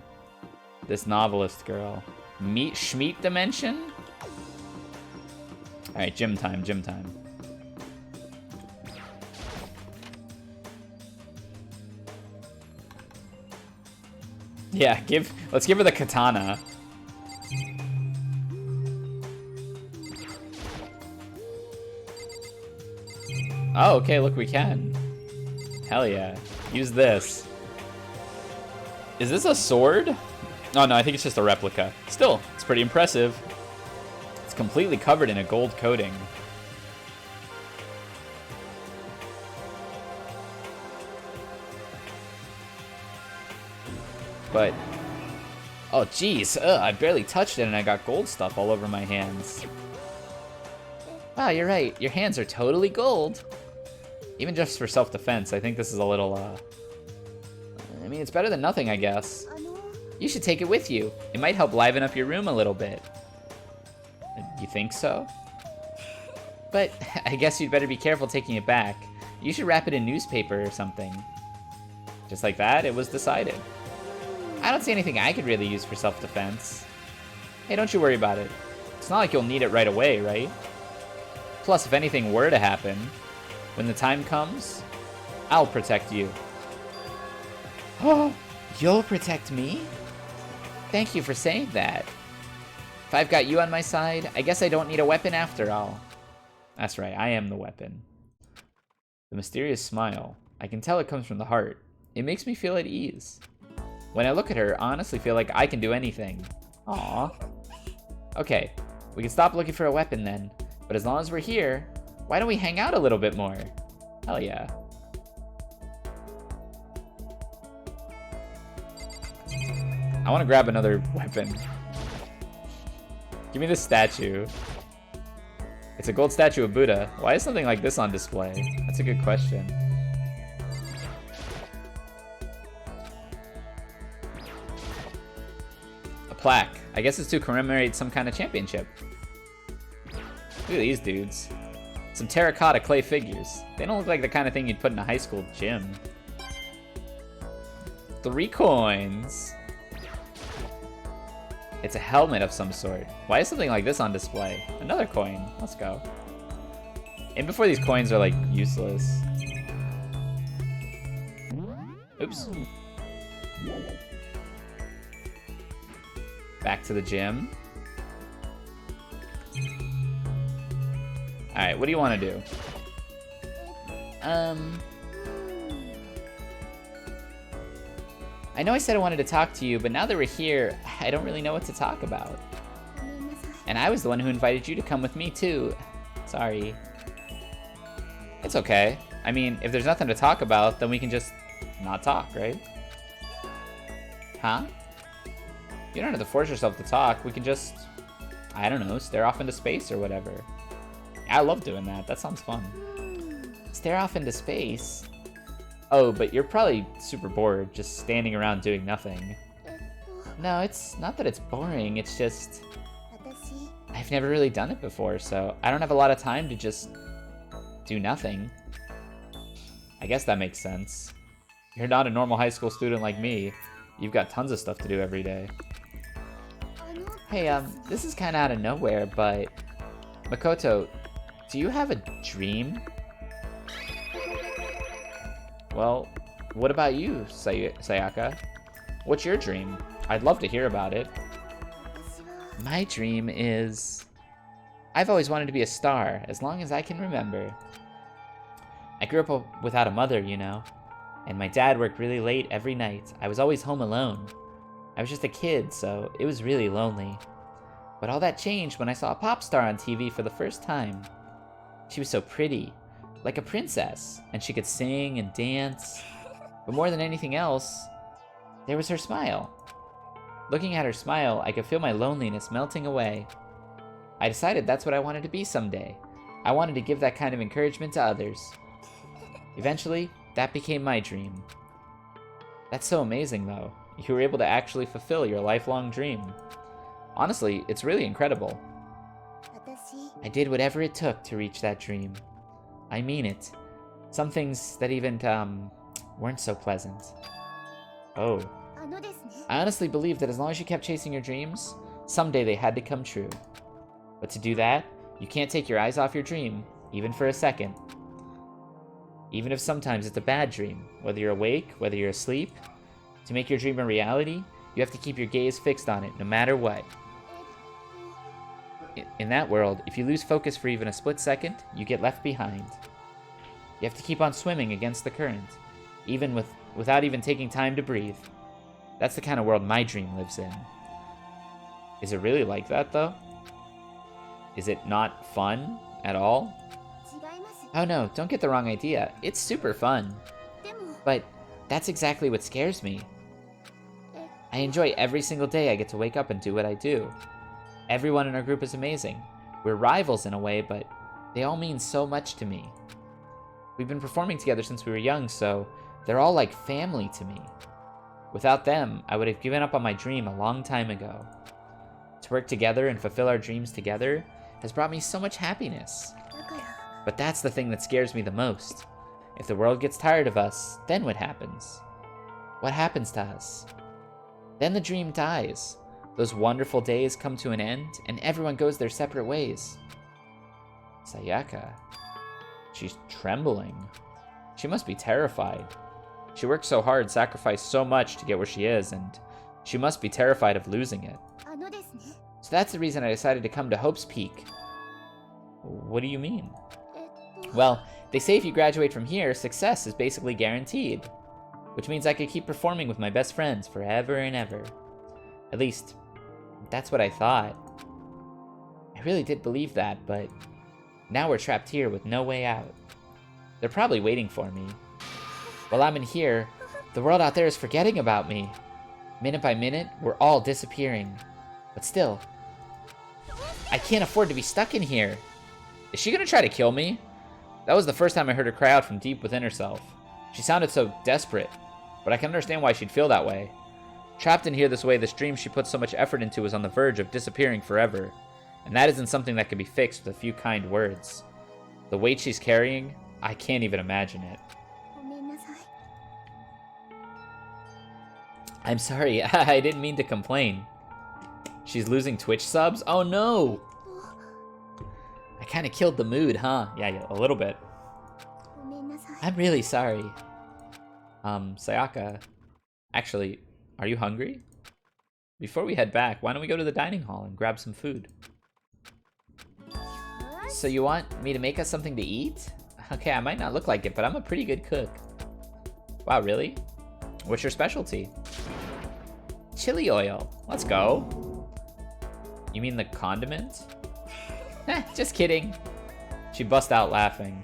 Speaker 1: This novelist girl. Meat Schmeat dimension? Alright, gym time, gym time. Yeah, let's give her the katana. Oh, okay, look, we can. Hell yeah. Use this. Is this a sword? Oh no, I think it's just a replica. Still, it's pretty impressive. It's completely covered in a gold coating. But, oh geez, I barely touched it and I got gold stuff all over my hands. Wow, you're right. Your hands are totally gold. Even just for self-defense, I think this is a little, I mean, it's better than nothing, I guess. You should take it with you. It might help liven up your room a little bit. You think so? But I guess you'd better be careful taking it back. You should wrap it in newspaper or something. Just like that, it was decided. I don't see anything I could really use for self-defense. Hey, don't you worry about it. It's not like you'll need it right away, right? Plus, if anything were to happen, when the time comes, I'll protect you. Oh, you'll protect me? Thank you for saying that. If I've got you on my side, I guess I don't need a weapon after all. That's right, I am the weapon. The mysterious smile. I can tell it comes from the heart. It makes me feel at ease. When I look at her, I honestly feel like I can do anything. Aww. Okay, we can stop looking for a weapon then. But as long as we're here, why don't we hang out a little bit more? Hell yeah. I want to grab another weapon. Give me this statue. It's a gold statue of Buddha. Why is something like this on display? That's a good question. A plaque. I guess it's to commemorate some kind of championship. Look at these dudes. Some terracotta clay figures. They don't look like the kind of thing you'd put in a high school gym. 3 coins. It's a helmet of some sort. Why is something like this on display? Another coin. Let's go. And before these coins are like useless. Oops. Back to the gym. Alright, what do you want to do? I know I said I wanted to talk to you, but now that we're here, I don't really know what to talk about. And I was the one who invited you to come with me, too. Sorry. It's okay. I mean, if there's nothing to talk about, then we can just not talk, right? Huh? You don't have to force yourself to talk. We can just, I don't know, stare off into space or whatever. I love doing that. That sounds fun. Stare off into space? Oh, but you're probably super bored just standing around doing nothing. No, it's not that it's boring. It's just, I've never really done it before, so I don't have a lot of time to just do nothing. I guess that makes sense. You're not a normal high school student like me. You've got tons of stuff to do every day. Hey, this is kind of out of nowhere, but Makoto, do you have a dream? Well, what about you, Sayaka? What's your dream? I'd love to hear about it. My dream is... I've always wanted to be a star, as long as I can remember. I grew up without a mother, you know, and my dad worked really late every night. I was always home alone. I was just a kid, so it was really lonely. But all that changed when I saw a pop star on TV for the first time. She was so pretty, like a princess, and she could sing and dance. But more than anything else, there was her smile. Looking at her smile, I could feel my loneliness melting away. I decided that's what I wanted to be someday. I wanted to give that kind of encouragement to others. Eventually, that became my dream. That's so amazing, though. You were able to actually fulfill your lifelong dream. Honestly, it's really incredible. I did whatever it took to reach that dream. I mean it. Some things that even, weren't so pleasant. Oh. I honestly believe that as long as you kept chasing your dreams, someday they had to come true. But to do that, you can't take your eyes off your dream, even for a second. Even if sometimes it's a bad dream, whether you're awake, whether you're asleep, to make your dream a reality, you have to keep your gaze fixed on it, no matter what. In that world, if you lose focus for even a split second, you get left behind. You have to keep on swimming against the current, even without even taking time to breathe. That's the kind of world my dream lives in. Is it really like that, though? Is it not fun at all? Oh no, don't get the wrong idea. It's super fun. But that's exactly what scares me. I enjoy every single day I get to wake up and do what I do. Everyone in our group is amazing. We're rivals in a way, but they all mean so much to me. We've been performing together since we were young, so they're all like family to me. Without them, I would have given up on my dream a long time ago. To work together and fulfill our dreams together has brought me so much happiness. But that's the thing that scares me the most. If the world gets tired of us, then what happens? What happens to us? Then the dream dies. Those wonderful days come to an end, and everyone goes their separate ways. Sayaka. She's trembling. She must be terrified. She worked so hard, sacrificed so much to get where she is, and she must be terrified of losing it. So that's the reason I decided to come to Hope's Peak. What do you mean? Well, they say if you graduate from here, success is basically guaranteed. Which means I could keep performing with my best friends forever and ever. At least, that's what I thought. I really did believe that, but now we're trapped here with no way out. They're probably waiting for me. While I'm in here, the world out there is forgetting about me. Minute by minute, we're all disappearing. But still, I can't afford to be stuck in here. Is she gonna try to kill me? That was the first time I heard her cry out from deep within herself. She sounded so desperate, but I can understand why she'd feel that way. Trapped in here this way, this dream she put so much effort into is on the verge of disappearing forever. And that isn't something that can be fixed with a few kind words. The weight she's carrying, I can't even imagine it. I'm sorry, I didn't mean to complain. She's losing Twitch subs? Oh no! I kinda killed the mood, huh? Yeah, a little bit. I'm really sorry. Sayaka, actually, are you hungry? Before we head back, why don't we go to the dining hall and grab some food? So you want me to make us something to eat? Okay, I might not look like it, but I'm a pretty good cook. Wow, really? What's your specialty? Chili oil. Let's go. You mean the condiment? Just kidding. She bust out laughing.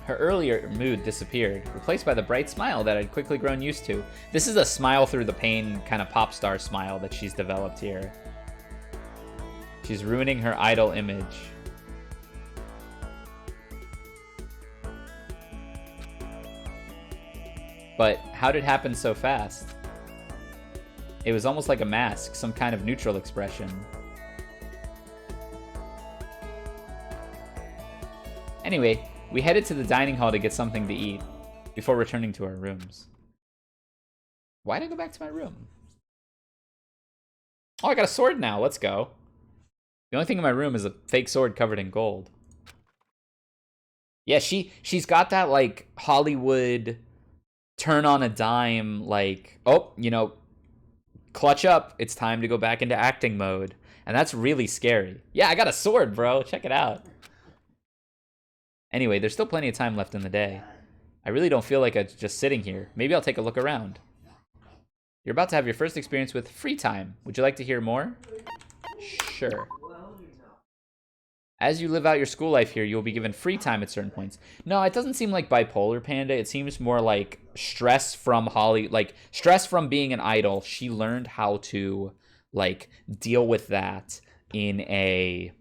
Speaker 1: Her earlier mood disappeared, replaced by the bright smile that I'd quickly grown used to. This is a smile through the pain kind of pop star smile that she's developed here. She's ruining her idol image. But how did it happen so fast? It was almost like a mask, some kind of neutral expression. Anyway, we headed to the dining hall to get something to eat before returning to our rooms. Why'd I go back to my room? Oh, I got a sword now. Let's go. The only thing in my room is a fake sword covered in gold. Yeah, she's got that, like, Hollywood turn on a dime, like, oh, you know, clutch up. It's time to go back into acting mode. And that's really scary. Yeah, I got a sword, bro. Check it out. Anyway, there's still plenty of time left in the day. I really don't feel like I'm just sitting here. Maybe I'll take a look around. You're about to have your first experience with free time. Would you like to hear more? Sure. As you live out your school life here, you'll be given free time at certain points. No, it doesn't seem like bipolar Panda. It seems more like stress from stress from being an idol. She learned how to, like, deal with that in a,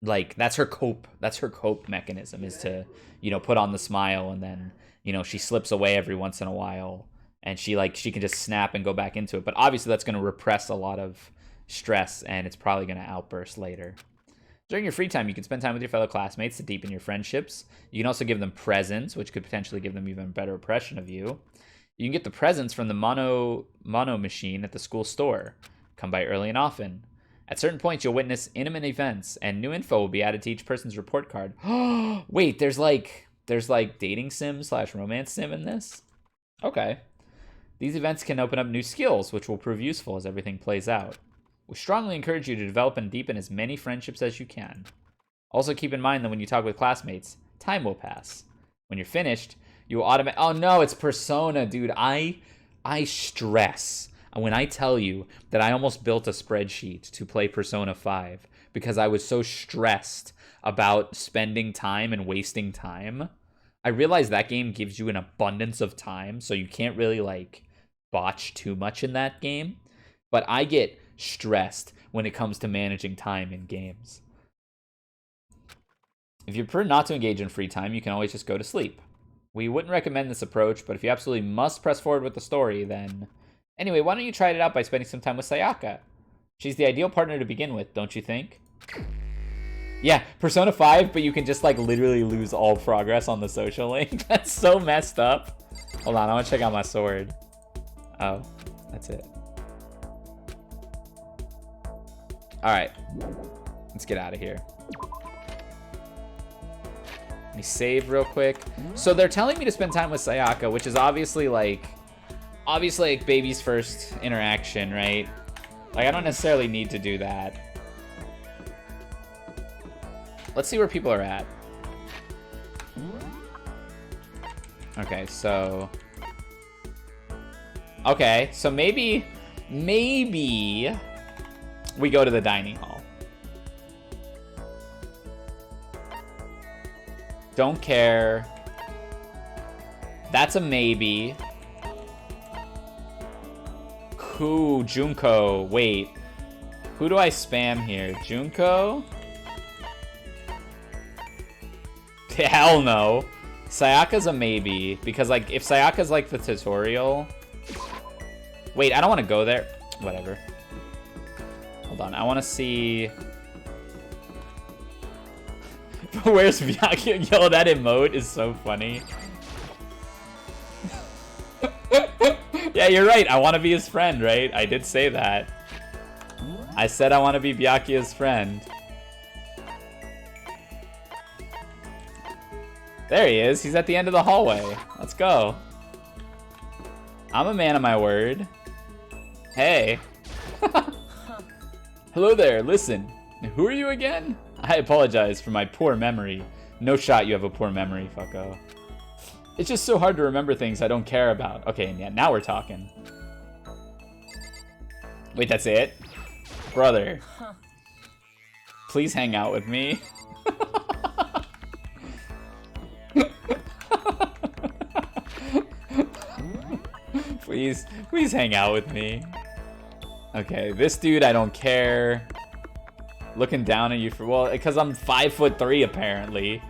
Speaker 1: like, that's her cope mechanism, is to, you know, put on the smile, and then, you know, she slips away every once in a while, and she can just snap and go back into it. But obviously that's going to repress a lot of stress, and it's probably going to outburst later. During your free time, you can spend time with your fellow classmates to deepen your friendships. You can also give them presents, which could potentially give them even a better impression of you. You can get the presents from the mono machine at the school store. Come by early and often. At certain points, you'll witness intimate events, and new info will be added to each person's report card. Wait, there's like dating sim / romance sim in this? Okay. These events can open up new skills, which will prove useful as everything plays out. We strongly encourage you to develop and deepen as many friendships as you can. Also keep in mind that when you talk with classmates, time will pass. When you're finished, you will automatically... Oh no, it's Persona, dude. I stress when I tell you that I almost built a spreadsheet to play Persona 5 because I was so stressed about spending time and wasting time. I realize that game gives you an abundance of time, so you can't really, like, botch too much in that game. But I get stressed when it comes to managing time in games. If you prefer not to engage in free time, you can always just go to sleep. We wouldn't recommend this approach, but if you absolutely must press forward with the story, then... Anyway, why don't you try it out by spending some time with Sayaka? She's the ideal partner to begin with, don't you think? Yeah, Persona 5, but you can just, like, literally lose all progress on the social link. That's so messed up. Hold on, I want to check out my sword. Oh, that's it. Alright, let's get out of here. Let me save real quick. So they're telling me to spend time with Sayaka, which is obviously like baby's first interaction, right? Like, I don't necessarily need to do that. Let's see where people are at. Okay, so maybe we go to the dining hall. Don't care. That's a maybe. Cool, Junko. Wait. Who do I spam here? Junko? Hell no. Sayaka's a maybe. Because, like, if Sayaka's, like, the tutorial... Wait, I don't want to go there. Whatever. Hold on, I want to see... Where's Byakuya? Yo, that emote is so funny. Yeah, you're right. I want to be his friend, right? I did say that. I said I want to be Byakuya's friend. There he is. He's at the end of the hallway. Let's go. I'm a man of my word. Hey. Hello there. Listen. Who are you again? I apologize for my poor memory. No shot you have a poor memory, fucko. It's just so hard to remember things I don't care about. Okay, yeah, now we're talking. Wait, that's it? Brother. please hang out with me. Please hang out with me. Okay, this dude, I don't care. Looking down at you for, well, because I'm 5'3" apparently.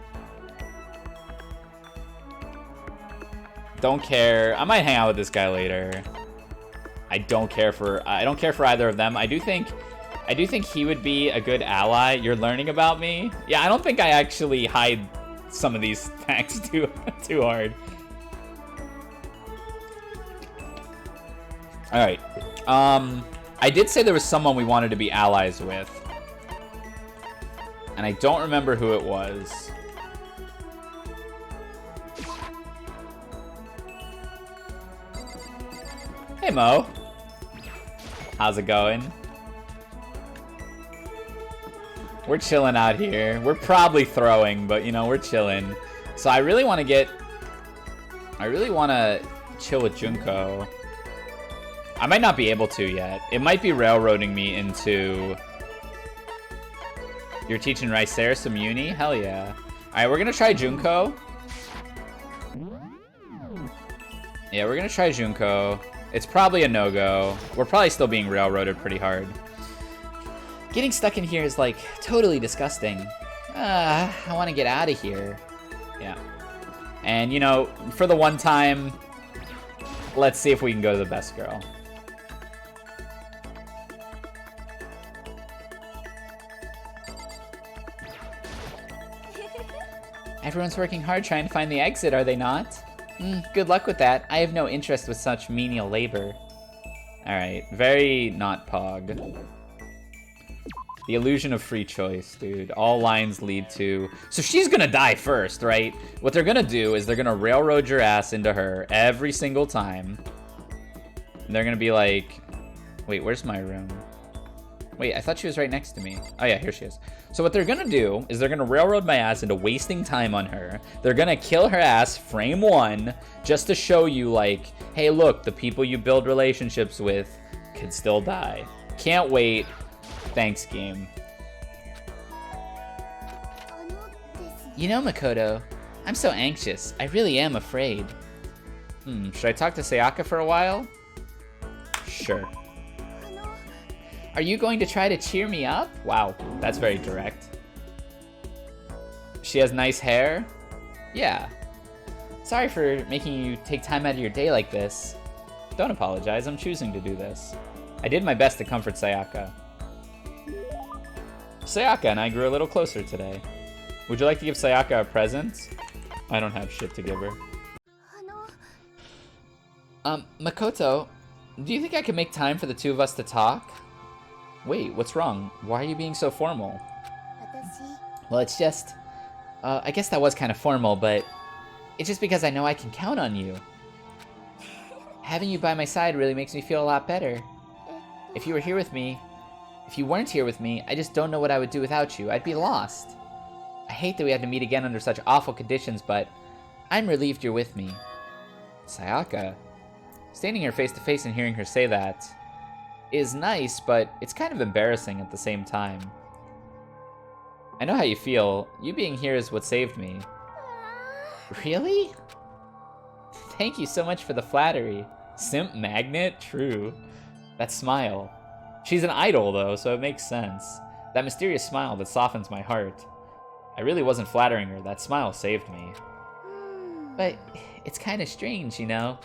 Speaker 1: Don't care. I might hang out with this guy later. I don't care for either of them. I do think he would be a good ally. You're learning about me? Yeah, I don't think I actually hide some of these facts too hard. All right. I did say there was someone we wanted to be allies with. And I don't remember who it was. Hey, Mo. How's it going? We're chilling out here. We're probably throwing, but, you know, we're chilling. So I really want to chill with Junko. I might not be able to yet. It might be railroading me into... You're teaching Ricera some uni? Hell yeah. Alright, we're gonna try Junko. Yeah, we're gonna try Junko. It's probably a no-go. We're probably still being railroaded pretty hard. Getting stuck in here is, like, totally disgusting. I want to get out of here. Yeah. And, you know, for the one time, let's see if we can go to the best girl. Everyone's working hard trying to find the exit, are they not? Good luck with that. I have no interest with such menial labor. Alright, very not Pog. The illusion of free choice, dude. All lines lead to... So she's gonna die first, right? What they're gonna do is they're gonna railroad your ass into her every single time. And they're gonna be like... Wait, where's my room? Wait, I thought she was right next to me. Oh yeah, here she is. So what they're gonna do is they're gonna railroad my ass into wasting time on her. They're gonna kill her ass frame one just to show you, like, hey, look, the people you build relationships with can still die. Can't wait. Thanks, game. You know, Makoto, I'm so anxious. I really am afraid. Should I talk to Sayaka for a while? Sure. Are you going to try to cheer me up? Wow, that's very direct. She has nice hair? Yeah. Sorry for making you take time out of your day like this. Don't apologize, I'm choosing to do this. I did my best to comfort Sayaka. Sayaka and I grew a little closer today. Would you like to give Sayaka a present? I don't have shit to give her. Makoto, do you think I can make time for the two of us to talk? Wait, what's wrong? Why are you being so formal? Well, it's just... I guess that was kind of formal, but... It's just because I know I can count on you. Having you by my side really makes me feel a lot better. If you were here with me... If you weren't here with me, I just don't know what I would do without you. I'd be lost. I hate that we had to meet again under such awful conditions, but... I'm relieved you're with me. Sayaka. Standing here face to face and hearing her say that... is nice, but it's kind of embarrassing at the same time. I know how you feel. You being here is what saved me. Really? Thank you so much for the flattery. Simp magnet? True. That smile. She's an idol, though, so it makes sense. That mysterious smile that softens my heart. I really wasn't flattering her. That smile saved me. But it's kind of strange, you know?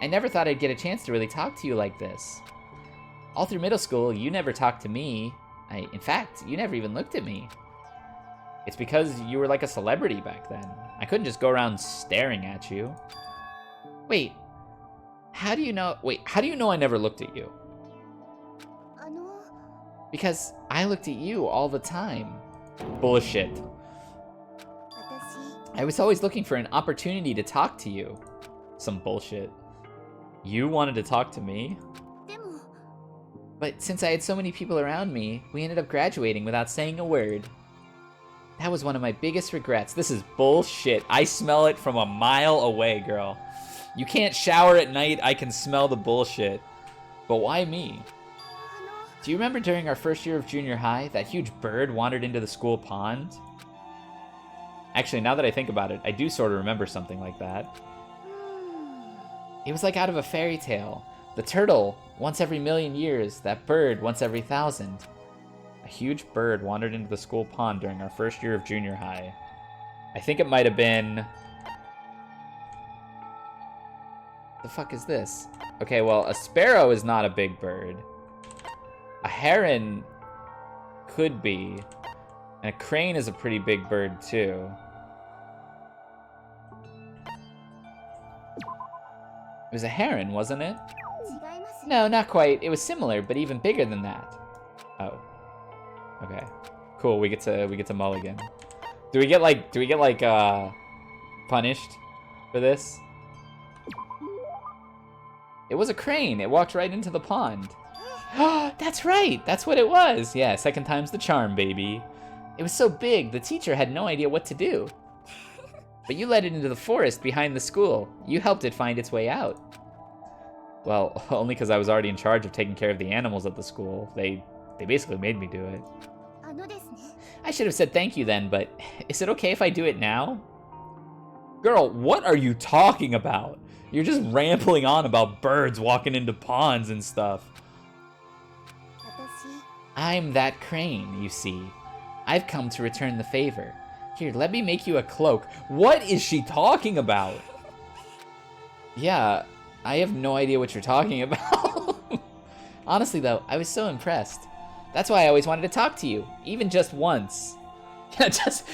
Speaker 1: I never thought I'd get a chance to really talk to you like this. All through middle school, you never talked to me. In fact, you never even looked at me. It's because you were like a celebrity back then. I couldn't just go around staring at you. Wait, how do you know I never looked at you? Because I looked at you all the time. Bullshit. I was always looking for an opportunity to talk to you. Some bullshit. You wanted to talk to me? But since I had so many people around me, we ended up graduating without saying a word. That was one of my biggest regrets. This is bullshit. I smell it from a mile away, girl. You can't shower at night, I can smell the bullshit. But why me? Do you remember during our first year of junior high, that huge bird wandered into the school pond? Actually, now that I think about it, I do sort of remember something like that. It was like out of a fairy tale. The turtle, once every million years. That bird, once every 1,000. A huge bird wandered into the school pond during our first year of junior high. I think it might have been... The fuck is this? Okay, well, a sparrow is not a big bird. A heron could be. And a crane is a pretty big bird, too. It was a heron, wasn't it? No, not quite. It was similar, but even bigger than that. Oh. Okay. Cool, we get to mulligan. Do we get like punished for this? It was a crane. It walked right into the pond. That's right. That's what it was. Yeah, second time's the charm, baby. It was so big, the teacher had no idea what to do. But you led it into the forest behind the school. You helped it find its way out. Well, only because I was already in charge of taking care of the animals at the school. They basically made me do it. I should have said thank you then, but is it okay if I do it now? Girl, what are you talking about? You're just rambling on about birds walking into ponds and stuff. I'm that crane, you see. I've come to return the favor. Here, let me make you a cloak. What is she talking about? Yeah, I have no idea what you're talking about. Honestly, though, I was so impressed. That's why I always wanted to talk to you, even just once. Yeah, just,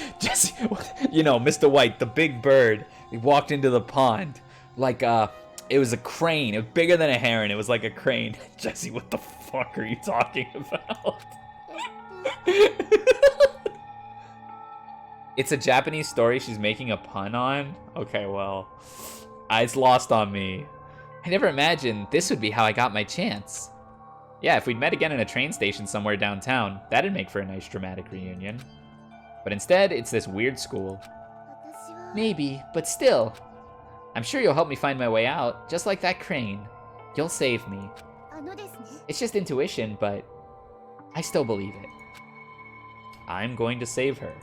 Speaker 1: you know, Mr. White, the big bird, he walked into the pond like, it was a crane. It was bigger than a heron. It was like a crane. Jesse, what the fuck are you talking about? It's a Japanese story she's making a pun on? Okay, well, it's lost on me. I never imagined this would be how I got my chance. Yeah, if we'd met again in a train station somewhere downtown, that'd make for a nice dramatic reunion. But instead, it's this weird school. Maybe, but still. I'm sure you'll help me find my way out, just like that crane. You'll save me. It's just intuition, but I still believe it. I'm going to save her.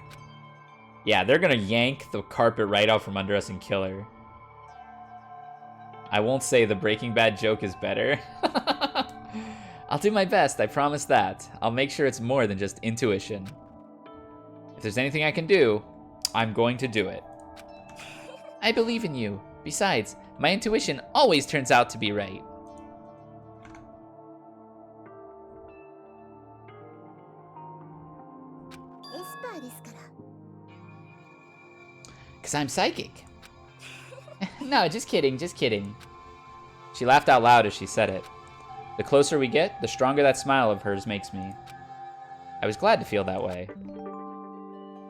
Speaker 1: Yeah, they're gonna yank the carpet right out from under us and kill her. I won't say the Breaking Bad joke is better. I'll do my best, I promise that. I'll make sure it's more than just intuition. If there's anything I can do, I'm going to do it. I believe in you. Besides, my intuition always turns out to be right. Because I'm psychic. No, just kidding, just kidding. She laughed out loud as she said it. The closer we get, the stronger that smile of hers makes me. I was glad to feel that way.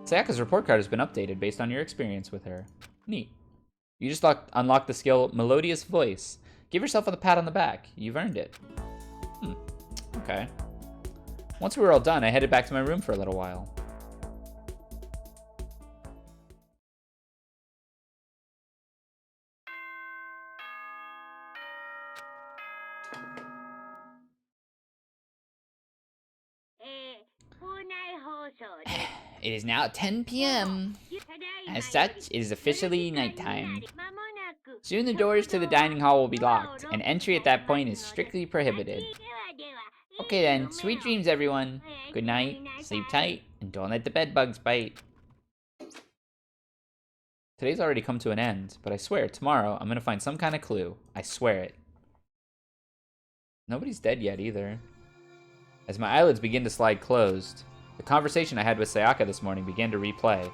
Speaker 1: Sayaka's report card has been updated based on your experience with her. Neat. You just unlocked the skill Melodious Voice. Give yourself a pat on the back. You've earned it. Okay. Once we were all done, I headed back to my room for a little while. It is now 10 p.m. As such, it is officially nighttime. Soon the doors to the dining hall will be locked, and entry at that point is strictly prohibited. Okay then, sweet dreams everyone. Good night, sleep tight, and don't let the bed bugs bite. Today's already come to an end, but I swear, tomorrow I'm gonna find some kind of clue. I swear it. Nobody's dead yet either. As my eyelids begin to slide closed, the conversation I had with Sayaka this morning began to replay.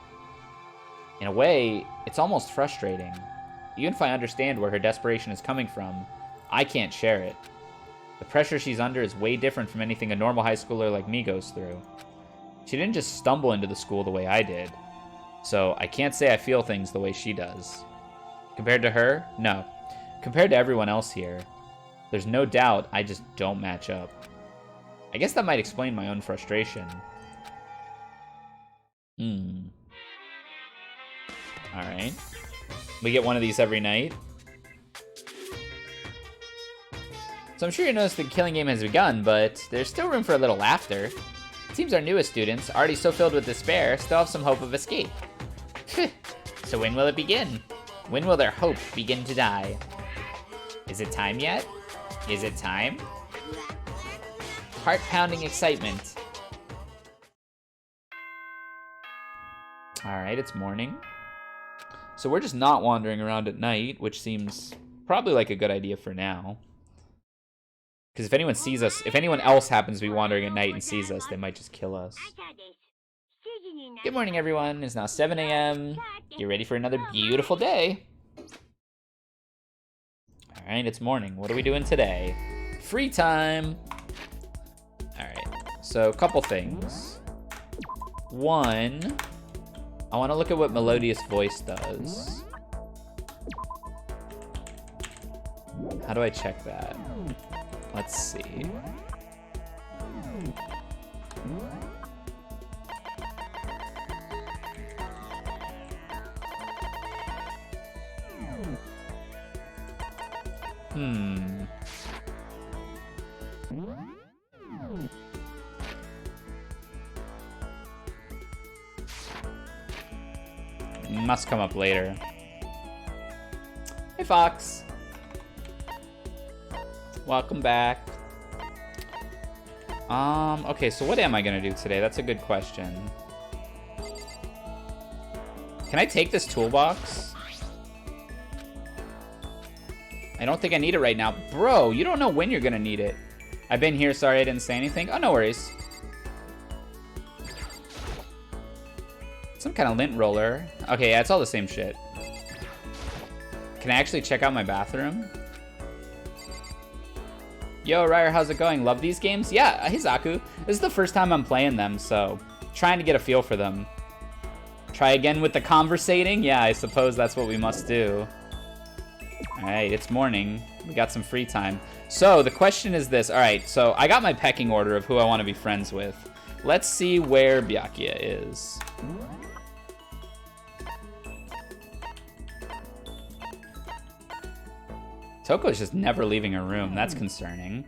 Speaker 1: In a way, it's almost frustrating. Even if I understand where her desperation is coming from, I can't share it. The pressure she's under is way different from anything a normal high schooler like me goes through. She didn't just stumble into the school the way I did, so I can't say I feel things the way she does. Compared to her, no. Compared to everyone else here, there's no doubt I just don't match up. I guess that might explain my own frustration. Alright. We get one of these every night. So I'm sure you noticed the killing game has begun, but there's still room for a little laughter. It seems our newest students, already so filled with despair, still have some hope of escape. So when will it begin? When will their hope begin to die? Is it time yet? Is it time? Heart-pounding excitement. Alright, it's morning. So we're just not wandering around at night, which seems probably like a good idea for now. Because if anyone sees us, if anyone else happens to be wandering at night and sees us, they might just kill us. Good morning, everyone. It's now 7 a.m. Get ready for another beautiful day. Alright, it's morning. What are we doing today? Free time. Alright, so a couple things. One, I want to look at what Melodious Voice does. How do I check that? Let's see. Must come up later. Hey, Fox. Welcome back. Okay, so what am I gonna do today? That's a good question. Can I take this toolbox? I don't think I need it right now. Bro, you don't know when you're gonna need it. I've been here, sorry I didn't say anything. Oh, no worries. Some kind of lint roller. Okay, yeah, it's all the same shit. Can I actually check out my bathroom? Yo, Ryer, how's it going? Love these games? Yeah, hey, Zaku. This is the first time I'm playing them, so trying to get a feel for them. Try again with the conversating? Yeah, I suppose that's what we must do. Alright, it's morning. We got some free time. So, the question is this. Alright, so I got my pecking order of who I want to be friends with. Let's see where Byakuya is. Toko's just never leaving her room. That's concerning.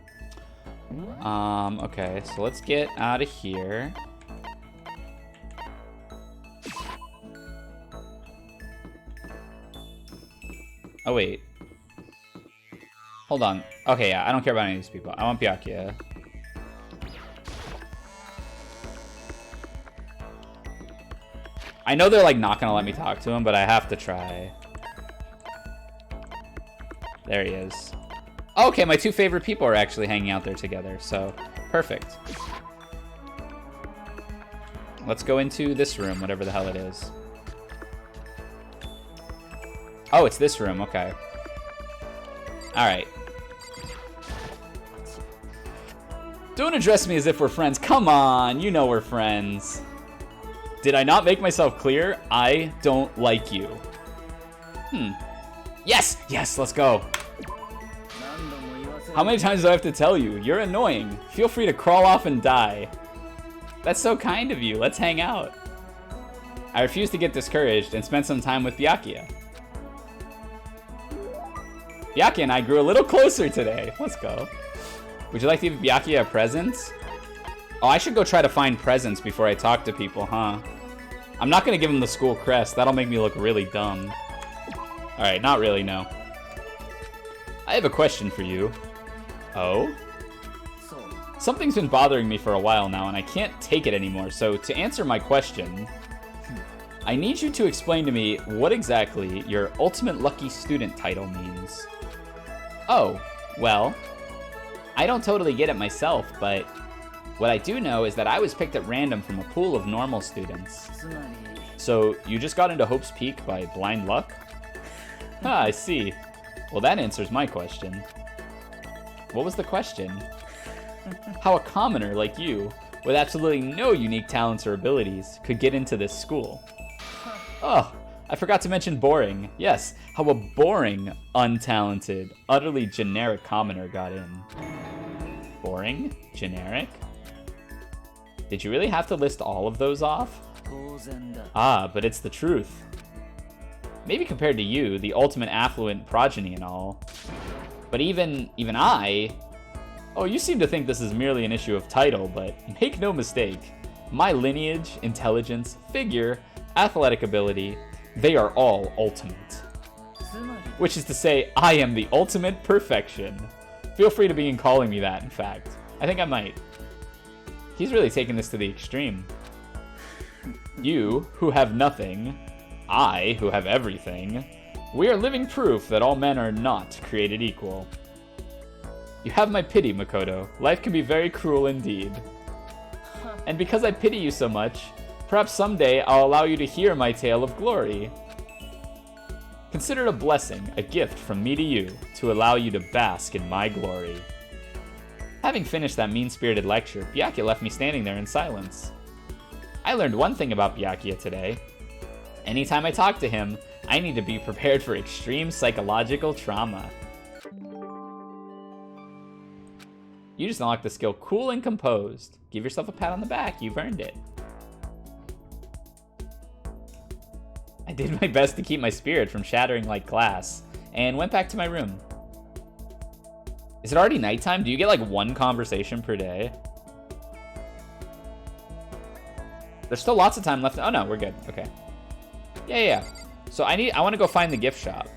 Speaker 1: Okay, so let's get out of here. Oh, wait. Hold on. Okay, yeah, I don't care about any of these people. I want Byakuya. I know they're, like, not gonna let me talk to him, but I have to try. There he is. Okay, my two favorite people are actually hanging out there together, so perfect. Let's go into this room, whatever the hell it is. Oh, it's this room, okay. Alright. Don't address me as if we're friends. Come on, you know we're friends. Did I not make myself clear? I don't like you. Yes! Yes, let's go. How many times do I have to tell you? You're annoying. Feel free to crawl off and die. That's so kind of you. Let's hang out. I refuse to get discouraged and spend some time with Byakuya. Byakuya and I grew a little closer today. Let's go. Would you like to give Byakuya a present? Oh, I should go try to find presents before I talk to people, huh? I'm not gonna give him the school crest. That'll make me look really dumb. Alright, not really, no. I have a question for you. Oh? Something's been bothering me for a while now, and I can't take it anymore, so to answer my question, I need you to explain to me what exactly your Ultimate Lucky Student title means. Oh, well, I don't totally get it myself, but what I do know is that I was picked at random from a pool of normal students. So, you just got into Hope's Peak by blind luck? Ah, I see. Well, that answers my question. What was the question? How a commoner like you, with absolutely no unique talents or abilities, could get into this school. Oh, I forgot to mention boring. Yes, how a boring, untalented, utterly generic commoner got in. Boring? Generic? Did you really have to list all of those off? Ah, but it's the truth. Maybe compared to you, the ultimate affluent progeny and all. But even I, Oh, you seem to think this is merely an issue of title, but make no mistake. My lineage, intelligence, figure, athletic ability, they are all ultimate. Which is to say, I am the ultimate perfection. Feel free to begin calling me that, in fact. I think I might. He's really taking this to the extreme. You, who have nothing, I, who have everything, we are living proof that all men are not created equal. You have my pity, Makoto. Life can be very cruel indeed. And because I pity you so much, perhaps someday I'll allow you to hear my tale of glory. Consider it a blessing, a gift from me to you, to allow you to bask in my glory. Having finished that mean-spirited lecture, Byakuya left me standing there in silence. I learned one thing about Byakuya today. Anytime I talk to him, I need to be prepared for extreme psychological trauma. You just unlocked the skill Cool and Composed. Give yourself a pat on the back, you've earned it. I did my best to keep my spirit from shattering like glass, and went back to my room. Is it already nighttime? Do you get like one conversation per day? There's still lots of time left. Oh no, we're good. Okay. Yeah. So I want to go find the gift shop.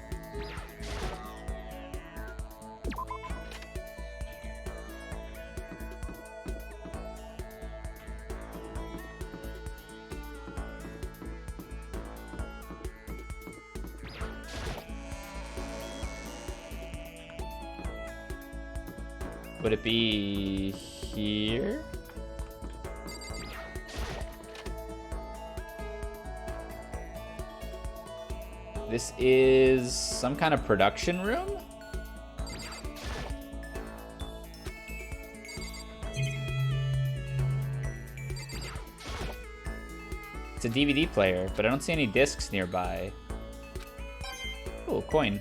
Speaker 1: Would it be here? This is some kind of production room? It's a DVD player, but I don't see any discs nearby. Oh, coin.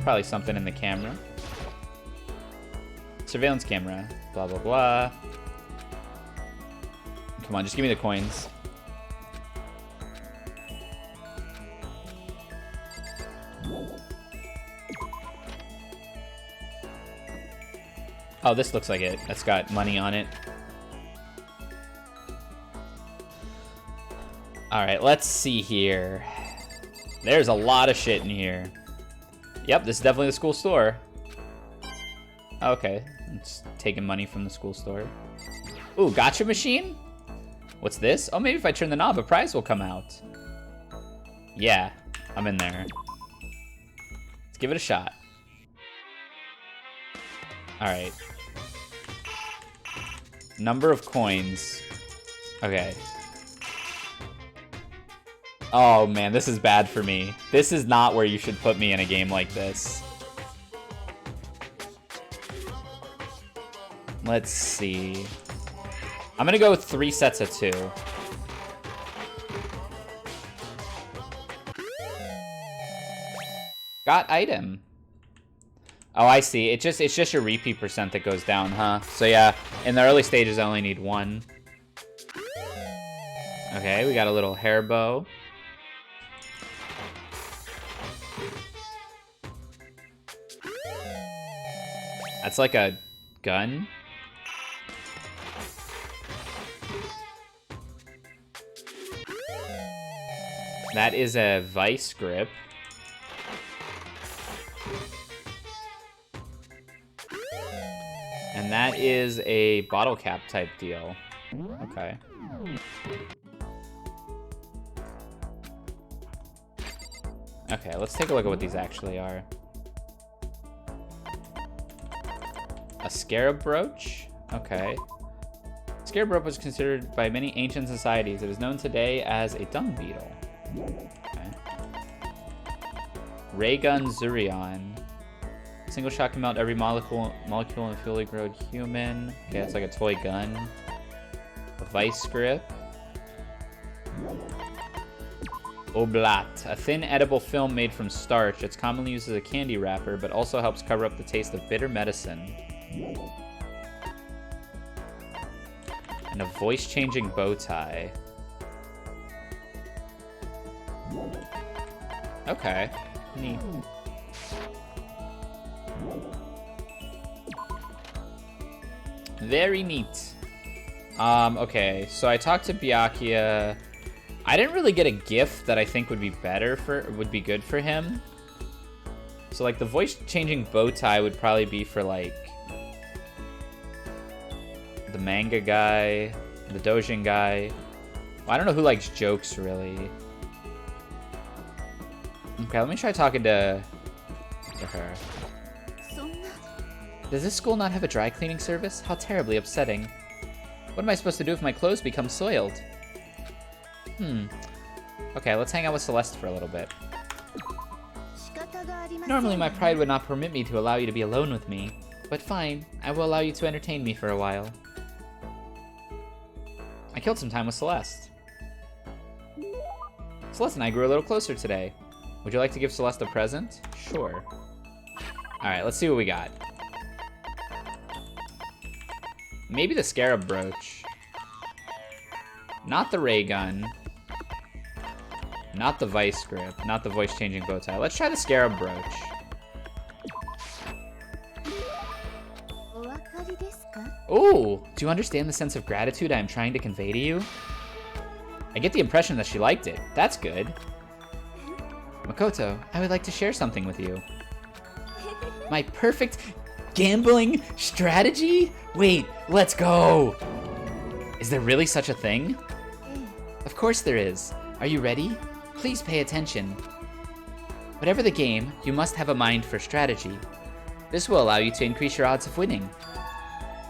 Speaker 1: Probably something in the camera. Surveillance camera. Blah, blah, blah. Come on, just give me the coins. Oh, this looks like it. That's got money on it. Alright, let's see here. There's a lot of shit in here. Yep, this is definitely the school store. Okay, it's taking money from the school store. Ooh, gotcha machine? What's this? Oh, maybe if I turn the knob, a prize will come out. Yeah, I'm in there. Let's give it a shot. Alright. Number of coins. Okay. Oh man, this is bad for me. This is not where you should put me in a game like this. Let's see. I'm gonna go with 3 sets of 2. Got item. Oh, I see. It's just your repeat percent that goes down, huh? So yeah, in the early stages I only need 1. Okay, we got a little hair bow. That's like a gun. That is a vice grip. And that is a bottle cap type deal. Okay. Okay, let's take a look at what these actually are. A scarab brooch? Okay. Scarab brooch was considered by many ancient societies. It is known today as a dung beetle. Okay. Ray gun Zurion. Single shot can melt every molecule in a fully grown human. Okay, that's like a toy gun. A vice grip. Oblat, a thin edible film made from starch. It's commonly used as a candy wrapper, but also helps cover up the taste of bitter medicine. And a voice-changing bow tie. Okay, neat. Very neat. Okay, so I talked to Byakuya. I didn't really get a gift that I think would be good for him. So like the voice changing bow tie would probably be for like the manga guy, the dojin guy. Well, I don't know who likes jokes really. Okay, let me try talking to her. Does this school not have a dry cleaning service? How terribly upsetting. What am I supposed to do if my clothes become soiled? Okay, let's hang out with Celeste for a little bit. Normally my pride would not permit me to allow you to be alone with me, but fine, I will allow you to entertain me for a while. I killed some time with Celeste. Celeste and I grew a little closer today. Would you like to give Celeste a present? Sure. Alright, let's see what we got. Maybe the scarab brooch. Not the ray gun. Not the vice grip. Not the voice changing bow tie. Let's try the scarab brooch. Ooh, do you understand the sense of gratitude I am trying to convey to you? I get the impression that she liked it. That's good. Makoto, I would like to share something with you. My perfect gambling strategy? Wait, let's go! Is there really such a thing? Of course there is. Are you ready? Please pay attention. Whatever the game, you must have a mind for strategy. This will allow you to increase your odds of winning.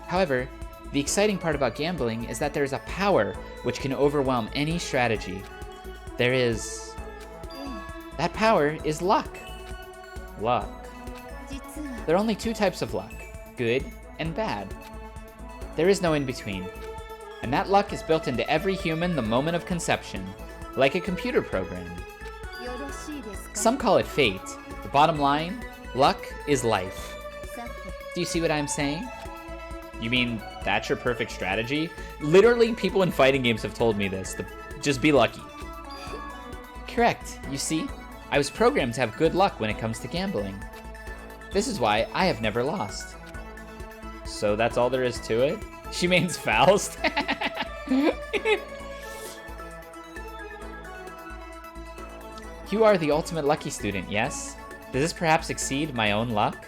Speaker 1: However, the exciting part about gambling is that there is a power which can overwhelm any strategy. That power is luck. Luck. There are only two types of luck, good and bad. There is no in-between. And that luck is built into every human the moment of conception, like a computer program. Some call it fate. The bottom line, luck is life. Do you see what I'm saying? You mean that's your perfect strategy? Literally, people in fighting games have told me this. Just be lucky. Correct. You see, I was programmed to have good luck when it comes to gambling. This is why I have never lost. So that's all there is to it? She means Faust? You are the ultimate lucky student, yes? Does this perhaps exceed my own luck?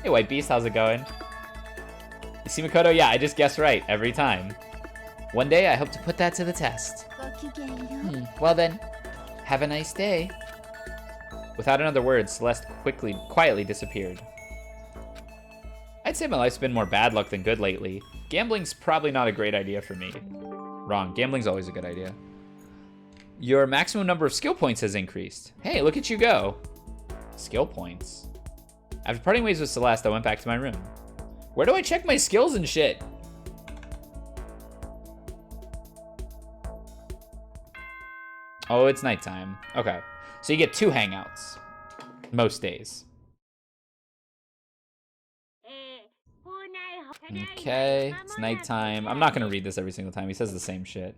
Speaker 1: Hey, White Beast, how's it going? You see, Makoto? Yeah, I just guess right every time. One day, I hope to put that to the test. Well then, have a nice day. Without another word, Celeste quietly disappeared. I'd say my life's been more bad luck than good lately. Gambling's probably not a great idea for me. Wrong, gambling's always a good idea. Your maximum number of skill points has increased. Hey, look at you go. Skill points. After parting ways with Celeste, I went back to my room. Where do I check my skills and shit? Oh, it's nighttime. Okay. So you get 2 hangouts. Most days. Okay, it's nighttime. I'm not gonna read this every single time. He says the same shit.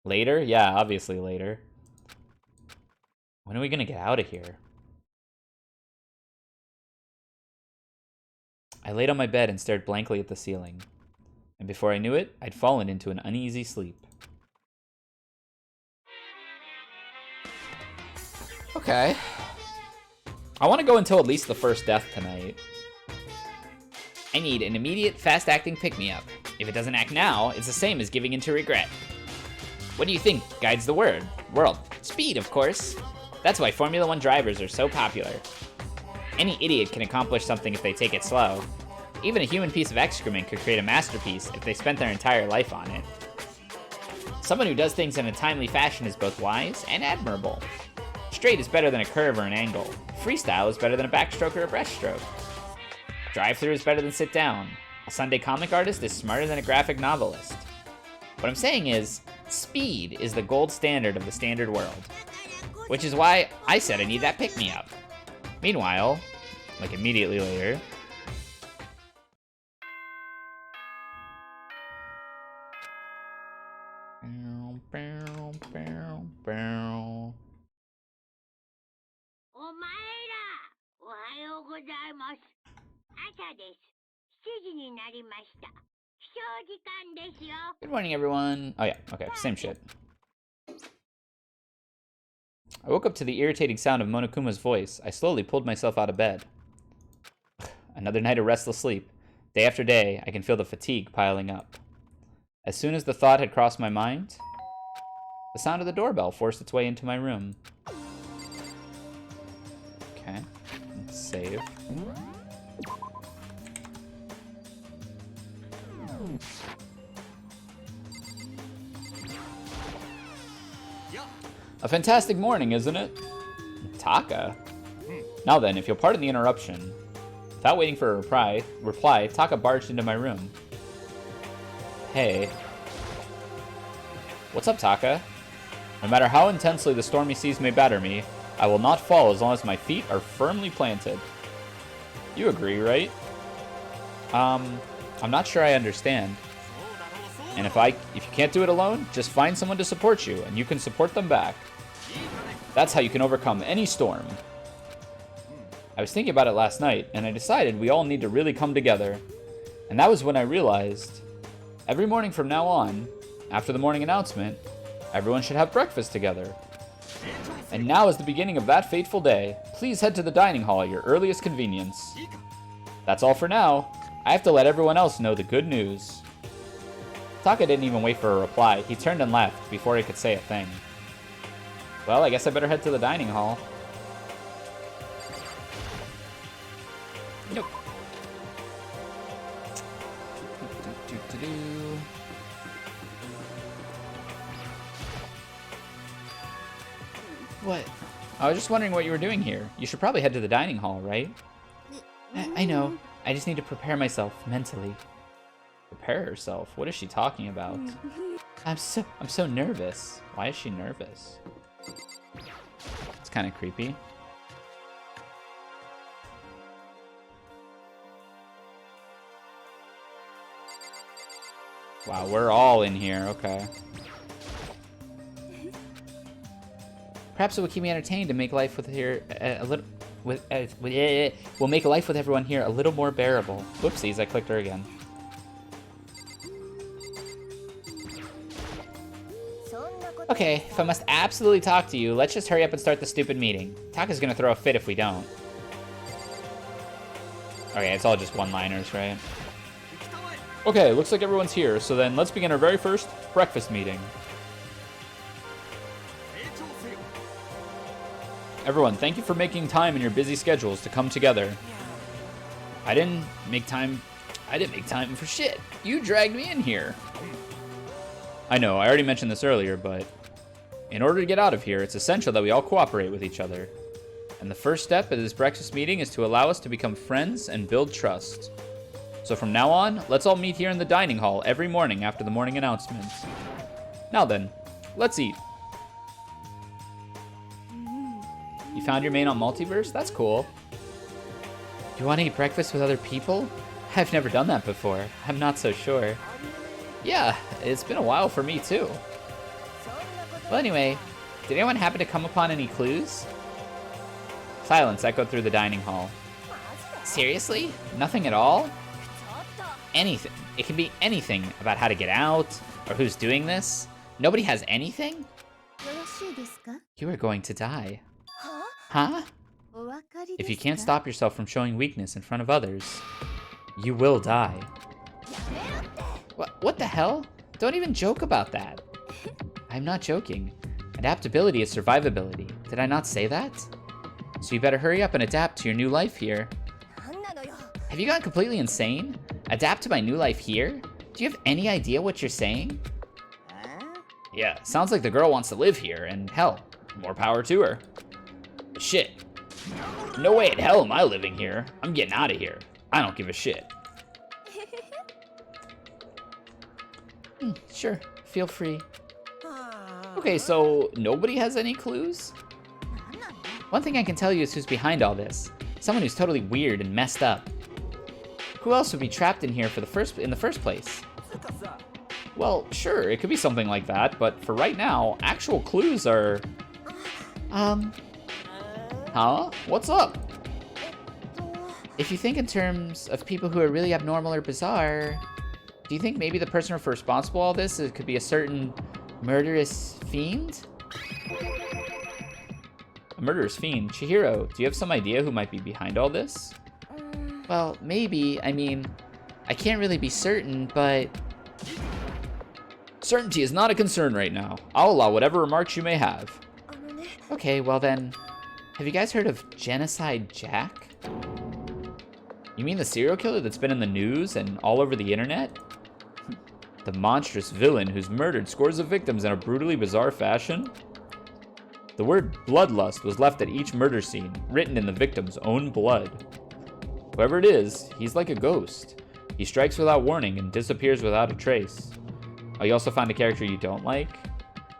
Speaker 1: Later? Yeah, obviously later. When are we gonna get out of here? I laid on my bed and stared blankly at the ceiling. And before I knew it, I'd fallen into an uneasy sleep. Okay. I want to go until at least the first death tonight. I need an immediate, fast-acting pick-me-up. If it doesn't act now, it's the same as giving into regret. What do you think guides the world? Speed, of course. That's why Formula 1 drivers are so popular. Any idiot can accomplish something if they take it slow. Even a human piece of excrement could create a masterpiece if they spent their entire life on it. Someone who does things in a timely fashion is both wise and admirable. Straight is better than a curve or an angle. Freestyle is better than a backstroke or a breaststroke. Drive-through is better than sit down. A Sunday comic artist is smarter than a graphic novelist. What I'm saying is, speed is the gold standard of the standard world. Which is why I said I need that pick-me-up. Meanwhile, like immediately later... Good morning, everyone. Oh, yeah. Okay, same shit. I woke up to the irritating sound of Monokuma's voice. I slowly pulled myself out of bed. Another night of restless sleep. Day after day, I can feel the fatigue piling up. As soon as the thought had crossed my mind, the sound of the doorbell forced its way into my room. Okay, let's save. A fantastic morning, isn't it? Taka? Now then, if you'll pardon the interruption. Without waiting for a reply, Taka barged into my room. Hey. What's up, Taka? No matter how intensely the stormy seas may batter me, I will not fall as long as my feet are firmly planted. You agree, right? I'm not sure I understand. And if you can't do it alone, just find someone to support you, and you can support them back. That's how you can overcome any storm. I was thinking about it last night, and I decided we all need to really come together. And that was when I realized, every morning from now on, after the morning announcement, everyone should have breakfast together. And now is the beginning of that fateful day. Please head to the dining hall at your earliest convenience. That's all for now. I have to let everyone else know the good news. Taka didn't even wait for a reply. He turned and left before he could say a thing. Well, I guess I better head to the dining hall. Nope. What? I was just wondering what you were doing here. You should probably head to the dining hall, right? I know. I just need to prepare myself mentally. Prepare herself? What is she talking about? I'm so nervous. Why is she nervous? It's kind of creepy. Wow, we're all in here. Okay. Perhaps it will keep me entertained to make life with here a little. Will make life with everyone here a little more bearable. Whoopsies! I clicked her again. Okay, if I must absolutely talk to you, let's just hurry up and start the stupid meeting. Taka's gonna throw a fit if we don't. Okay, it's all just one-liners, right? Okay, looks like everyone's here, so then let's begin our very first breakfast meeting. Everyone, thank you for making time in your busy schedules to come together. I didn't make time for shit. You dragged me in here. I know, I already mentioned this earlier, but in order to get out of here, it's essential that we all cooperate with each other. And the first step of this breakfast meeting is to allow us to become friends and build trust. So from now on, let's all meet here in the dining hall every morning after the morning announcements. Now then, let's eat. You found your main on Multiverse? That's cool. You want to eat breakfast with other people? I've never done that before. I'm not so sure. Yeah, it's been a while for me too. Well, anyway, did anyone happen to come upon any clues? Silence echoed through the dining hall. Seriously? Nothing at all? Anything. It can be anything about how to get out, or who's doing this. Nobody has anything? You are going to die. Huh? If you can't stop yourself from showing weakness in front of others, you will die. What the hell? Don't even joke about that. I'm not joking. Adaptability is survivability. Did I not say that? So you better hurry up and adapt to your new life here. Have you gone completely insane? Adapt to my new life here? Do you have any idea what you're saying? Yeah, sounds like the girl wants to live here, and hell, more power to her. But shit. No way in hell am I living here. I'm getting out of here. I don't give a shit. Sure, feel free. Okay, so nobody has any clues? One thing I can tell you is who's behind all this. Someone who's totally weird and messed up. Who else would be trapped in here in the first place? Well, sure, it could be something like that, but for right now, actual clues are... Huh? What's up? If you think in terms of people who are really abnormal or bizarre, do you think maybe the person responsible for all this could be a certain murderous fiend? A murderous fiend? Chihiro, do you have some idea who might be behind all this? Well, maybe. I mean, I can't really be certain, but... Certainty is not a concern right now. I'll allow whatever remarks you may have. Okay, well then, have you guys heard of Genocide Jack? You mean the serial killer that's been in the news and all over the internet? The monstrous villain who's murdered scores of victims in a brutally bizarre fashion? The word bloodlust was left at each murder scene, written in the victim's own blood. Whoever it is, he's like a ghost. He strikes without warning and disappears without a trace. Oh, you also found a character you don't like?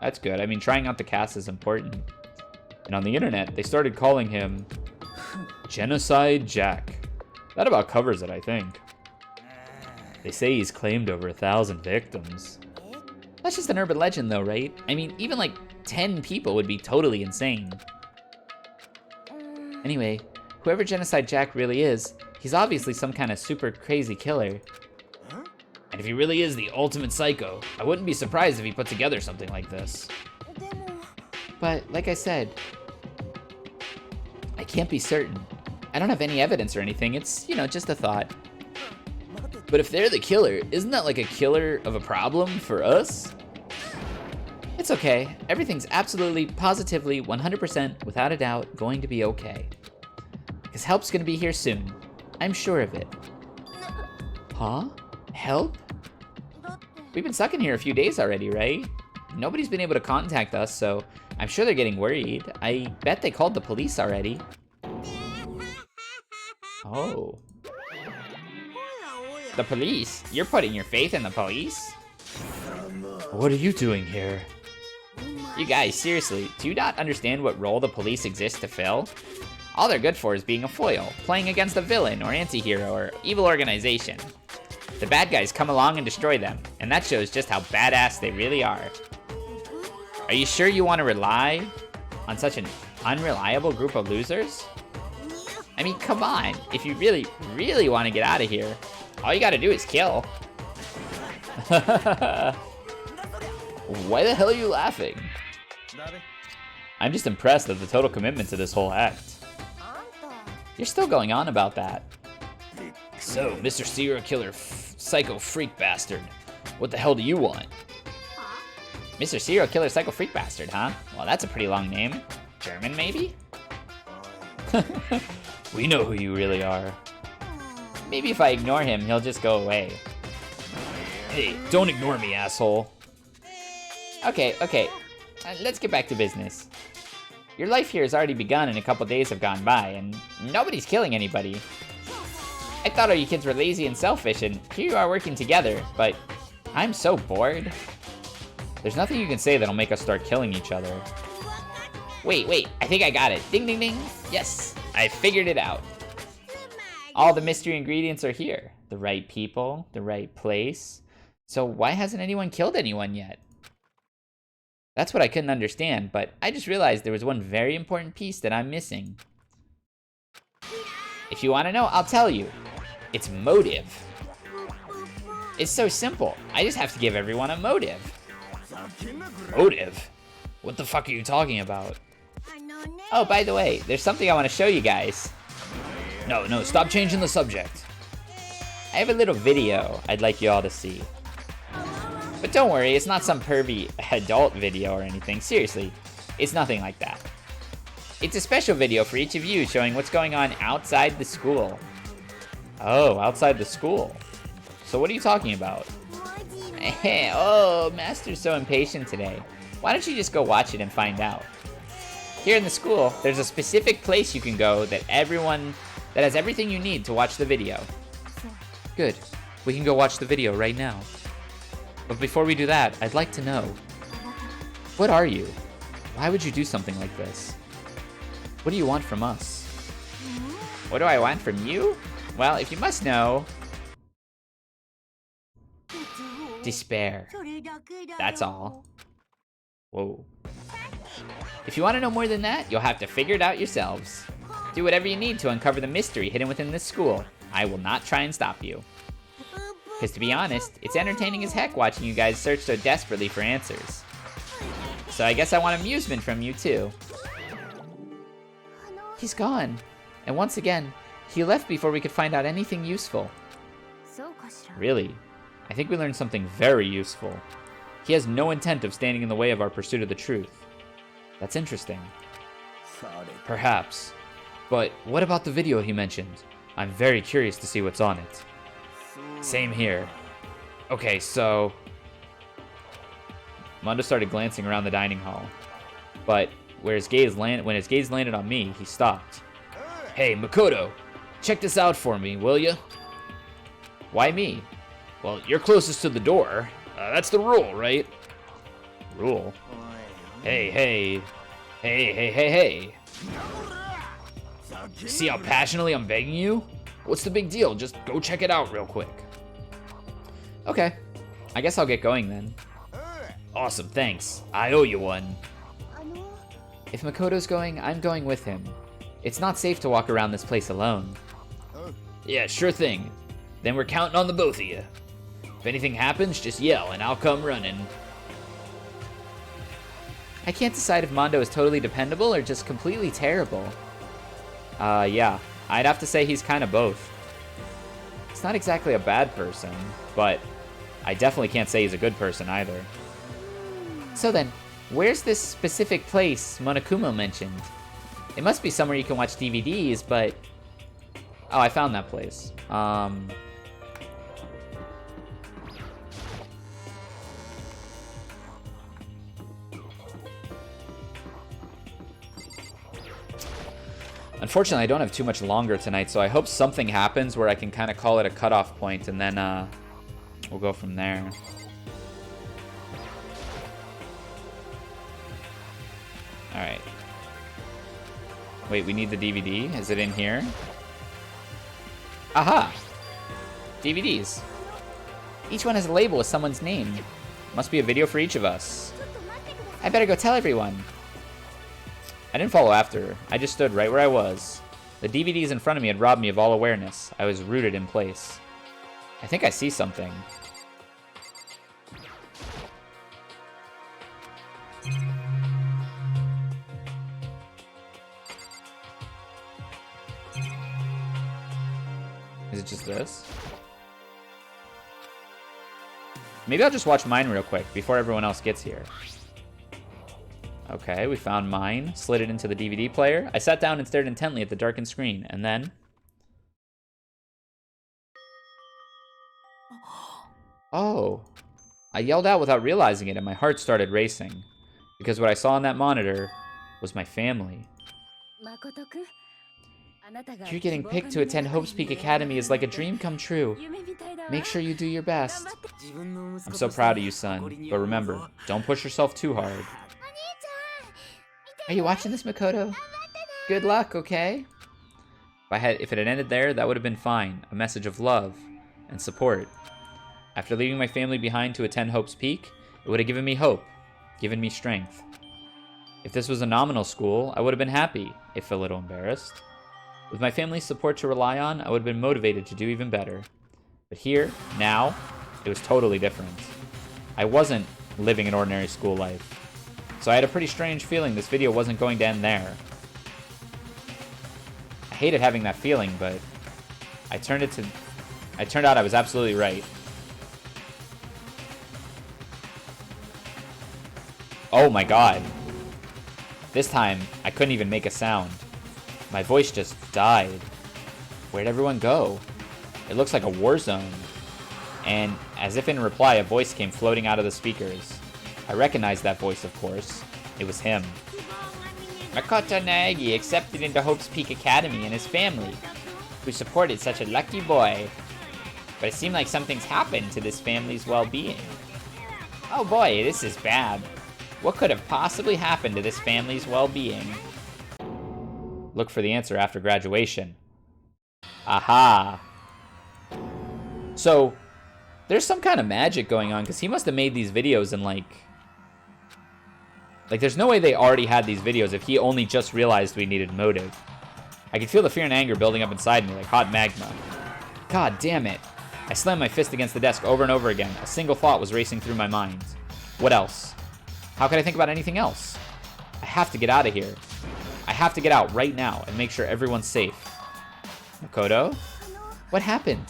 Speaker 1: That's good. I mean, trying out the cast is important. And on the internet, they started calling him Genocide Jack. That about covers it, I think. They say he's claimed over 1,000 victims. That's just an urban legend though, right? I mean, even like 10 people would be totally insane. Anyway, whoever Genocide Jack really is, he's obviously some kind of super crazy killer. And if he really is the ultimate psycho, I wouldn't be surprised if he put together something like this. But, like I said, I can't be certain. I don't have any evidence or anything, it's, you know, just a thought. But if they're the killer, isn't that like a killer of a problem for us? It's okay. Everything's absolutely, positively, 100%, without a doubt, going to be okay. Because help's gonna be here soon. I'm sure of it. Huh? Help? We've been stuck in here a few days already, right? Nobody's been able to contact us, so I'm sure they're getting worried. I bet they called the police already. Oh. The police? You're putting your faith in the police? What are you doing here? You guys, seriously, do you not understand what role the police exist to fill? All they're good for is being a foil, playing against a villain or anti-hero or evil organization. The bad guys come along and destroy them, and that shows just how badass they really are. Are you sure you want to rely on such an unreliable group of losers? I mean, come on, if you really, really want to get out of here, all you gotta do is kill. Why the hell are you laughing? I'm just impressed at the total commitment to this whole act. You're still going on about that. So, Mr. Serial Killer Psycho Freak Bastard, what the hell do you want? Mr. Serial Killer Psycho Freak Bastard, huh? Well, that's a pretty long name. German, maybe? We know who you really are. Maybe if I ignore him, he'll just go away. Hey, don't ignore me, asshole. Okay, let's get back to business. Your life here has already begun and a couple days have gone by, and nobody's killing anybody. I thought all you kids were lazy and selfish, and here you are working together, but I'm so bored. There's nothing you can say that'll make us start killing each other. Wait, I think I got it. Ding, ding, ding. Yes, I figured it out. All the mystery ingredients are here. The right people, the right place. So why hasn't anyone killed anyone yet? That's what I couldn't understand, but I just realized there was one very important piece that I'm missing. If you want to know, I'll tell you. It's motive. It's so simple. I just have to give everyone a motive. Motive? What the fuck are you talking about? Oh, by the way, there's something I want to show you guys. No, stop changing the subject. I have a little video I'd like you all to see. But don't worry, it's not some pervy adult video or anything. Seriously, it's nothing like that. It's a special video for each of you showing what's going on outside the school. Oh, outside the school. So what are you talking about? Oh, Master's so impatient today. Why don't you just go watch it and find out? Here in the school, there's a specific place you can go that has everything you need to watch the video. Good. We can go watch the video right now. But before we do that, I'd like to know, what are you? Why would you do something like this? What do you want from us? What do I want from you? Well, if you must know, despair. That's all. Whoa. If you want to know more than that, you'll have to figure it out yourselves. Do whatever you need to uncover the mystery hidden within this school. I will not try and stop you. Because to be honest, it's entertaining as heck watching you guys search so desperately for answers. So I guess I want amusement from you too. He's gone. And once again, he left before we could find out anything useful. Really? I think we learned something very useful. He has no intent of standing in the way of our pursuit of the truth. That's interesting. Perhaps. But what about the video he mentioned? I'm very curious to see what's on it. Same here. Okay, so... Mondo started glancing around the dining hall. But when his gaze landed on me, he stopped. Hey, Makoto, check this out for me, will you? Why me? Well, you're closest to the door. That's the rule, right? Rule? Hey. See how passionately I'm begging you? What's the big deal? Just go check it out real quick. Okay. I guess I'll get going then. Awesome, thanks. I owe you one. If Makoto's going, I'm going with him. It's not safe to walk around this place alone. Yeah, sure thing. Then we're counting on the both of you. If anything happens, just yell and I'll come running. I can't decide if Mondo is totally dependable or just completely terrible. Yeah, I'd have to say he's kind of both. He's not exactly a bad person, but I definitely can't say he's a good person either. So then, where's this specific place Monokuma mentioned? It must be somewhere you can watch DVDs, but... Oh, I found that place. Unfortunately, I don't have too much longer tonight, so I hope something happens where I can kind of call it a cutoff point, and then we'll go from there. Alright. Wait, we need the DVD? Is it in here? Aha! DVDs. Each one has a label with someone's name. Must be a video for each of us. I better go tell everyone. I didn't follow after her. I just stood right where I was. The DVDs in front of me had robbed me of all awareness. I was rooted in place. I think I see something. Is it just this? Maybe I'll just watch mine real quick before everyone else gets here. Okay, we found mine, slid it into the DVD player. I sat down and stared intently at the darkened screen, and then... Oh. I yelled out without realizing it, and my heart started racing. Because what I saw on that monitor was my family. You're getting picked to attend Hope's Peak Academy is like a dream come true. Make sure you do your best. I'm so proud of you, son. But remember, don't push yourself too hard. Are you watching this, Makoto? Good luck, okay? If it had ended there, that would have been fine. A message of love and support. After leaving my family behind to attend Hope's Peak, it would have given me hope, given me strength. If this was a nominal school, I would have been happy, if a little embarrassed. With my family's support to rely on, I would have been motivated to do even better. But here, now, it was totally different. I wasn't living an ordinary school life. So I had a pretty strange feeling this video wasn't going to end there. I hated having that feeling, but it turned out I was absolutely right. Oh my god. This time, I couldn't even make a sound. My voice just died. Where'd everyone go? It looks like a war zone. And as if in reply, a voice came floating out of the speakers. I recognized that voice, of course. It was him. Makoto Naegi accepted into Hope's Peak Academy and his family, who supported such a lucky boy. But it seemed like something's happened to this family's well-being. Oh boy, this is bad. What could have possibly happened to this family's well-being? Look for the answer after graduation. Aha! So, there's some kind of magic going on, because he must have made these videos in, like, there's no way they already had these videos if he only just realized we needed motive. I could feel the fear and anger building up inside me like hot magma. God damn it. I slammed my fist against the desk over and over again. A single thought was racing through my mind. What else? How could I think about anything else? I have to get out of here. I have to get out right now and make sure everyone's safe. Makoto? What happened?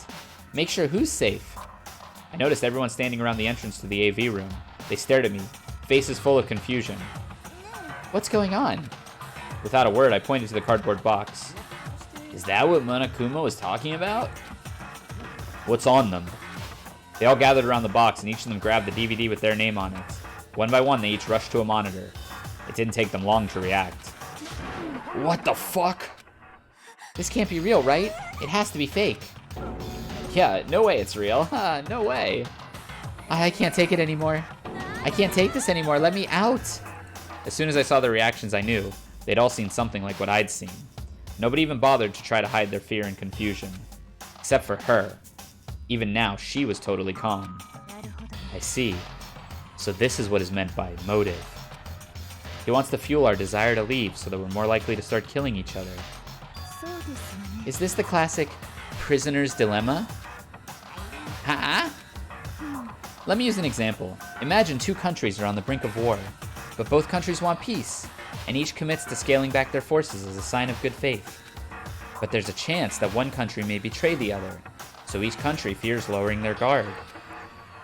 Speaker 1: Make sure who's safe? I noticed everyone standing around the entrance to the AV room. They stared at me, faces full of confusion. What's going on? Without a word, I pointed to the cardboard box. Is that what Monokuma was talking about? What's on them? They all gathered around the box and each of them grabbed the DVD with their name on it. One by one, they each rushed to a monitor. It didn't take them long to react. What the fuck? This can't be real, right? It has to be fake. Yeah, no way it's real. No way. I can't take it anymore. I can't take this anymore. Let me out. As soon as I saw their reactions, I knew. They'd all seen something like what I'd seen. Nobody even bothered to try to hide their fear and confusion. Except for her. Even now, she was totally calm. I see. So this is what is meant by motive. He wants to fuel our desire to leave so that we're more likely to start killing each other. Is this the classic prisoner's dilemma? Huh? Let me use an example. Imagine two countries are on the brink of war, but both countries want peace, and each commits to scaling back their forces as a sign of good faith. But there's a chance that one country may betray the other, so each country fears lowering their guard.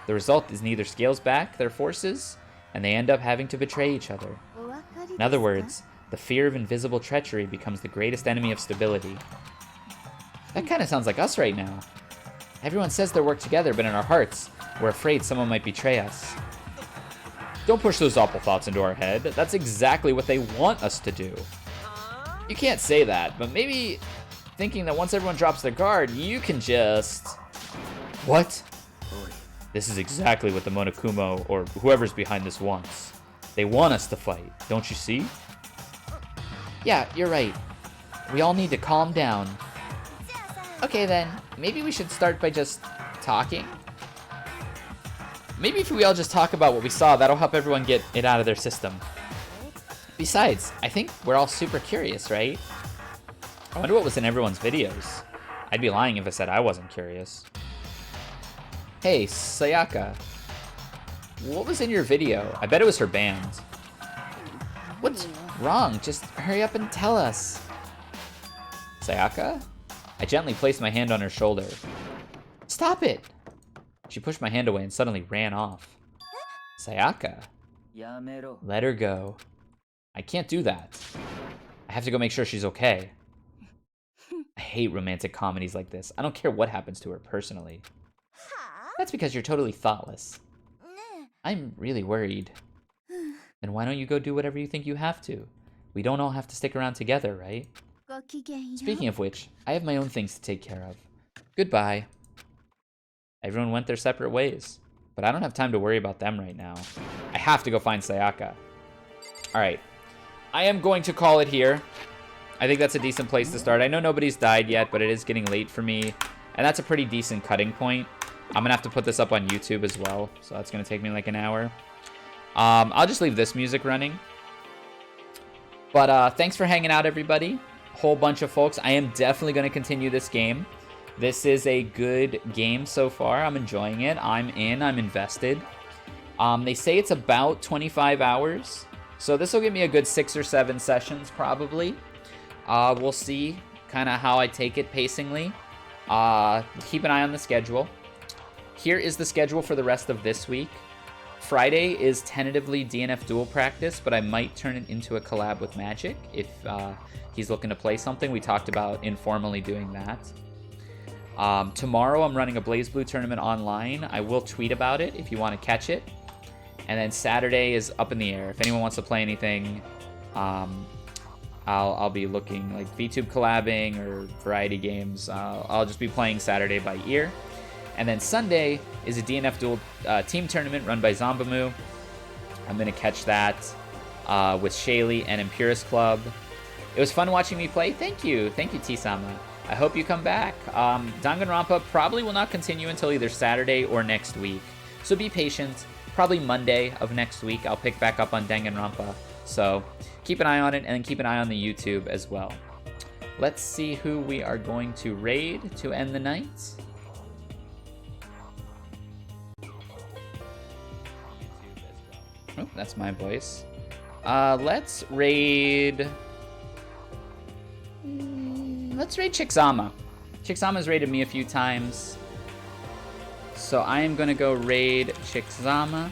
Speaker 1: The result is neither scales back their forces, and they end up having to betray each other. In other words, the fear of invisible treachery becomes the greatest enemy of stability. That kind of sounds like us right now. Everyone says they work together, but in our hearts, we're afraid someone might betray us. Don't push those awful thoughts into our head. That's exactly what they want us to do. You can't say that, but maybe thinking that once everyone drops their guard, you can just... What? This is exactly what the Monokuma, or whoever's behind this, wants. They want us to fight, don't you see? Yeah, you're right. We all need to calm down. Okay then, maybe we should start by just talking? Maybe if we all just talk about what we saw, that'll help everyone get it out of their system. Besides, I think we're all super curious, right? I wonder what was in everyone's videos. I'd be lying if I said I wasn't curious. Hey, Sayaka. What was in your video? I bet it was her band. What's wrong? Just hurry up and tell us. Sayaka? I gently placed my hand on her shoulder. Stop it! She pushed my hand away and suddenly ran off. Sayaka. Let her go. I can't do that. I have to go make sure she's okay. I hate romantic comedies like this. I don't care what happens to her personally. That's because you're totally thoughtless. I'm really worried. Then why don't you go do whatever you think you have to? We don't all have to stick around together, right? Speaking of which, I have my own things to take care of. Goodbye. Everyone went their separate ways, but I don't have time to worry about them right now. I have to go find Sayaka. Alright, I am going to call it here. I think that's a decent place to start. I know nobody's died yet, but it is getting late for me, and that's a pretty decent cutting point. I'm gonna have to put this up on YouTube as well, so that's gonna take me like an hour. I'll just leave this music running. But thanks for hanging out, everybody. Whole bunch of folks. I am definitely gonna continue this game. This is a good game so far. I'm enjoying it. I'm in. I'm invested. They say it's about 25 hours, so this will give me a good 6 or 7 sessions probably. We'll see kind of how I take it pacingly. Keep an eye on the schedule. Here is the schedule for the rest of this week. Friday is tentatively DNF duel practice, but I might turn it into a collab with Magic if he's looking to play something. We talked about informally doing that. Tomorrow I'm running a Bluu tournament online. I will tweet about it if you want to catch it. And then Saturday is up in the air. If anyone wants to play anything, I'll be looking like VTube collabing or variety games. I'll just be playing Saturday by ear. And then Sunday is a DNF duel team tournament run by Zombamu. I'm going to catch that with Shaylee and Impurus Club. It was fun watching me play. Thank you. Thank you, T-sama. I hope you come back. Danganronpa probably will not continue until either Saturday or next week. So be patient. Probably Monday of next week, I'll pick back up on Danganronpa. So keep an eye on it, and then keep an eye on the YouTube as well. Let's see who we are going to raid to end the night. Oh, that's my voice. Let's raid... Let's raid Chixama. Chixama's raided me a few times. So I am going to go raid Chixama.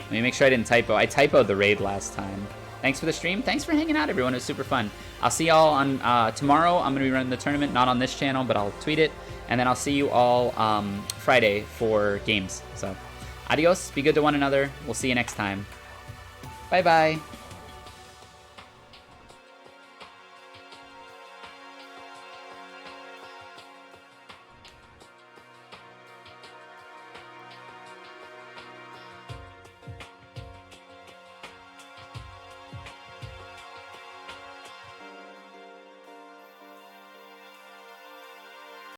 Speaker 1: Let me make sure I didn't typo. I typoed the raid last time. Thanks for the stream. Thanks for hanging out, everyone. It was super fun. I'll see y'all on tomorrow. I'm going to be running the tournament, not on this channel, but I'll tweet it. And then I'll see you all Friday for games. So adios. Be good to one another. We'll see you next time. Bye-bye.